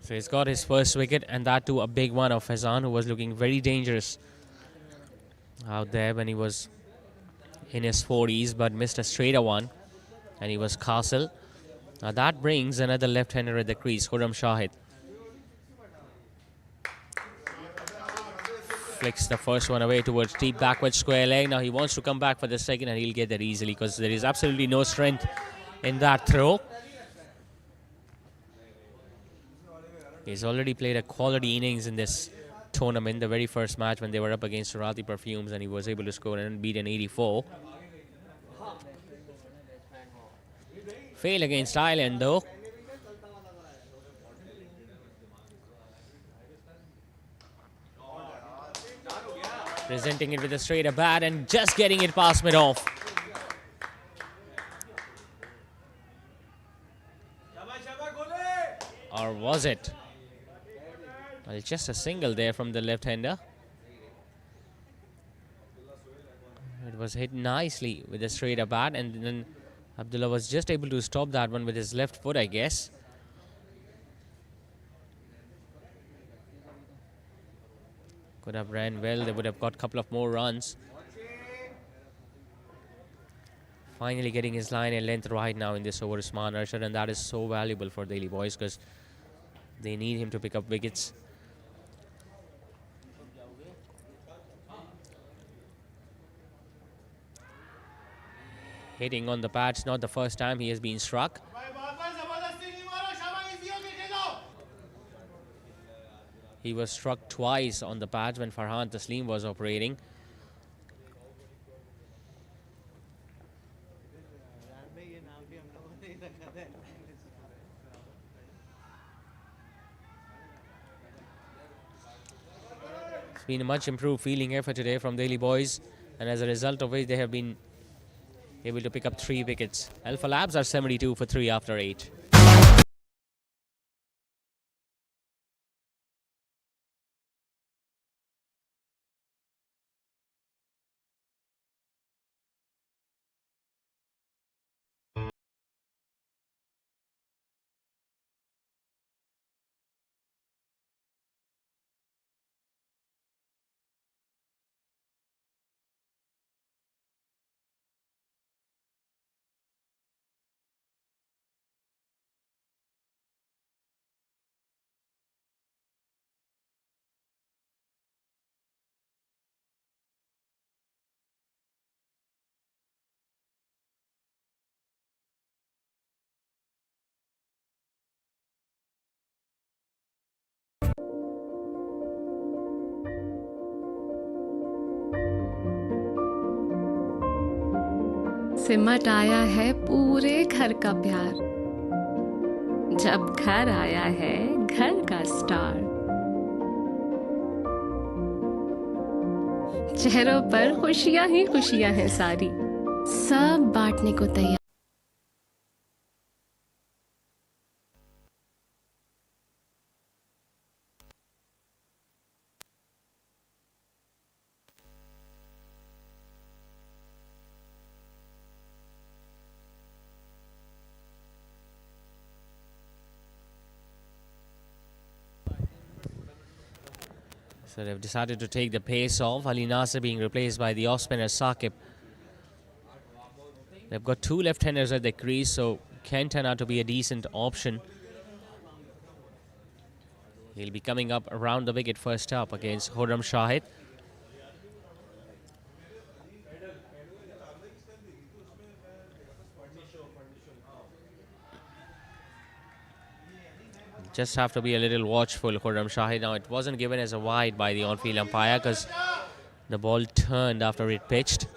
So he's got his first wicket, and that too a big one of Faizan, who was looking very dangerous out there when he was in his 40s, but missed a straighter one, and he was Castle. Now that brings another left-hander at the crease, Khurram Shahid. Flicks the first one away towards deep backward square leg. Now he wants to come back for the second, and he'll get that easily because there is absolutely no strength in that throw. He's already played a quality innings in this tournament, the very first match when they were up against Surati Perfumes, and he was able to score an unbeaten 84. Fail against Ireland though. Presenting it with a straighter bat and just getting it past mid-off. Or was it? Well, just a single there from the left-hander. It was hit nicely with a straighter bat, and then Abdullah was just able to stop that one with his left foot, I guess. Could have ran well. They would have got a couple of more runs. Finally getting his line and length right now in this over, Usman Arshad, and that is so valuable for Delhi boys because they need him to pick up wickets. Hitting on the pads, not the first time he has been struck. He was struck twice on the pads when Farhan Taslim was operating. It's been a much improved fielding effort today from Delhi boys, and as a result of which they have been able to pick up 3 wickets. Alpha Labs are 72 for 3 after 8. सिमट आया है पूरे घर का प्यार, जब घर आया है घर का स्टार। चेहरों पर खुशियां ही खुशियां हैं सारी, सब बांटने को तैयार। So they've decided to take the pace off. Ali Nasser being replaced by the off-spinner Saqib. They've got two left-handers at the crease, so can turn out to be a decent option. He'll be coming up around the wicket first up against Khurram Shahid. Just have to be a little watchful, Khurram Shahid. Now, it wasn't given as a wide by the on-field umpire because the ball turned after it pitched.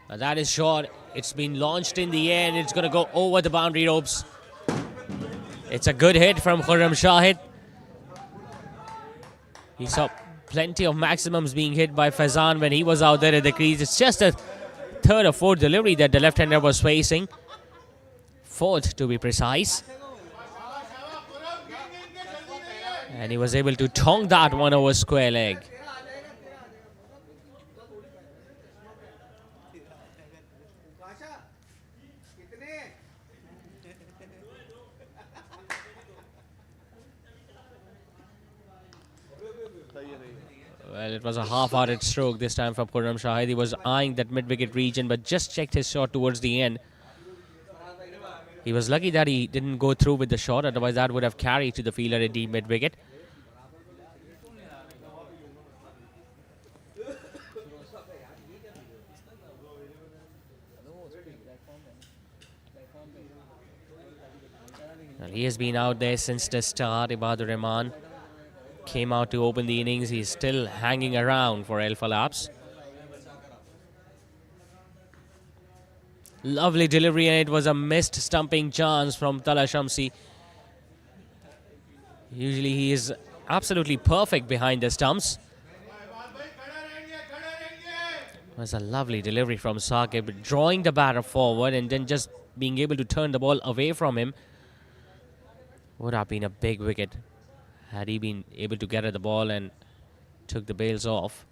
And that is short. It's been launched in the air and it's going to go over the boundary ropes. It's a good hit from Khurram Shahid. He saw plenty of maximums being hit by Faizan when he was out there at the crease. It's just a third or fourth delivery that the left-hander was facing. Fourth, to be precise. And he was able to tonk that one over square leg. Well, it was a half-hearted stroke this time from Khurram Shahid. He was eyeing that mid-wicket region, but just checked his shot towards the end. He was lucky that he didn't go through with the shot, otherwise that would have carried to the fielder at deep mid-wicket. And he has been out there since the start. Ibadur Rahman came out to open the innings. He's still hanging around for El Falabs. Lovely delivery, and it was a missed stumping chance from Tala Shamsi. Usually he is absolutely perfect behind the stumps. It was a lovely delivery from Saqib, drawing the batter forward and then just being able to turn the ball away from him. Would have been a big wicket had he been able to get at the ball and took the bails off.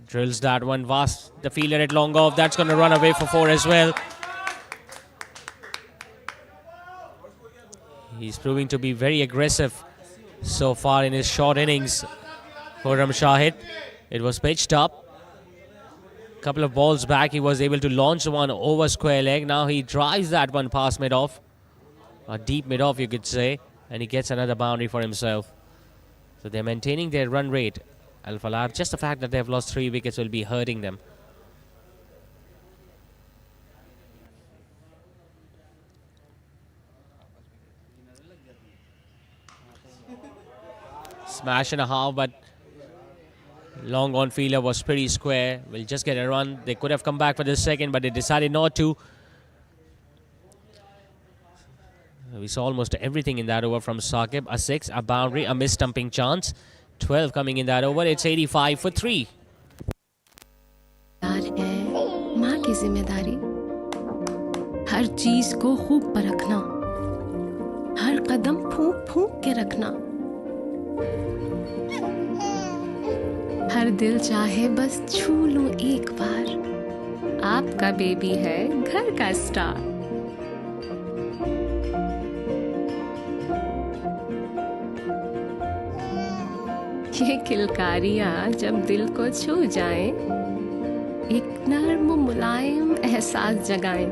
Drills that one vast. The fielder at long off. That's going to run away for four as well. He's proving to be very aggressive so far in his short innings. Khurram Shahid. It was pitched up. Couple of balls back, he was able to launch one over square leg. Now he drives that one past mid-off. A deep mid-off, you could say. And he gets another boundary for himself. So they're maintaining their run rate. Al Falab, just the fact that they've lost 3 wickets will be hurting them. Smash and a half, but long on fielder was pretty square. Will just get a run. They could have come back for the second, but they decided not to. We saw almost everything in that over from Saqib. A 6, a boundary, a missed stumping chance. 12 coming in that over. It's 85 for 3. है माँ की जिम्मेदारी, हर चीज को खूब परखना, हर कदम फूंक फूंक के रखना, हर दिल चाहे बस छू लूं एक बार, आपका बेबी है घर का स्टार। ये किलकारियां जब दिल को छू जाएं, एक नर्म मुलायम एहसास जगाएं।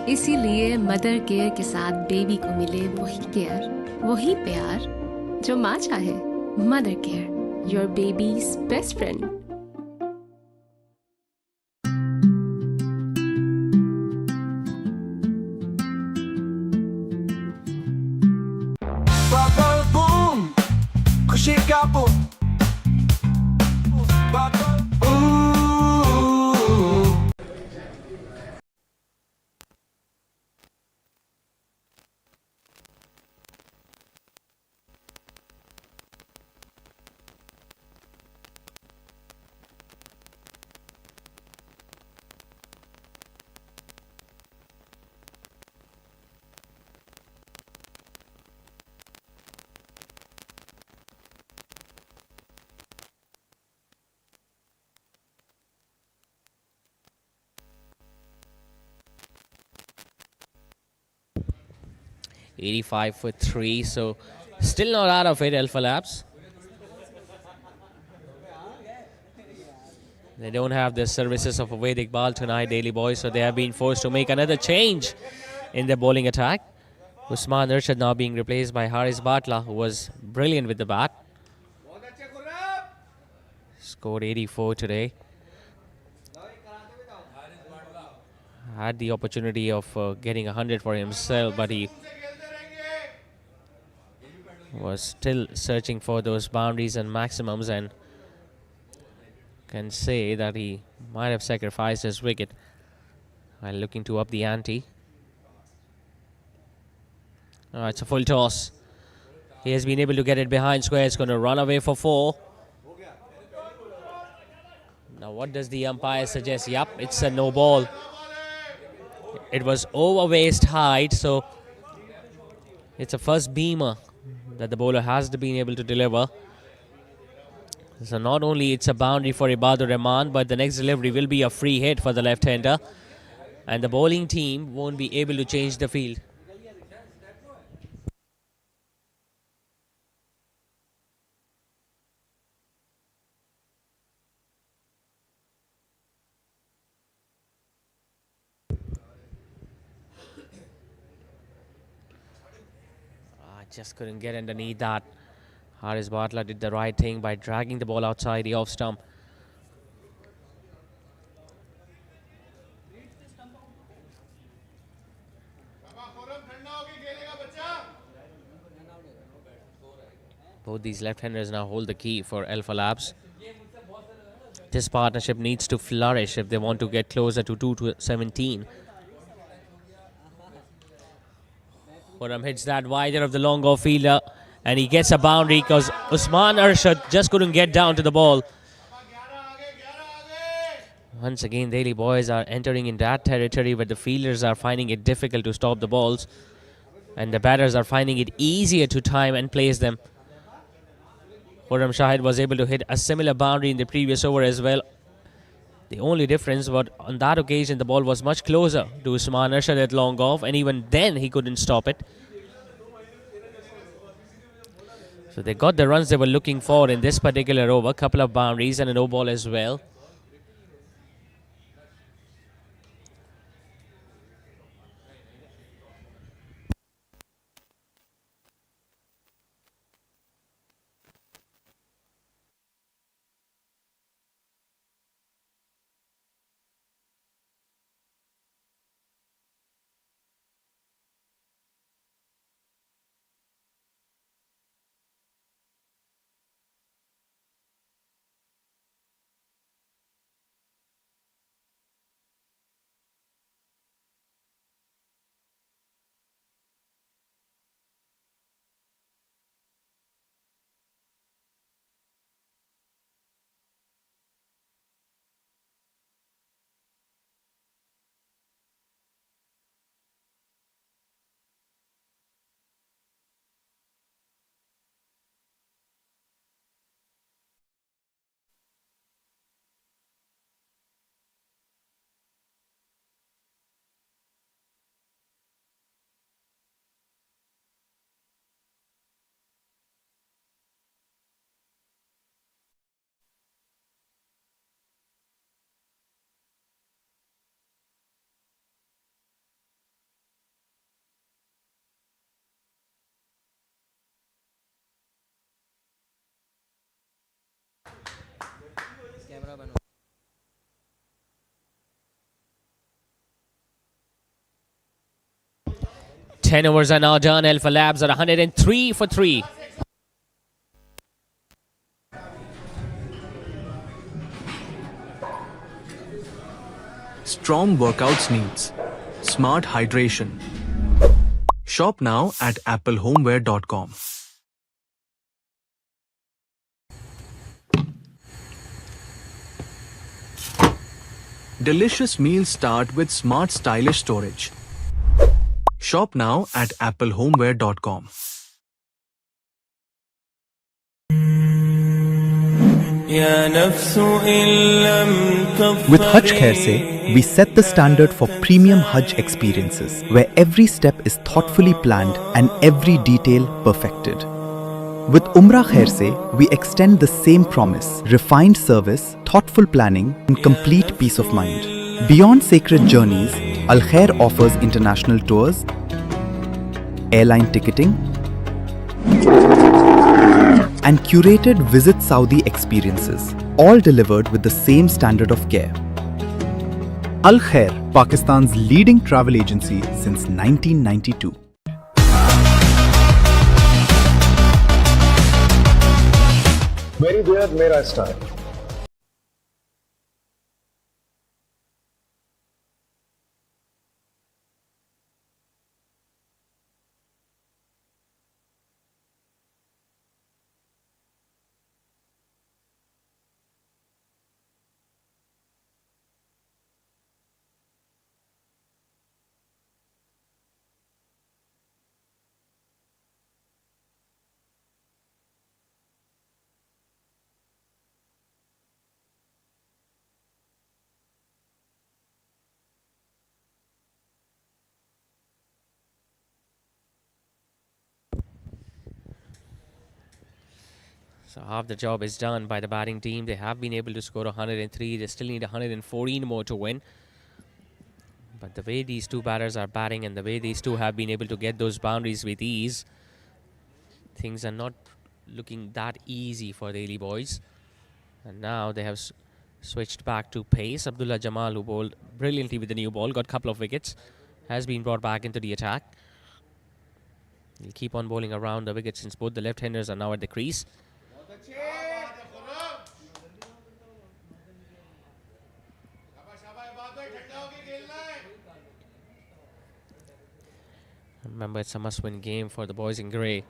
इसीलिए मदर केयर के साथ बेबी को मिले वही केयर, वही प्यार जो माँ चाहे। Mother care, your babies best friend. Bubble boom, खुशी का boom. Bubble ooh. $85 for 3, so still not out of it, Alpha Labs. They don't have the services of Vedic Ball tonight, Daily Boys, so they have been forced to make another change in their bowling attack. Usman Arshad now being replaced by Haris Batla, who was brilliant with the bat. Scored 84 today. Had the opportunity of getting 100 for himself, but he was still searching for those boundaries and maximums, and can say that he might have sacrificed his wicket while looking to up the ante. It's a full toss. He has been able to get it behind square. It's going to run away for 4. Now what does the umpire suggest? Yup, it's a no ball. It was over waist height, so it's a first beamer that the bowler has been able to deliver. So not only it's a boundary for Ibadur Rahman, but the next delivery will be a free hit for the left-hander, and the bowling team won't be able to change the field. Just couldn't get underneath that. Haris Batla did the right thing by dragging the ball outside the off stump. Both these left-handers now hold the key for Alpha Labs. This partnership needs to flourish if they want to get closer to 2-17. Khurram hits that wider of the long off fielder, and he gets a boundary because Usman Arshad just couldn't get down to the ball. Once again, Daily Boys are entering in that territory where the fielders are finding it difficult to stop the balls, and the batters are finding it easier to time and place them. Khurram Shahid was able to hit a similar boundary in the previous over as well. The only difference was on that occasion the ball was much closer to Usman Arshad at long off, and even then he couldn't stop it. So they got the runs they were looking for in this particular over. Couple of boundaries and a no ball as well. 10 overs are now done. Alpha Labs are 103 for 3. Strong workouts needs smart hydration. Shop now at applehomeware.com. Delicious meals start with smart stylish storage. Shop now at applehomeware.com. With Hajj Khair se, we set the standard for premium Hajj experiences, where every step is thoughtfully planned and every detail perfected. With Umrah Khair se, we extend the same promise: refined service, thoughtful planning, and complete peace of mind. Beyond sacred journeys, Al Khair offers international tours, airline ticketing, and curated Visit Saudi experiences, all delivered with the same standard of care. Al Khair, Pakistan's leading travel agency since 1992. Very there, mera style. So half the job is done by the batting team. They have been able to score 103. They still need 114 more to win. But the way these two batters are batting and the way these two have been able to get those boundaries with ease, things are not looking that easy for the Daily Boys. And now they have switched back to pace. Abdullah Jamal, who bowled brilliantly with the new ball, got a couple of wickets, has been brought back into the attack. He'll keep on bowling around the wicket since both the left-handers are now at the crease. Remember, it's a must-win game for the boys in grey.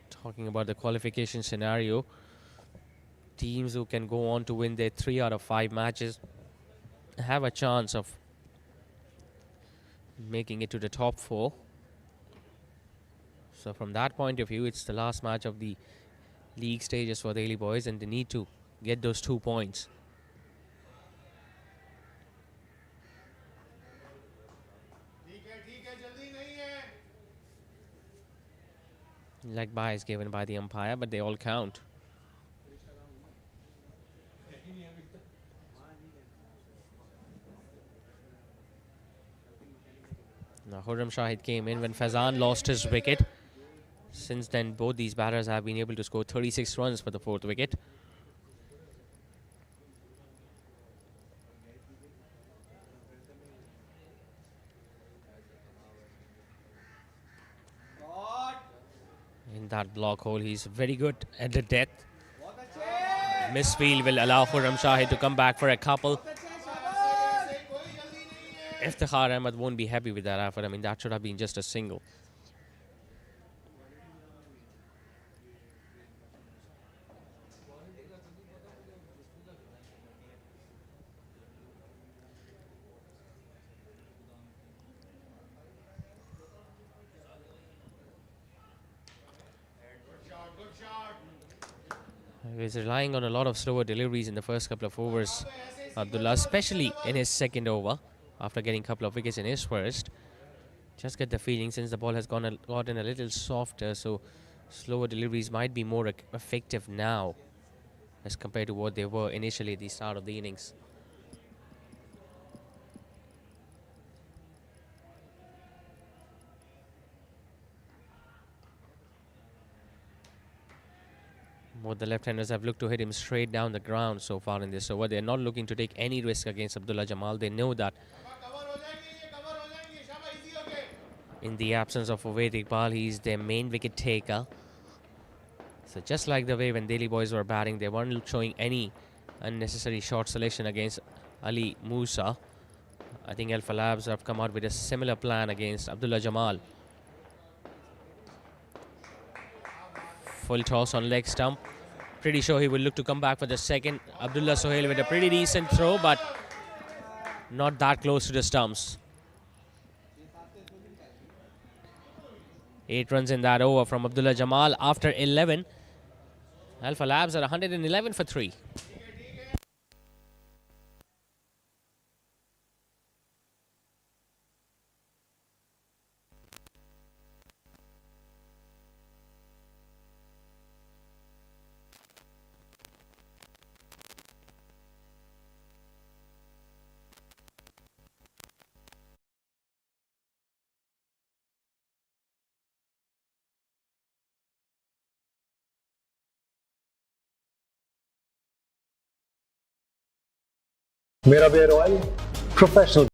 Talking about the qualification scenario, teams who can go on to win their 3 out of 5 matches have a chance of making it to the top 4. So from that point of view, it's the last match of the league stages for the Daily Boys, and they need to get those 2 points. Leg bye is given by the umpire, but they all count. Now Khurram Shahid came in when Faizan lost his wicket. Since then, both these batters have been able to score 36 runs for the 4th wicket. In that block hole, he's very good at the depth. Misfield will allow Khurram Shahid to come back for a couple. Iftikhar Ahmed won't be happy with that effort. I mean, that should have been just a single. He's relying on a lot of slower deliveries in the first couple of overs, Abdullah, especially in his second over, after getting a couple of wickets in his first. Just get the feeling since the ball has gotten a little softer, so slower deliveries might be more effective now as compared to what they were initially at the start of the innings. Both the left-handers have looked to hit him straight down the ground so far in this over. They're not looking to take any risk against Abdullah Jamal. They know that in the absence of Oved Iqbal, he's their main wicket taker. So just like the way when Delhi boys were batting, they weren't showing any unnecessary short selection against Ali Musa. I think Alpha Labs have come out with a similar plan against Abdullah Jamal. Full toss on leg stump. Pretty sure he will look to come back for the second. Abdullah Sohail with a pretty decent throw, but not that close to the stumps. 8 runs in that over from Abdullah Jamal after 11. Alpha Labs are 111 for 3. मेरा beard oil professional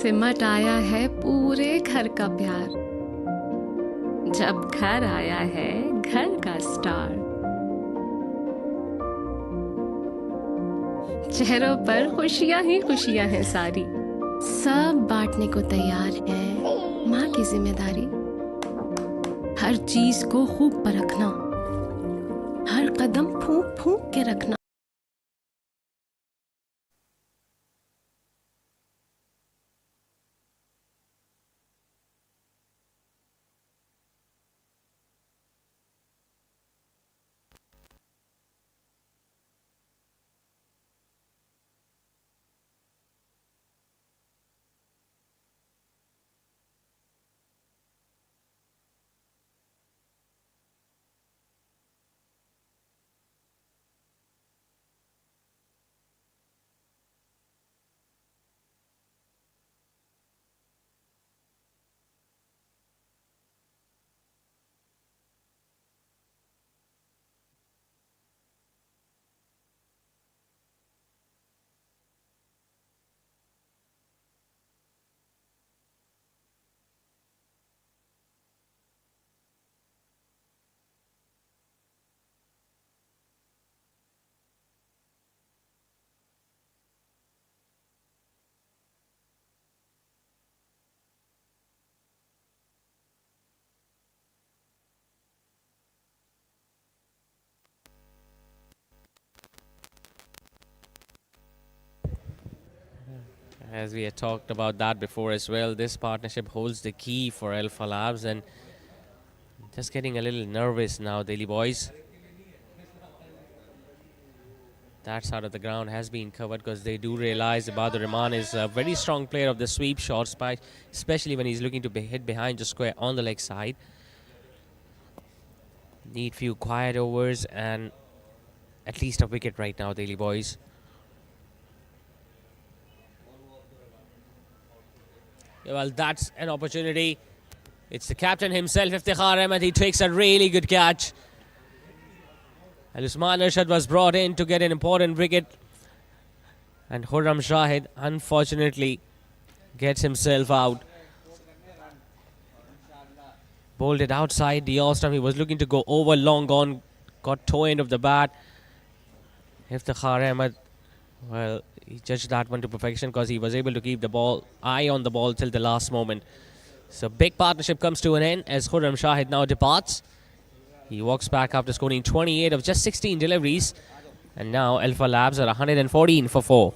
सिमट आया है पूरे घर का प्यार, जब घर आया है घर का स्टार। चेहरों पर खुशियां ही खुशियां हैं सारी, सब बांटने को तैयार है माँ की जिम्मेदारी। हर चीज को खूब परखना, हर कदम फूंक फूंक के रखना। As we had talked about that before as well, this partnership holds the key for Alpha Labs, and just getting a little nervous now, Delhi boys. That side of the ground has been covered because they do realize Bahadur Rahman is a very strong player of the sweep shots, especially when he's looking to hit behind the square on the leg side. Need few quiet overs and at least a wicket right now, Delhi boys. Well, that's an opportunity. It's the captain himself, Iftikhar Ahmed. He takes a really good catch. And Usman Arshad was brought in to get an important wicket. And Khurram Shahid, unfortunately, gets himself out. Bowled it outside the off stump. He was looking to go over, long gone. Got toe end of the bat. Iftikhar Ahmed, well, he judged that one to perfection because he was able to keep the ball, eye on the ball till the last moment. So big partnership comes to an end as Khurram Shahid now departs. He walks back after scoring 28 of just 16 deliveries. And now Alpha Labs are 114 for 4.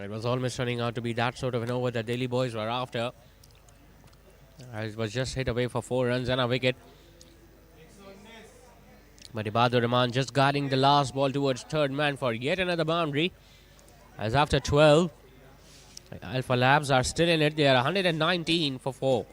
It was almost turning out to be that sort of an over that Delhi boys were after. It was just hit away for 4 runs and a wicket. But Ibadur Rahman just guarding the last ball towards third man for yet another boundary. As after 12, Alpha Labs are still in it. They are 119 for 4.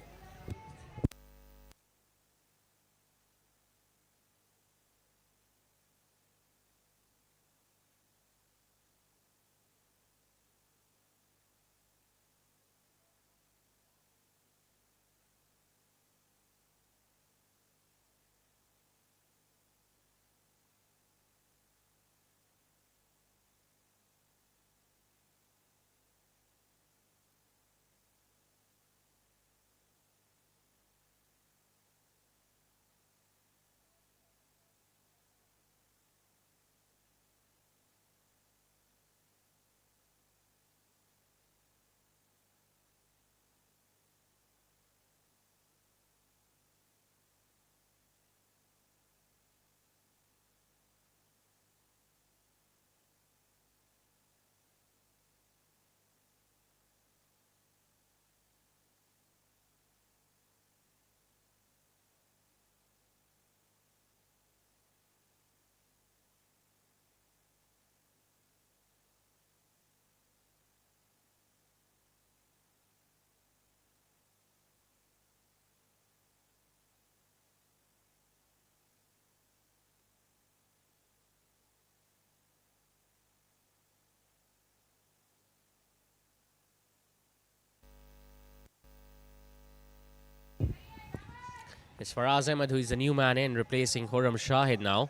It's Faraz Ahmed who is the new man in, replacing Khurram Shahid now.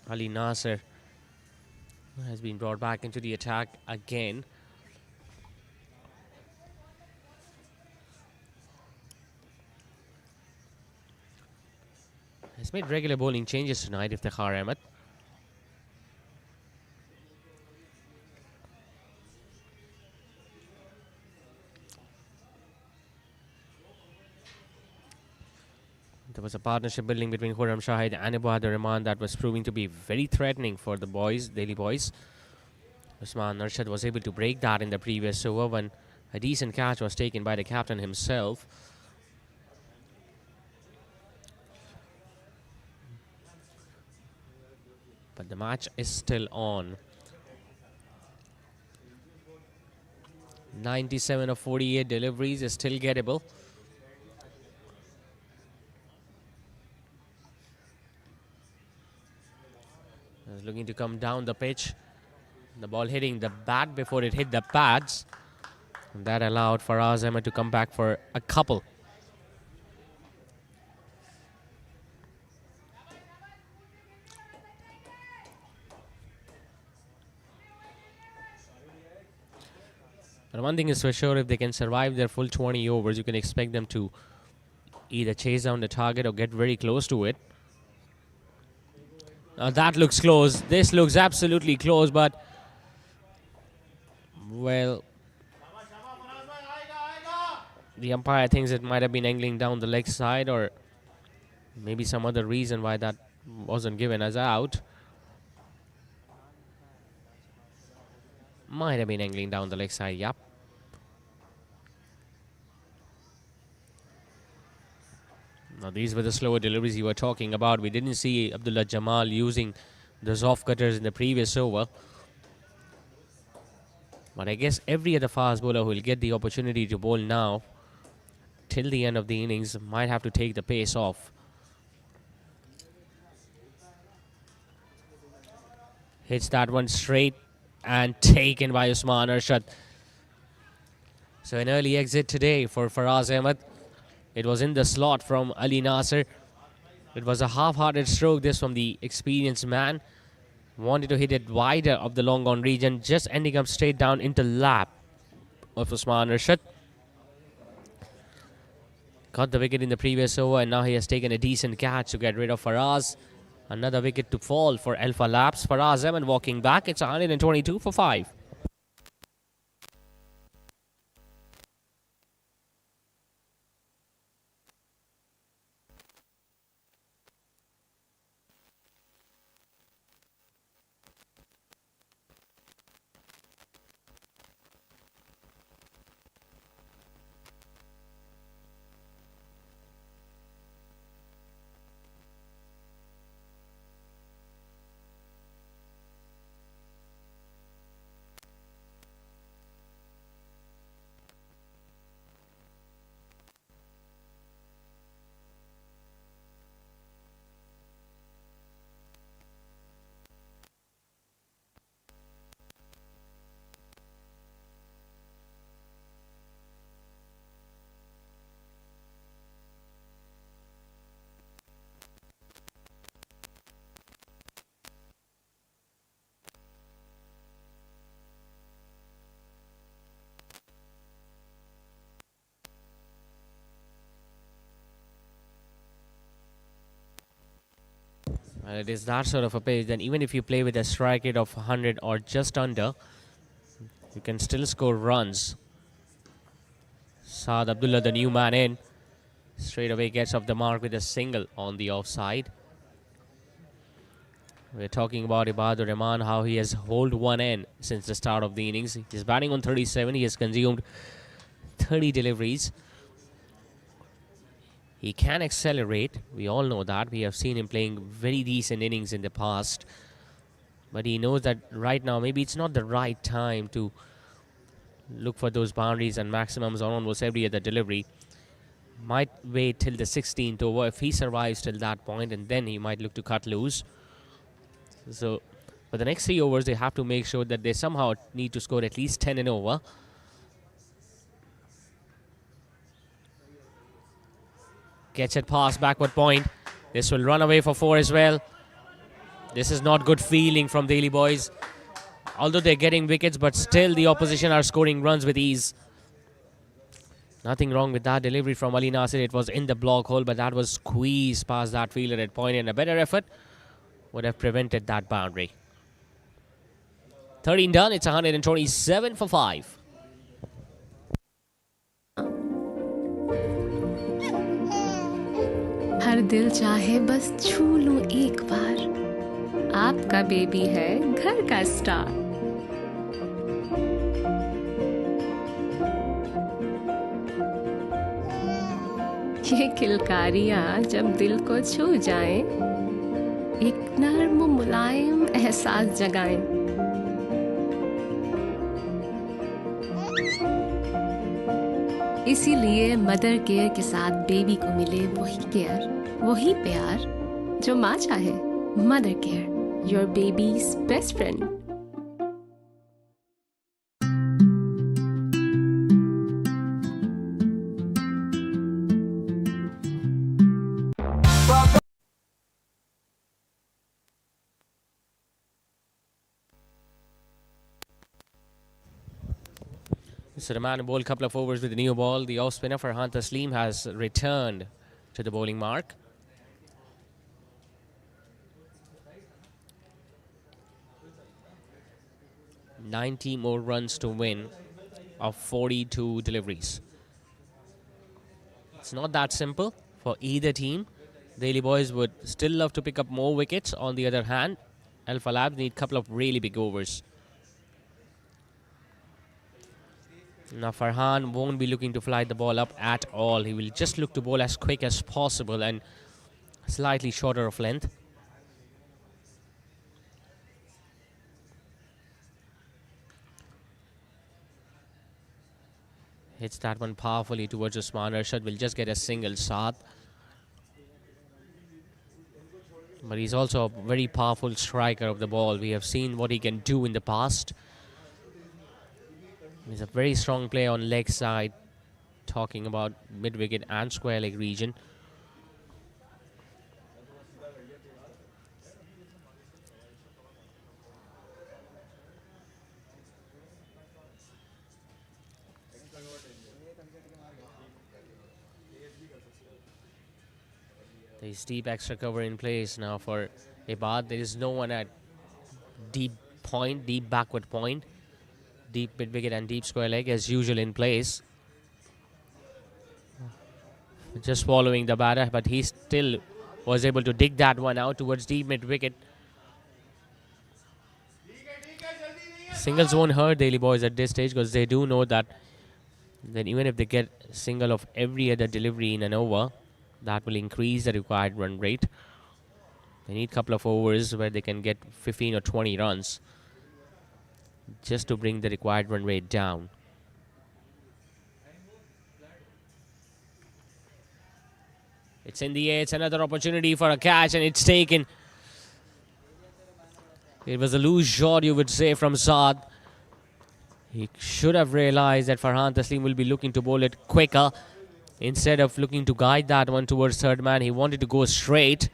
Ali Nasser has been brought back into the attack again. He's made regular bowling changes tonight, Iftikhar Ahmed. There was a partnership building between Khurram Shahid and Ibadur Rahman that was proving to be very threatening for the boys, Delhi boys. Usman Arshad was able to break that in the previous over when a decent catch was taken by the captain himself. But the match is still on. 97 of 48 deliveries is still gettable. He's looking to come down the pitch. The ball hitting the bat before it hit the pads. And that allowed Faraz Ahmed to come back for a couple. But one thing is for sure, if they can survive their full 20 overs, you can expect them to either chase down the target or get very close to it. Now that looks close. This looks absolutely close, but well, the umpire thinks it might have been angling down the leg side, or maybe some other reason why that wasn't given as out. Might have been angling down the leg side, yep. Now these were the slower deliveries you were talking about. We didn't see Abdullah Jamal using those off cutters in the previous over. But I guess every other fast bowler who will get the opportunity to bowl now till the end of the innings might have to take the pace off. Hits that one straight and taken by Usman Arshad. So an early exit today for Faraz Ahmed. It was in the slot from Ali Nasser. It was a half-hearted stroke, this from the experienced man. Wanted to hit it wider of the long on region, just ending up straight down into lap of Usman Arshad. Got the wicket in the previous over, and now he has taken a decent catch to get rid of Faraz. Another wicket to fall for Alpha Labs. Faraz Ahmed walking back. It's 122 for 5. It is that sort of a pace. Then even if you play with a strike rate of 100 or just under, you can still score runs. Saad Abdullah, the new man in, straight away gets off the mark with a single on the offside. We're talking about Ibadur Rahman, how he has holed one end since the start of the innings. He's batting on 37. He has consumed 30 deliveries. He can accelerate. We all know that. We have seen him playing very decent innings in the past. But he knows that right now, maybe it's not the right time to look for those boundaries and maximums on almost every other delivery. Might wait till the 16th over if he survives till that point, and then he might look to cut loose. So, for the next 3 overs, they have to make sure that they somehow need to score at least 10 and over. Gets it past backward point. This will run away for 4 as well. This is not good feeling from Delhi boys. Although they're getting wickets, but still the opposition are scoring runs with ease. Nothing wrong with that delivery from Ali Nasir. It was in the block hole, but that was squeezed past that fielder at point, and a better effort would have prevented that boundary. 13 done. It's 127 for 5. हर दिल चाहे बस छू लूं एक बार, आपका baby है घर का स्टार। ये किलकारियां जब दिल को छू जाएं, एक नर्म मुलायम एहसास जगाएं। इसीलिए मदर केयर के साथ बेबी को मिले वही केयर, वही प्यार जो माँ चाहे। Mother care, your babies best friend. So the man bowled a couple of overs with the new ball. The off spinner Farhan Taslim has returned to the bowling mark. "90 more runs to win of 42 deliveries." It's not that simple for either team. Daily Boys would still love to pick up more wickets. On the other hand, Alpha Labs need a couple of really big overs. Now Farhan won't be looking to fly the ball up at all. He will just look to bowl as quick as possible and slightly shorter of length. Hits that one powerfully towards Usman Arshad. Will just get a single shot. But he's also a very powerful striker of the ball. We have seen what he can do in the past. He's a very strong player on leg side, talking about mid-wicket and square leg region. There's deep extra cover in place now for Ibad. There is no one at deep point, deep backward point. Deep mid-wicket and deep square leg as usual in place. Just following the batter, but he still was able to dig that one out towards deep mid-wicket. Singles won't hurt Daily Boys at this stage because they do know that even if they get single of every other delivery in an over, that will increase the required run rate. They need a couple of overs where they can get 15 or 20 runs just to bring the required run rate down. It's in the air. It's another opportunity for a catch, and it's taken. It was a loose shot, you would say, from Saad. He should have realized that Farhan Taslim will be looking to bowl it quicker. Instead of looking to guide that one towards third man, he wanted to go straight.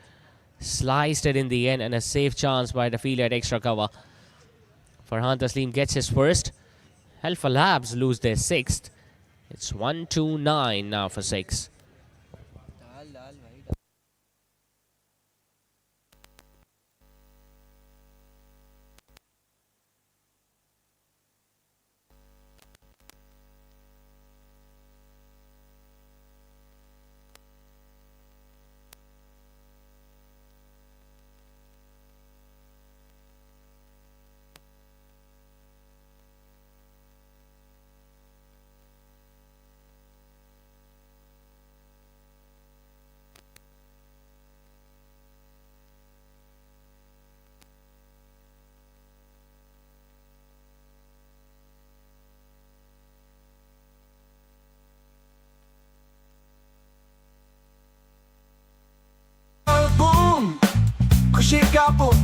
Sliced it in the end, and a safe chance by the fielder at extra cover. Farhan Taslim gets his first. Alpha Labs lose their sixth. It's 1-2-9 now for 6. खुशी का बोल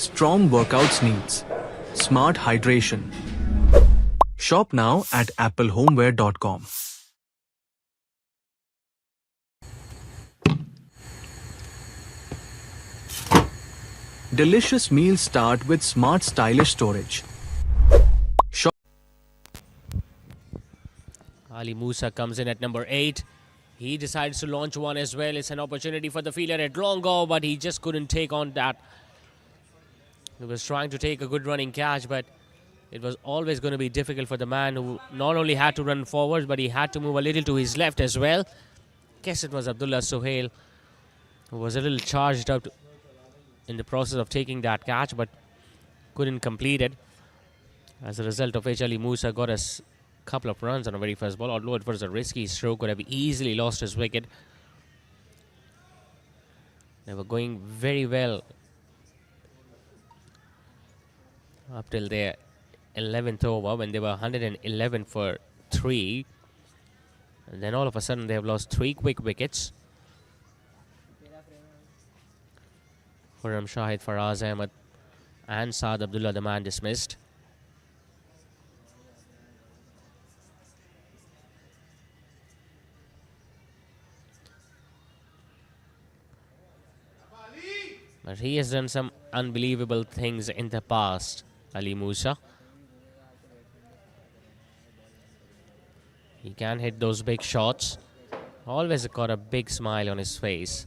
Strong workouts needs smart hydration. Shop now at applehomeware.com. Delicious meals start with smart stylish storage. Shop Ali Musa comes in at number 8. He decides to launch one as well. It's an opportunity for the fielder at long go, but he just couldn't take on that He was trying to take a good running catch, but it was always going to be difficult for the man who not only had to run forward, but he had to move a little to his left as well. Guess it was Abdullah Suhail who was a little charged up in the process of taking that catch, but couldn't complete it. As a result of which, Ali Musa got a couple of runs on the very first ball. Although it was a risky stroke, could have easily lost his wicket. They were going very well up till their 11th over when they were 111 for 3. And then all of a sudden they have lost 3 quick wickets. Khurram Shahid, Faraz Ahmed and Saad Abdullah, the man dismissed. But he has done some unbelievable things in the past, Ali Musa. He can hit those big shots. Always got a big smile on his face.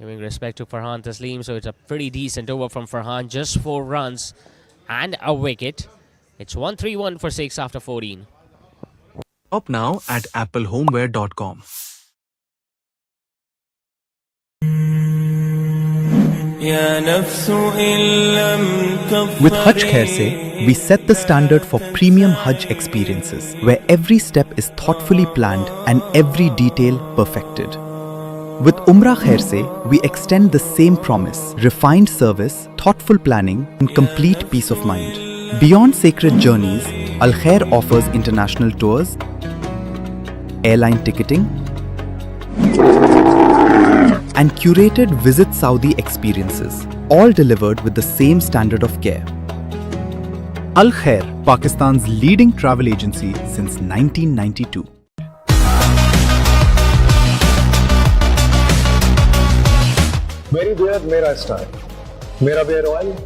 Giving respect to Farhan Taslim, so it's a pretty decent over from Farhan. Just 4 runs and a wicket. It's 131 for 6 after 14. Shop now at applehomeware.com. With Hajj Khair Se, we set the standard for premium Hajj experiences, where every step is thoughtfully planned and every detail perfected. With Umrah Khair Se, we extend the same promise: refined service, thoughtful planning, and complete peace of mind. Beyond sacred journeys, Al Khair offers international tours, airline ticketing, and curated Visit Saudi experiences, all delivered with the same standard of care. Al Khair, Pakistan's leading travel agency since 1992. मेरी bear मेरा style, मेरा beard oil.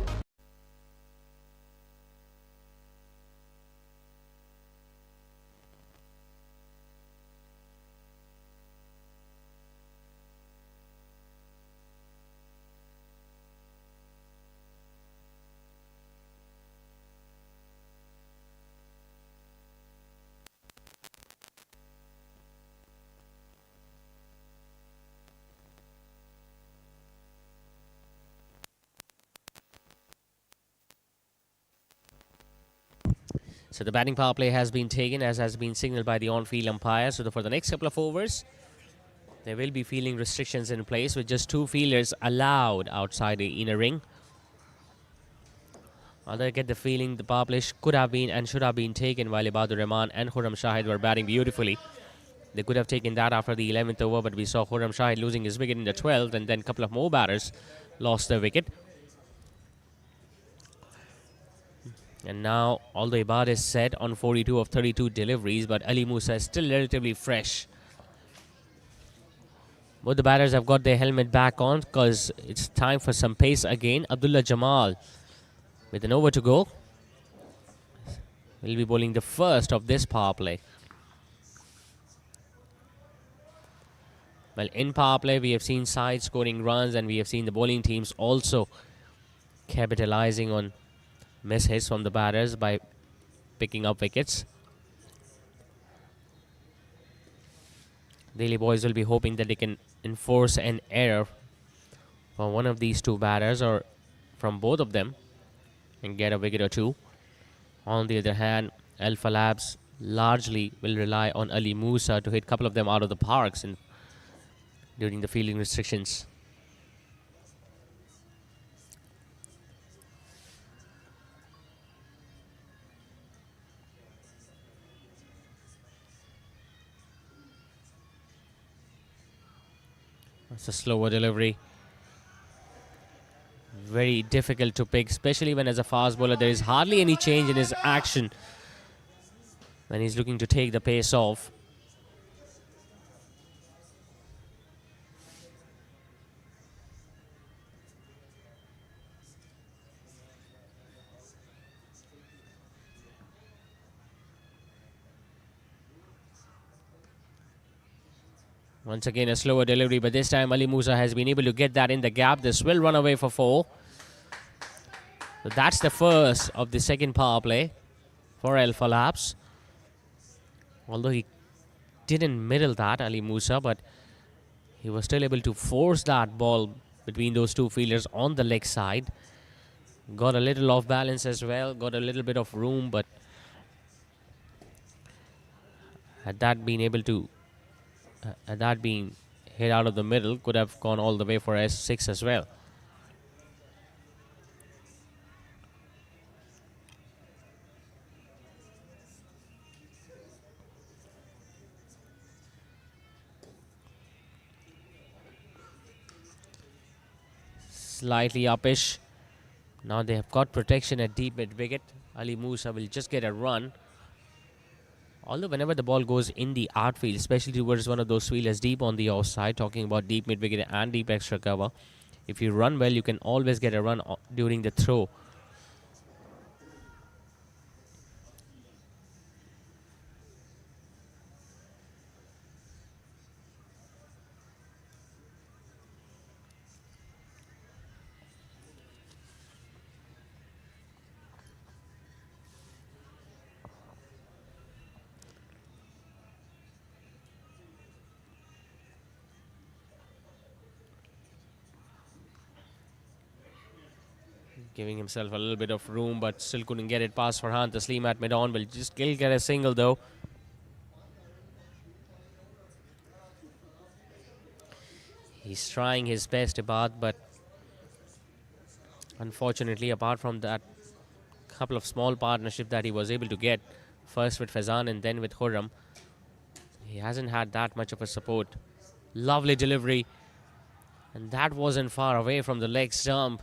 So the batting power play has been taken, as has been signaled by the on-field umpire. So for the next couple of overs, there will be fielding restrictions in place with just 2 fielders allowed outside the inner ring. Although I get the feeling the power play could have been and should have been taken while Ibadur Rahman and Khurram Shahid were batting beautifully. They could have taken that after the 11th over, but we saw Khurram Shahid losing his wicket in the 12th, and then a couple of more batters lost their wicket. And now, although Ibad is set on 42 of 32 deliveries, but Ali Musa is still relatively fresh. Both the batters have got their helmet back on because it's time for some pace again. Abdullah Jamal with an over to go will be bowling the first of this power play. Well, in power play, we have seen sides scoring runs, and we have seen the bowling teams also capitalizing on miss hits from the batters by picking up wickets. Delhi boys will be hoping that they can enforce an error from one of these 2 batters or from both of them and get a wicket or 2. On the other hand, Alpha Labs largely will rely on Ali Musa to hit a couple of them out of the parks during the fielding restrictions. It's a slower delivery. Very difficult to pick, especially when as a fast bowler there is hardly any change in his action when he's looking to take the pace off. Once again, a slower delivery, but this time Ali Musa has been able to get that in the gap. This will run away for 4. So that's the first of the second power play for Al Falabs. Although he didn't middle that, Ali Musa, but he was still able to force that ball between those two fielders on the leg side. Got a little off balance as well, got a little bit of room, but had that been hit out of the middle, could have gone all the way for S6 as well. Slightly uppish. Now they have got protection at deep mid wicket. Ali Musa will just get a run. Although whenever the ball goes in the outfield, especially towards one of those fielders deep on the offside, talking about deep mid wicket and deep extra cover, if you run well, you can always get a run during the throw. Giving himself a little bit of room, but still couldn't get it past Farhan Taslim at mid-on. Will just still get a single though. He's trying his best, Ibad, but unfortunately, apart from that couple of small partnership that he was able to get, first with Faizan and then with Khurram, he hasn't had that much of a support. Lovely delivery, and that wasn't far away from the leg stump.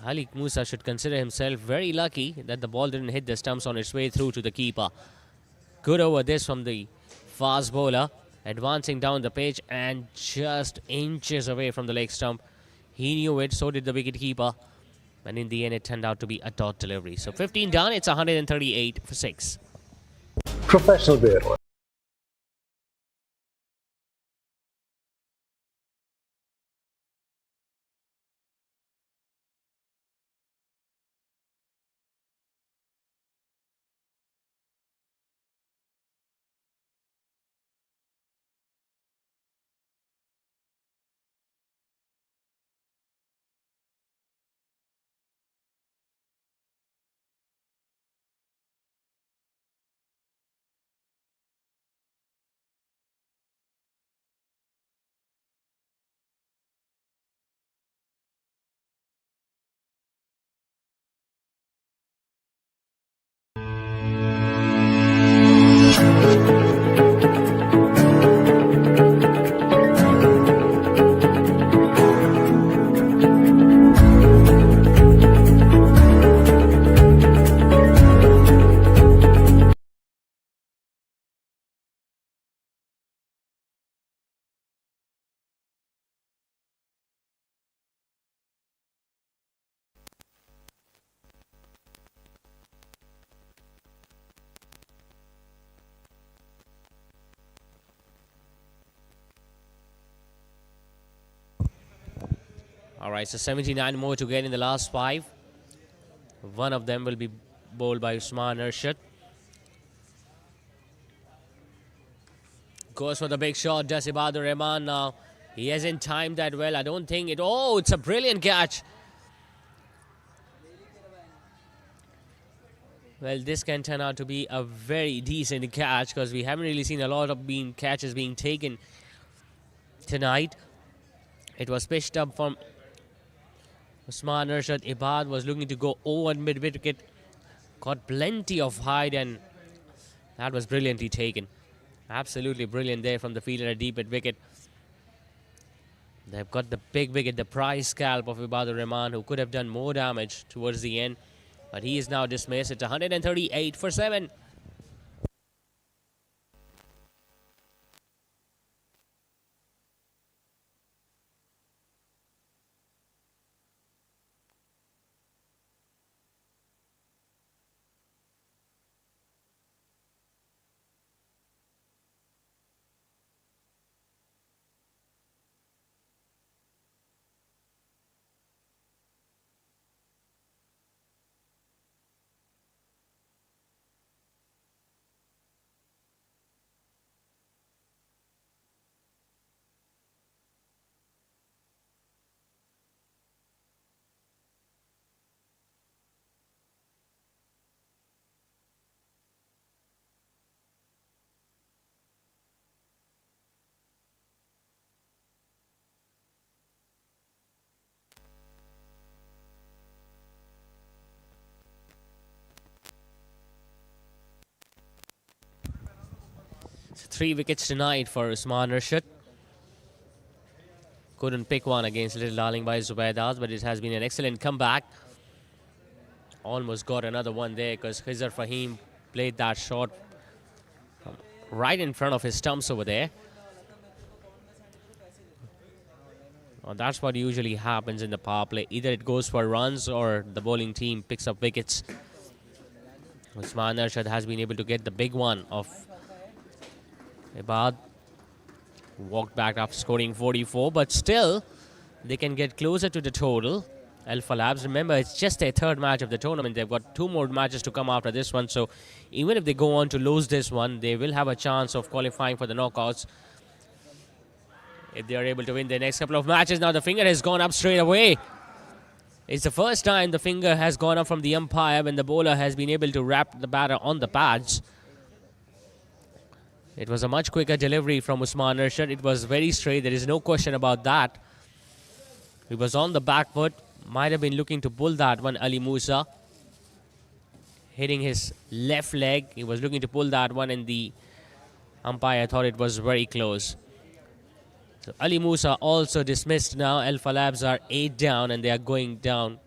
Ali Musa should consider himself very lucky that the ball didn't hit the stumps on its way through to the keeper. Good over this from the fast bowler, advancing down the pitch and just inches away from the leg stump. He knew it, so did the wicket keeper, and in the end it turned out to be a dot delivery. So 15 done, it's 138 for 6. Professional bear oil. All right, so 79 more to get in the last 5. One of them will be bowled by Usman Arshad. Goes for the big shot, does Ibadur Rahman now. He hasn't timed that well. I don't think it... Oh, it's a brilliant catch. Well, this can turn out to be a very decent catch because we haven't really seen a lot of catches being taken tonight. It was pitched up from Usman Arshad. Ibad was looking to go over mid-wicket. Got plenty of height and that was brilliantly taken. Absolutely brilliant there from the fielder at deep mid-wicket. They've got the big wicket, the prize scalp of Ibadur Rahman, who could have done more damage towards the end. But he is now dismissed. It's 138 for 7. 3 wickets tonight for Usman Rashid. Couldn't pick one against Little Darling by Zubaydaz, but it has been an excellent comeback. Almost got another one there because Khizr Fahim played that shot right in front of his stumps over there. Well, that's what usually happens in the power play. Either it goes for runs or the bowling team picks up wickets. Usman Arshad has been able to get the big one of Ibad. Walked back after scoring 44, but still they can get closer to the total. Alpha Labs, remember, it's just their third match of the tournament. They've got 2 more matches to come after this one. So even if they go on to lose this one, they will have a chance of qualifying for the knockouts if they are able to win their next couple of matches. Now the finger has gone up straight away. It's the first time the finger has gone up from the umpire when the bowler has been able to wrap the batter on the pads. It was a much quicker delivery from Usman Arshad. It was very straight. There is no question about that. He was on the back foot. Might have been looking to pull that one, Ali Musa. Hitting his left leg. He was looking to pull that one and the umpire thought it was very close. So Ali Musa also dismissed now. Alpha Labs are 8 down and they are going down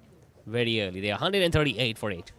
very early. They are 138 for 8.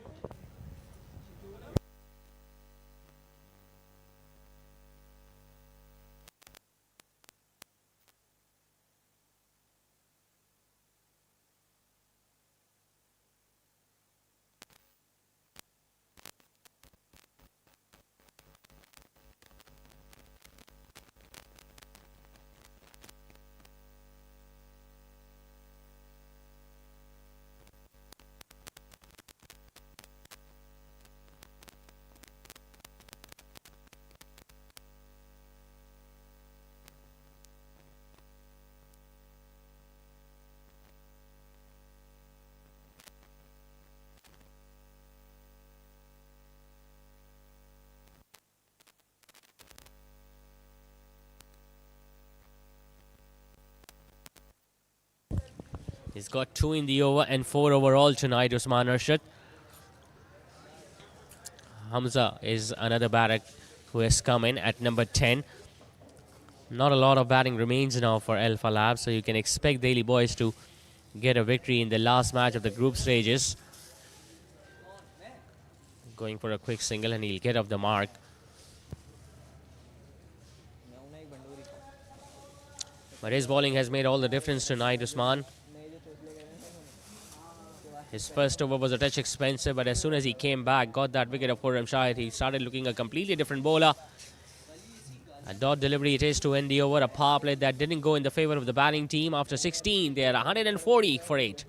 He's got 2 in the over and 4 overall tonight, Usman Arshad. Hamza is another batter who has come in at number 10. Not a lot of batting remains now for Alpha Labs, so you can expect Daily Boys to get a victory in the last match of the group stages. Going for a quick single and he'll get off the mark. But his bowling has made all the difference tonight, Usman. His first over was a touch expensive, but as soon as he came back, got that wicket of Khurram Shahid, he started looking a completely different bowler. A dot delivery it is to end the over, a power play that didn't go in the favour of the batting team. After 16, they are 140 for 8.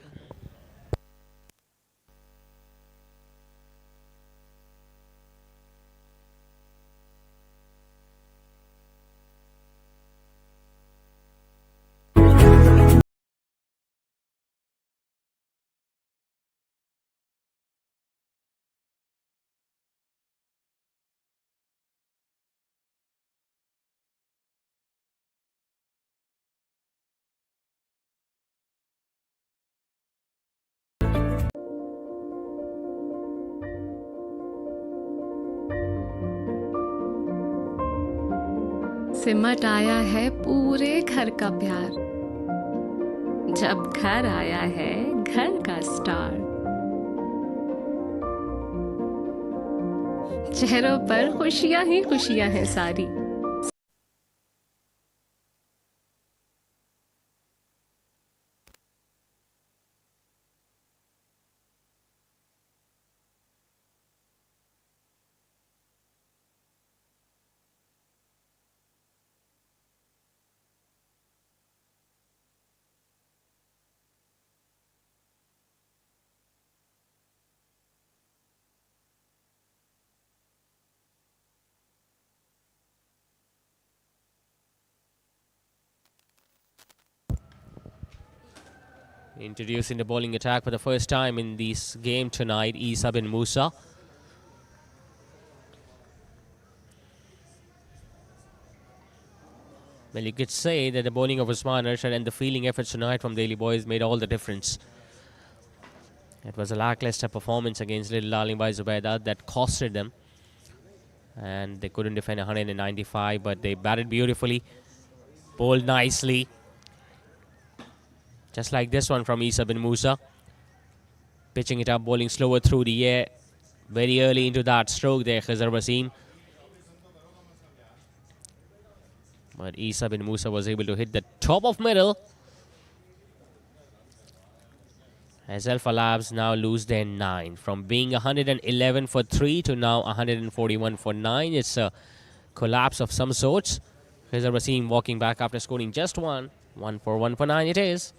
सिमट आया है पूरे घर का प्यार, जब घर आया है घर का स्टार, चेहरों पर खुशियां ही खुशियां हैं सारी। Introducing the bowling attack for the first time in this game tonight, Isa bin Musa. Well, you could say that the bowling of Usman Arshad and the fielding efforts tonight from Daily Boys made all the difference. It was a lackluster performance against Little Darling by Zubaida that costed them. And they couldn't defend 195, but they batted beautifully, bowled nicely. Just like this one from Isa bin Musa. Pitching it up, bowling slower through the air. Very early into that stroke there, Khizar Wasim. But Isa bin Musa was able to hit the top of middle. As Alpha Labs now lose their 9. From being 111 for 3 to now 141 for 9. It's a collapse of some sorts. Khizar Wasim walking back after scoring just one. 1 for 1 for 9 it is.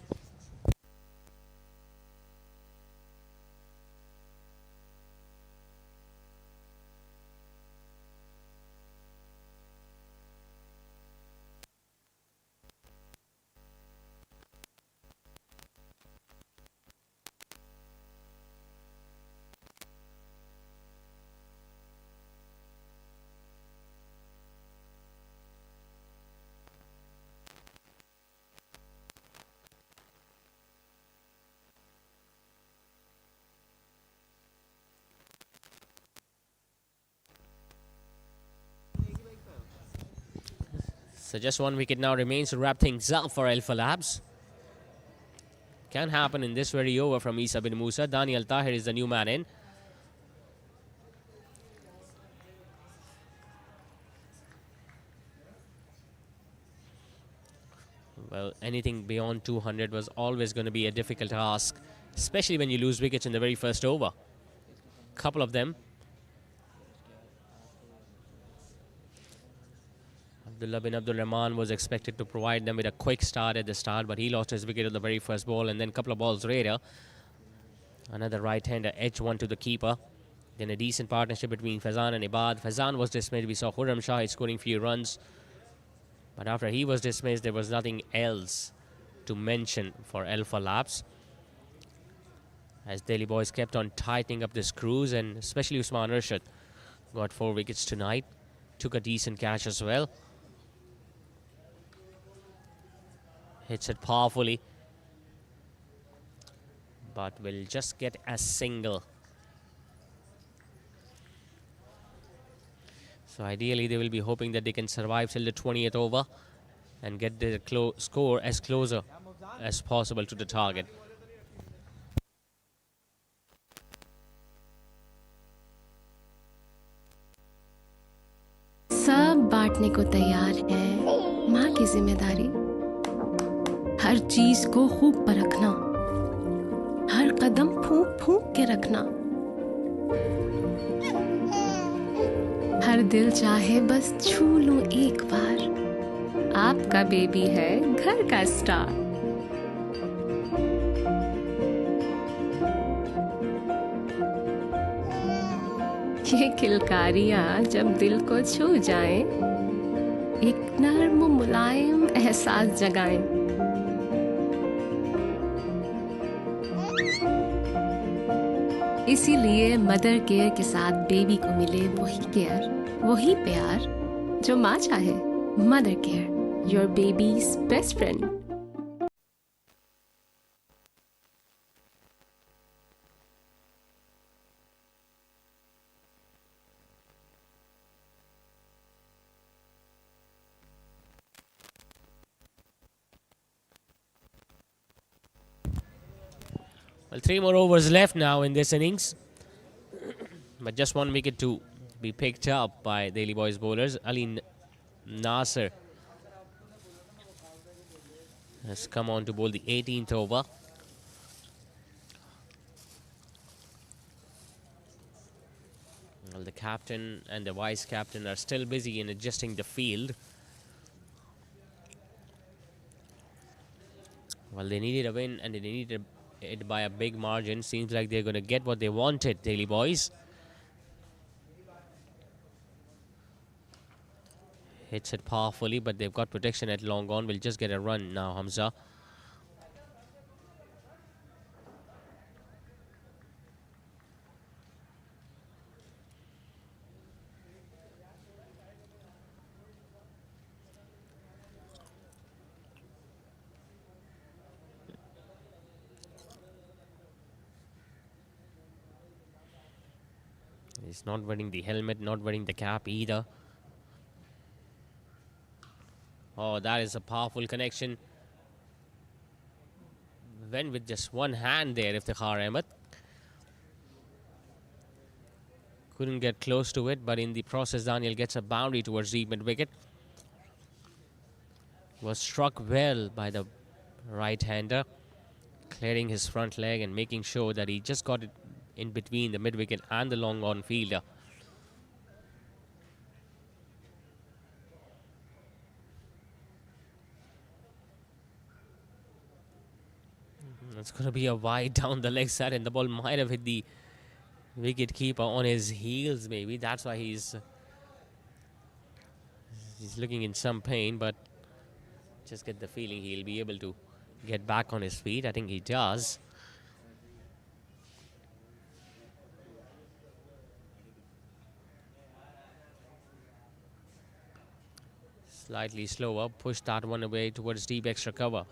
So just 1 wicket now remains to wrap things up for Alpha Labs. Can happen in this very over from Isa bin Musa. Daniel Tahir is the new man in. Well, anything beyond 200 was always going to be a difficult task, especially when you lose wickets in the very first over. Couple of them. Abdullah bin Abdul Rahman was expected to provide them with a quick start at the start, but he lost his wicket at the very first ball, and then a couple of balls later, another right-hander edge one to the keeper. Then a decent partnership between Fazan and Ibad. Fazan was dismissed. We saw Khurram Shah scoring few runs, but after he was dismissed, there was nothing else to mention for Alpha Labs. As Delhi boys kept on tightening up the screws, and especially Usman Rashid got 4 wickets tonight. Took a decent catch as well. Hits it powerfully, but will just get a single. So ideally they will be hoping that they can survive till the 20th over and get the score as closer as possible to the target. सब बांटने को तैयार है माँ की जिम्मेदारी हर चीज को खूब परखना हर कदम फूंक फूंक के रखना हर दिल चाहे बस छू लूं एक बार आपका बेबी है घर का स्टार ये किलकारियां जब दिल को छू जाएं एक नर्म मुलायम एहसास जगाएं इसीलिए मदर केयर के साथ बेबी को मिले वही केयर वही प्यार जो माँ चाहे mother care your babies best friend Well, 3 more overs left now in this innings. But just 1 wicket to be picked up by Delhi Boys bowlers. Ali Nasser has come on to bowl the 18th over. Well, the captain and the vice captain are still busy in adjusting the field. Well, they needed a win and they needed it by a big margin. Seems like they're going to get what they wanted, Delhi Boys. Hits it powerfully, but they've got protection at long on. Will just get a run now, Hamza. He's not wearing the helmet, not wearing the cap either. Oh, that is a powerful connection. Went with just one hand there, Iftikhar Ahmed. Couldn't get close to it, but in the process, Daniel gets a boundary towards the mid-wicket. Was struck well by the right-hander, clearing his front leg and making sure that he just got it in between the mid-wicket and the long-on fielder. It's going to be a wide down the leg side, and the ball might have hit the wicket keeper on his heels, maybe. That's why he's looking in some pain, but just get the feeling he'll be able to get back on his feet. I think he does. Slightly slower, push that one away towards deep extra cover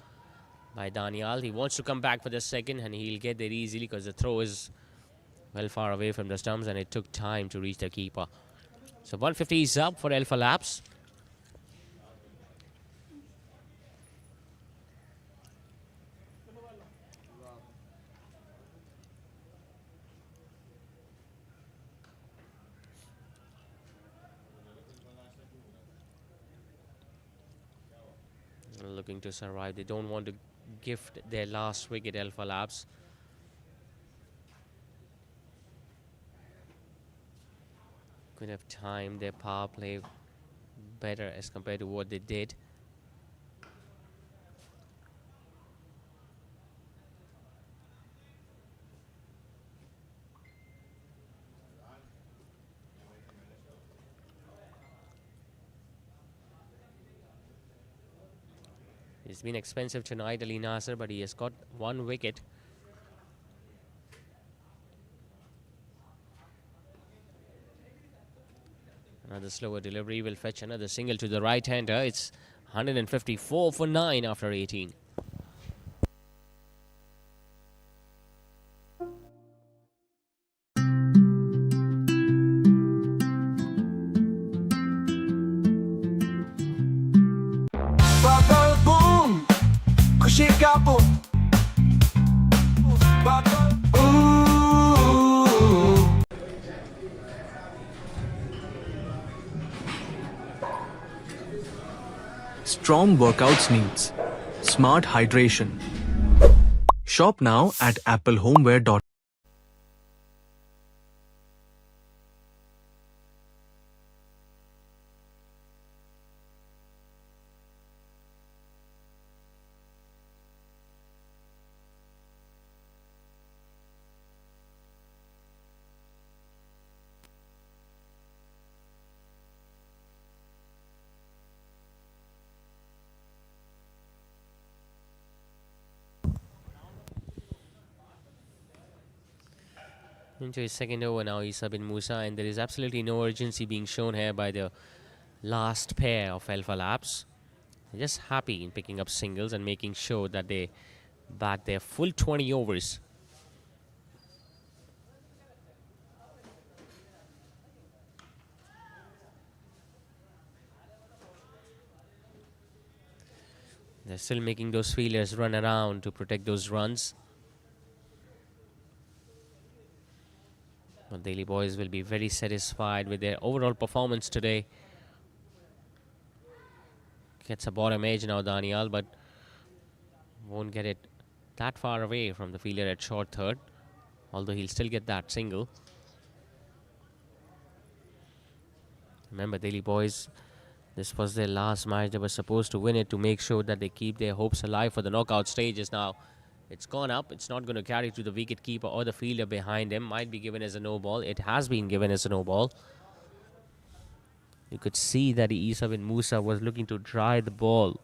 by Daniel. He wants to come back for the second, and he'll get there easily because the throw is well far away from the stumps and it took time to reach the keeper. So 150 is up for Alpha Labs. Looking to survive. They don't want to gift their last wicket, Alpha Labs. Could have timed their power play better as compared to what they did. It's been expensive tonight, Ali Nasser, but he has got one wicket. Another slower delivery will fetch another single to the right-hander. It's 154 for 9 after 18. Bubble boom, खुशी का boom. Bubble ooh. Strong workouts needs smart hydration. Shop now at applehomeware.com. Into his second over now, Isa bin Musa, and there is absolutely no urgency being shown here by the last pair of Alpha Labs. They're just happy in picking up singles and making sure that they bat their full 20 overs. They're still making those fielders run around to protect those runs. But Delhi boys will be very satisfied with their overall performance today. Gets a bottom edge now, Daniel, but won't get it that far away from the fielder at short third, although he'll still get that single. Remember, Delhi boys, this was their last match. They were supposed to win it to make sure that they keep their hopes alive for the knockout stages. Now it's gone up. It's not going to carry to the wicket keeper or the fielder behind him. Might be given as a no ball. It has been given as a no ball. You could see that Isa bin Musa was looking to dry the ball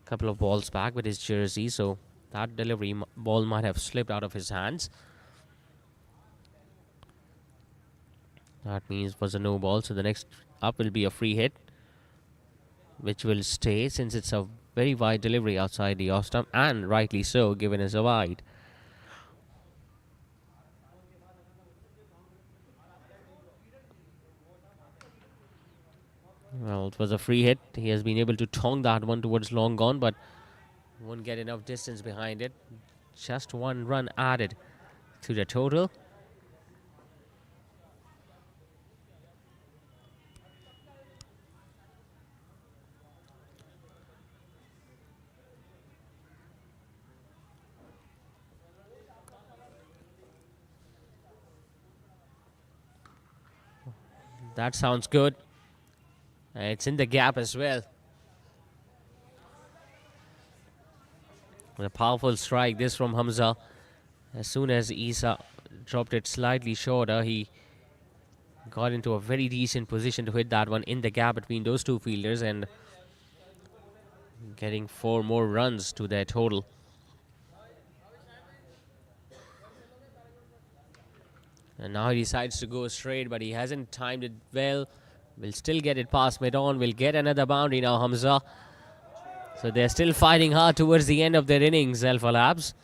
a couple of balls back with his jersey, so that delivery ball might have slipped out of his hands. That means it was a no ball, so the next up will be a free hit, which will stay since it's a very wide delivery outside the off stump, and rightly so, given as a wide. Well, it was a free hit. He has been able to tong that one towards long gone, but won't get enough distance behind it. Just 1 run added to the total. That sounds good. It's in the gap as well. A powerful strike, this from Hamza. As soon as Isa dropped it slightly shorter, he got into a very decent position to hit that one in the gap between those two fielders and getting 4 more runs to their total. And now he decides to go straight, but he hasn't timed it well. Will still get it past mid-on. Will get another boundary now, Hamza. So they're still fighting hard towards the end of their innings, Alpha Labs.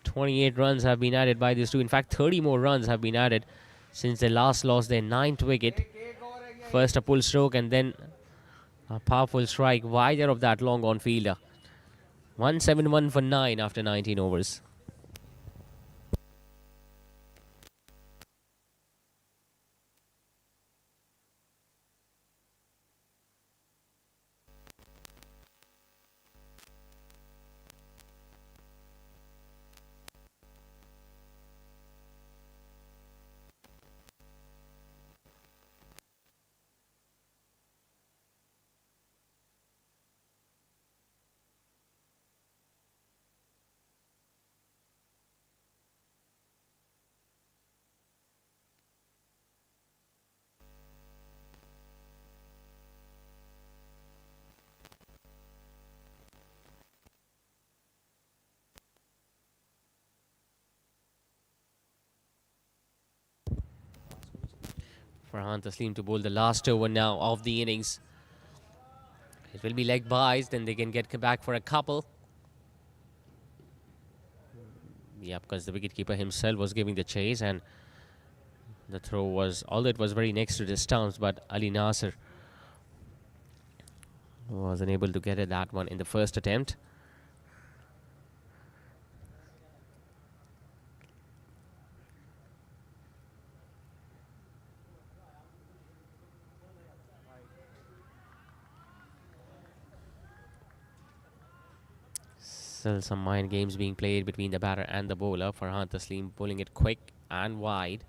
28 runs have been added by these two. In fact, 30 more runs have been added since they last lost their 9th wicket. First a pull stroke and then a powerful strike wider of that long on fielder. 171 for 9 after 19 overs. Farhan Taslim to bowl the last over now of the innings. It will be leg buys, then they can get back for a couple. Yeah, because the wicketkeeper himself was giving the chase and the throw was, although it was very next to the stumps, but Ali Nasser was unable to get at that one in the first attempt. Still some mind games being played between the batter and the bowler. Farhan Taslim pulling it quick and wide.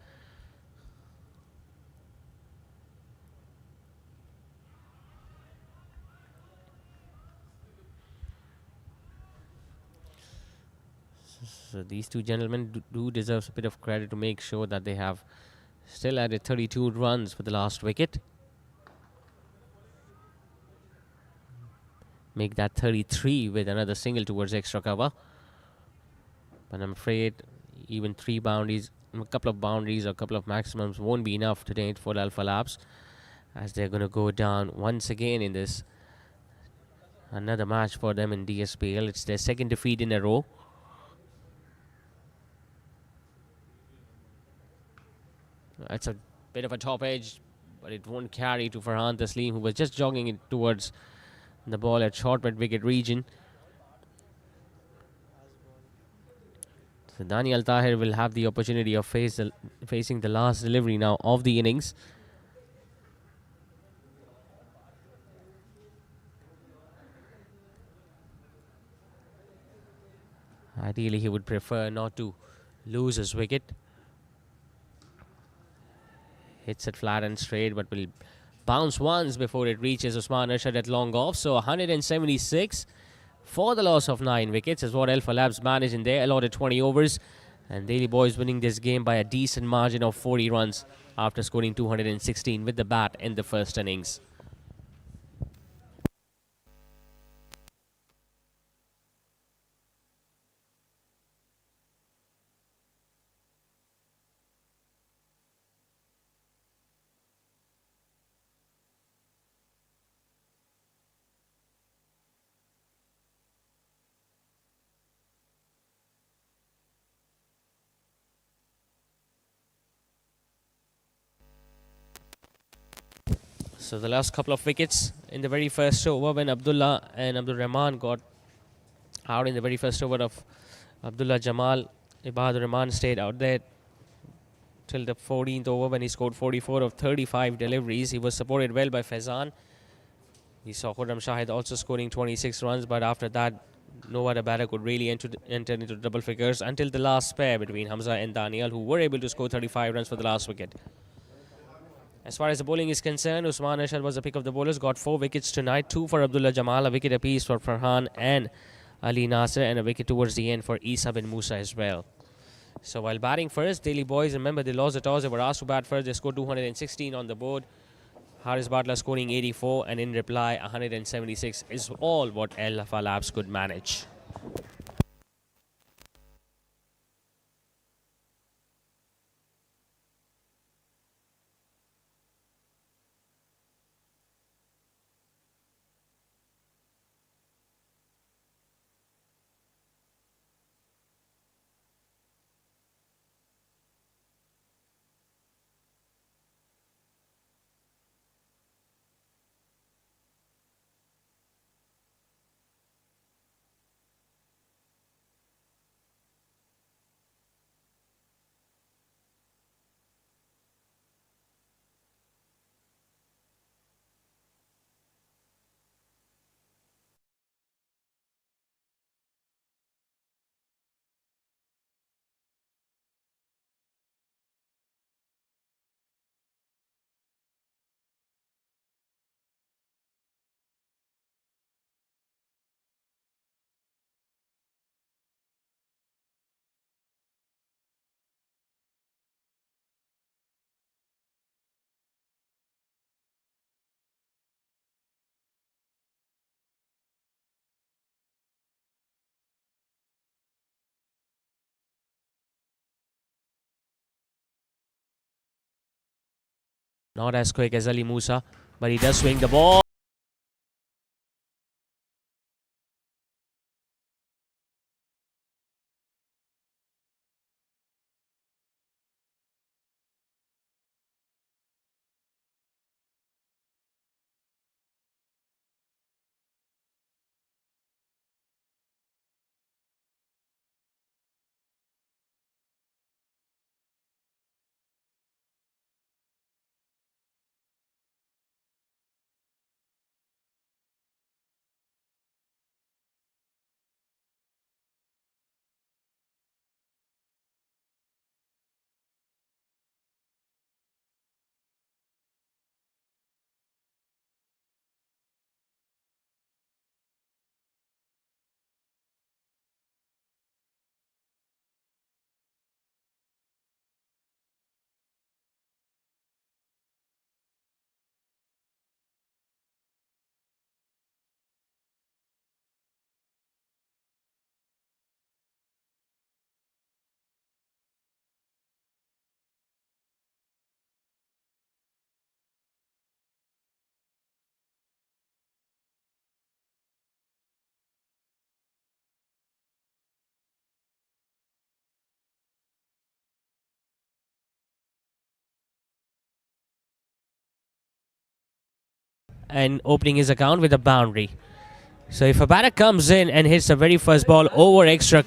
So these two gentlemen do deserve a bit of credit to make sure that they have still added 32 runs for the last wicket. Make that 33 with another single towards extra cover. But I'm afraid even 3 boundaries, a couple of boundaries or a couple of maximums won't be enough today for Alpha Labs, as they're going to go down once again in this. Another match for them in DSPL. It's their second defeat in a row. It's a bit of a top edge, but it won't carry to Farhan Taslim, who was just jogging it towards the ball at short mid wicket region. So Daniel Tahir will have the opportunity of facing the last delivery now of the innings. Ideally, he would prefer not to lose his wicket. Hits it flat and straight, but will bounce once before it reaches Usman Arshad at long off. So 176 for the loss of 9 wickets is what Alpha Labs managed in their allotted 20 overs. And Daily Boys winning this game by a decent margin of 40 runs after scoring 216 with the bat in the first innings. So the last couple of wickets in the very first over when Abdullah and Abdul Rahman got out in the very first over of Abdullah Jamal. Ibadur Rahman stayed out there till the 14th over when he scored 44 of 35 deliveries. He was supported well by Faizan. We saw Khurram Shahid also scoring 26 runs, but after that, no other batter could really enter into double figures until the last pair between Hamza and Daniel, who were able to score 35 runs for the last wicket. As far as the bowling is concerned, Usman Ashar was the pick of the bowlers, got 4 wickets tonight, 2 for Abdullah Jamal, a wicket apiece for Farhan and Ali Nasser, and a wicket towards the end for Isa bin Musa as well. So while batting first, Delhi boys, remember they lost the toss, they were asked to bat first, they scored 216 on the board. Haris Batla scoring 84 and in reply 176 is all what Al Lafa Labs could manage. Not as quick as Ali Musa, but he does swing the ball. And opening his account with a boundary. So if a batter comes in and hits the very first ball over extra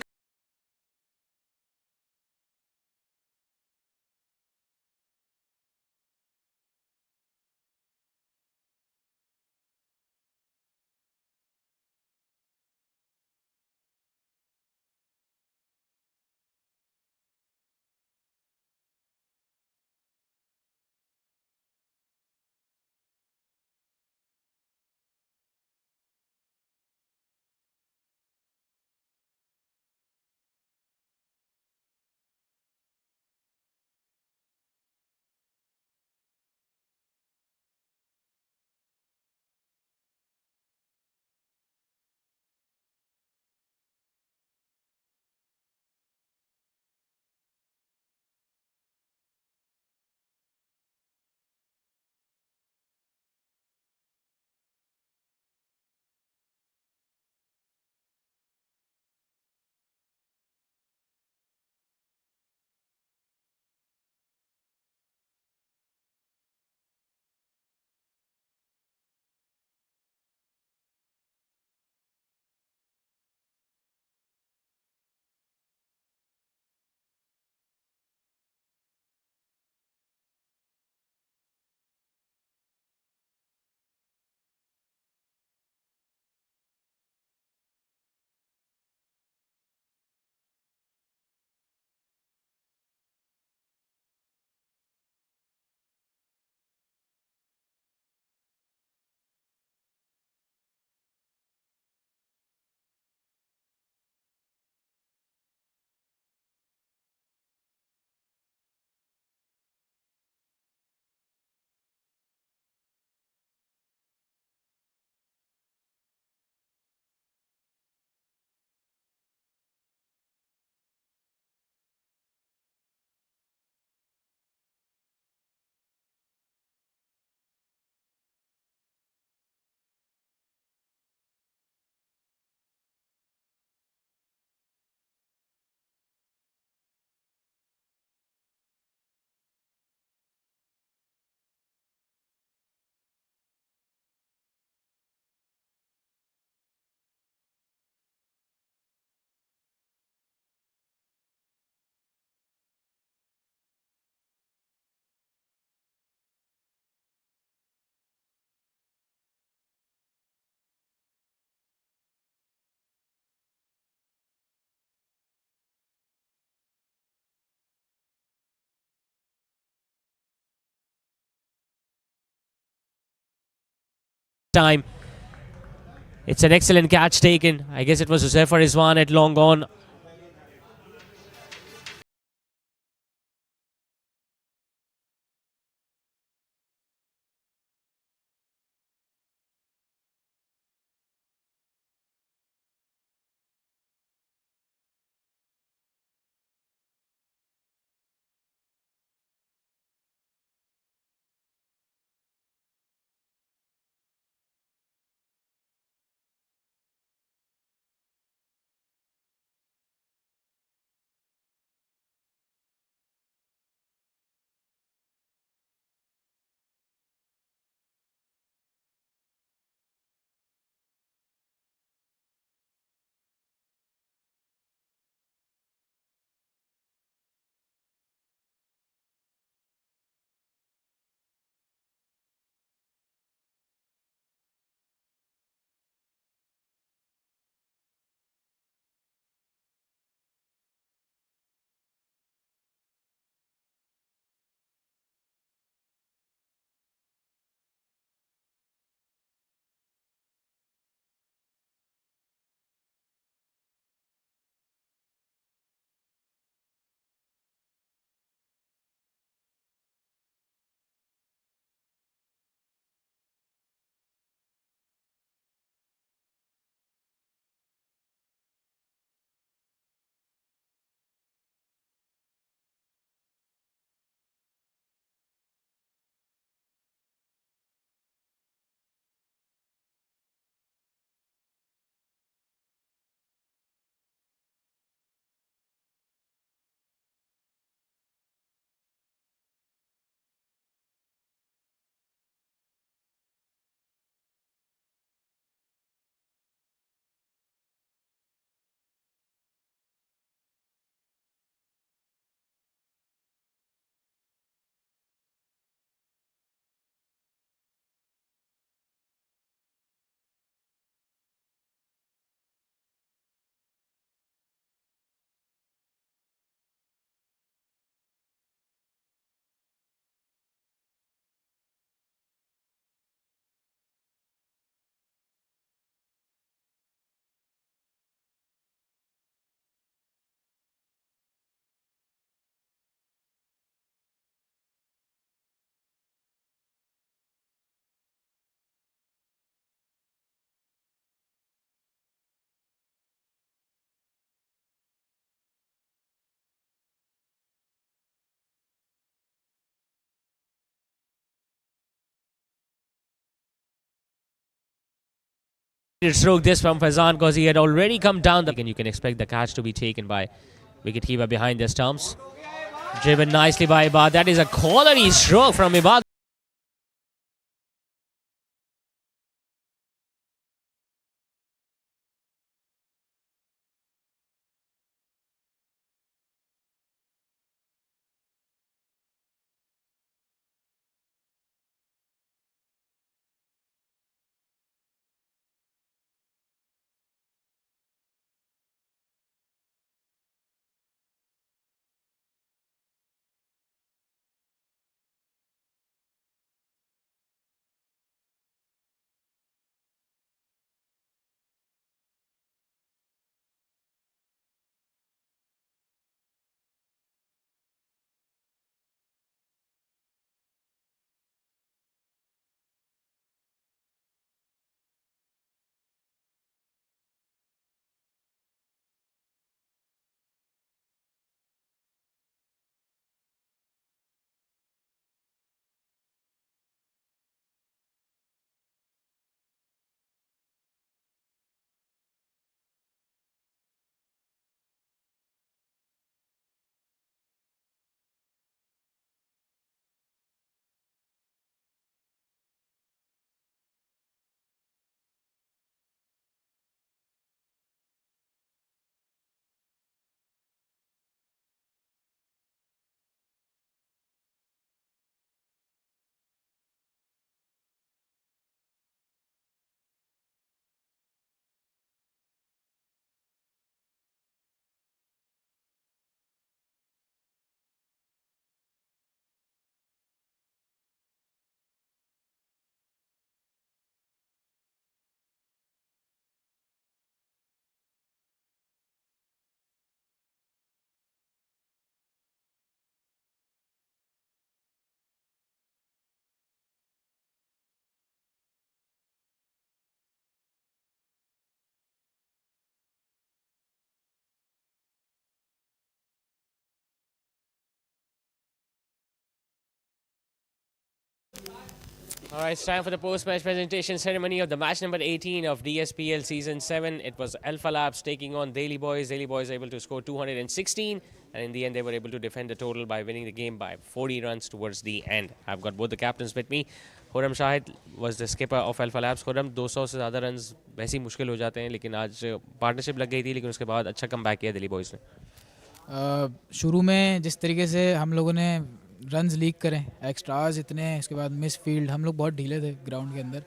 time. It's an excellent catch taken. I guess it was Huzaifa Rizwan at long on. Stroke this from Faizan because he had already come down. And you can expect the catch to be taken by wicketkeeper behind the stumps. Driven nicely by Ibad. That is a quality stroke from Ibad. All right, it's time for the post-match presentation ceremony of the match number 18 of DSPL Season 7. It was Alpha Labs taking on Daily Boys. Daily Boys able to score 216, and in the end, they were able to defend the total by winning the game by 40 runs towards the end. I've got both the captains with me. Khurram Shahid was the skipper of Alpha Labs. Khurram, 200 से ज़्यादा runs वैसे ही मुश्किल हो जाते हैं, लेकिन आज partnership लग गई थी, लेकिन उसके बाद अच्छा कम बैक किया दिल्ली बॉयज़ ने। शुरू में जिस तरीके से हम लोगों ने रन्स लीक करें, एक्स्ट्राज इतने, इसके बाद मिस फील्ड, हम लोग बहुत ढीले थे ग्राउंड के अंदर,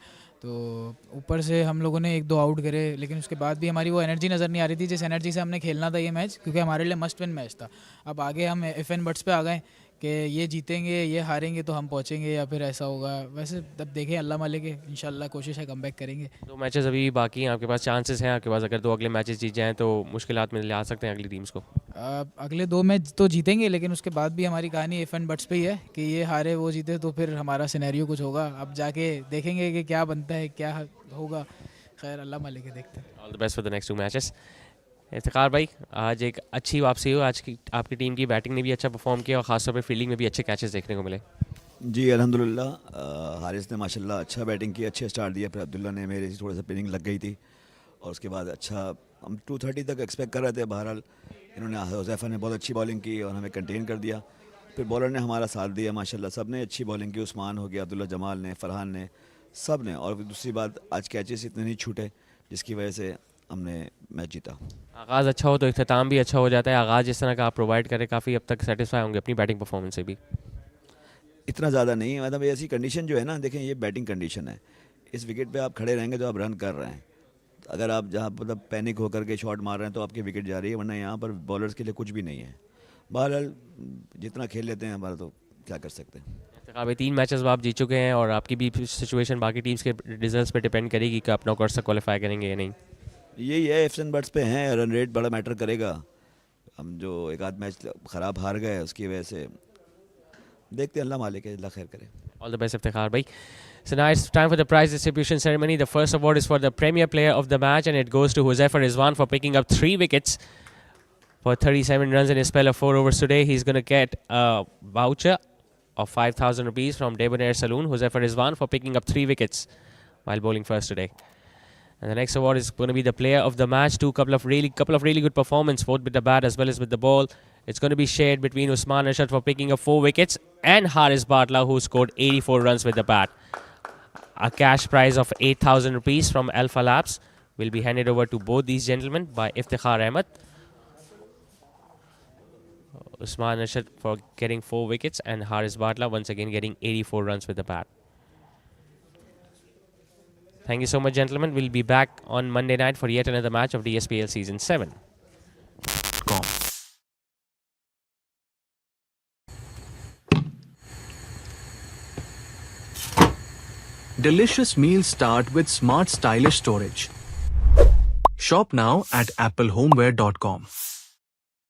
तो ऊपर से हम लोगों ने 1-2 आउट करे, लेकिन उसके बाद भी हमारी वो एनर्जी नज़र नहीं आ रही थी जिस एनर्जी से हमने खेलना था ये मैच, क्योंकि हमारे लिए मस्ट विन मैच था। अब आगे हम FN बट्स पे आ गए कि ये जीतेंगे, ये हारेंगे तो हम पहुंचेंगे या फिर ऐसा होगा। वैसे तब देखें, अल्लाह मालिक है, इंशाल्लाह कोशिश है कमबैक करेंगे। 2 मैचेस अभी बाकी हैं, आपके पास चांसेस हैं, आपके पास अगर 2 अगले मैचेस जीत जाएँ तो मुश्किलात में ला सकते हैं अगली टीम्स को। अगले 2 मैच तो जीतेंगे, लेकिन उसके बाद भी हमारी कहानी FN बट्स पे ही है कि ये हारे वो जीते तो फिर हमारा सिनेरियो कुछ होगा। अब जाके देखेंगे कि क्या बनता है, क्या होगा। खैर अल्लाह मालिक है, देखते हैं। All the best for the next 2 matches. Iftikhar भाई, आज एक अच्छी वापसी हो, आज की आपकी टीम की बैटिंग ने भी अच्छा परफॉर्म किया और खासतौर पे फील्डिंग में भी अच्छे कैचेस देखने को मिले। जी अल्हम्दुलिल्लाह, हारिस ने माशाल्लाह अच्छा बैटिंग की, अच्छे स्टार्ट दिया, फिर अब्दुल्ला ने मेरे थोड़ा सा पिनिंग लग गई थी और उसके बाद अच्छा हम 230 तक एक्सपेक्ट कर रहे थे। बहरहाल इन्होंने, हुज़ैफा ने बहुत अच्छी बॉलिंग की और हमें कंटेन कर दिया। फिर बॉलर ने हमारा साथ दिया माशाल्लाह, सब ने अच्छी बॉलिंग की। उस्मान हो गया, अब्दुल्ला जमाल ने, फरहान ने, सब ने। और दूसरी बात, आज कैचेस इतने नहीं छूटे जिसकी वजह से हमने मैच जीता। आगाज़ अच्छा हो तो इख्तिताम भी अच्छा हो जाता है। आगाज़ जिस तरह का आप प्रोवाइड करें, काफ़ी अब तक सेटिस्फाई होंगे अपनी बैटिंग परफॉर्मेंस से भी। इतना ज़्यादा नहीं, मतलब ऐसी कंडीशन जो है ना, देखें ये बैटिंग कंडीशन है, इस विकेट पे आप खड़े रहेंगे तो आप रन कर रहे हैं। अगर आप जहाँ मतलब पैनिक होकर के शॉट मार रहे हैं तो आपकी विकेट जा रही है, वरना यहाँ पर बॉलर्स के लिए कुछ भी नहीं है। बहरहाल जितना खेल लेते हैं हमारा, तो क्या कर सकते हैं। अभी 3 मैचेस आप जीत चुके हैं और आपकी भी सिचुएशन बाकी टीम्स के रिजल्ट्स पे डिपेंड करेगी कि आप नॉकआउट से क्वालिफाई करेंगे या नहीं। यही है, FN बट्स पे हैं, रन रेट बड़ा मैटर करेगा। हम जो एक आध मैच ख़राब हार गए उसकी वजह से देखते हैं, अल्लाह मालिक है, अल्लाह खैर करे। All the best, Iftikhar bhai. So now it's time for the prize distribution ceremony. The first award is for the premier player of the match, and it goes to Huzaifar Rizwan for picking up 3 wickets for 37 runs in a spell of 4 overs today. He's going to get a voucher of 5,000 rupees from Debonair Saloon. Huzaifar Rizwan for picking up 3 wickets while bowling first today. And the next award is going to be the player of the match. Couple of really good performance, both with the bat as well as with the ball. It's going to be shared between Usman Arshad for picking up 4 wickets and Haris Batla, who scored 84 runs with the bat. A cash prize of 8,000 rupees from Alpha Labs will be handed over to both these gentlemen by Iftikhar Ahmed. Usman Arshad for getting 4 wickets and Haris Batla once again getting 84 runs with the bat. Thank you so much, gentlemen. We'll be back on Monday night for yet another match of DSPL Season 7. Delicious meals start with smart stylish storage. Shop now at applehomeware.com.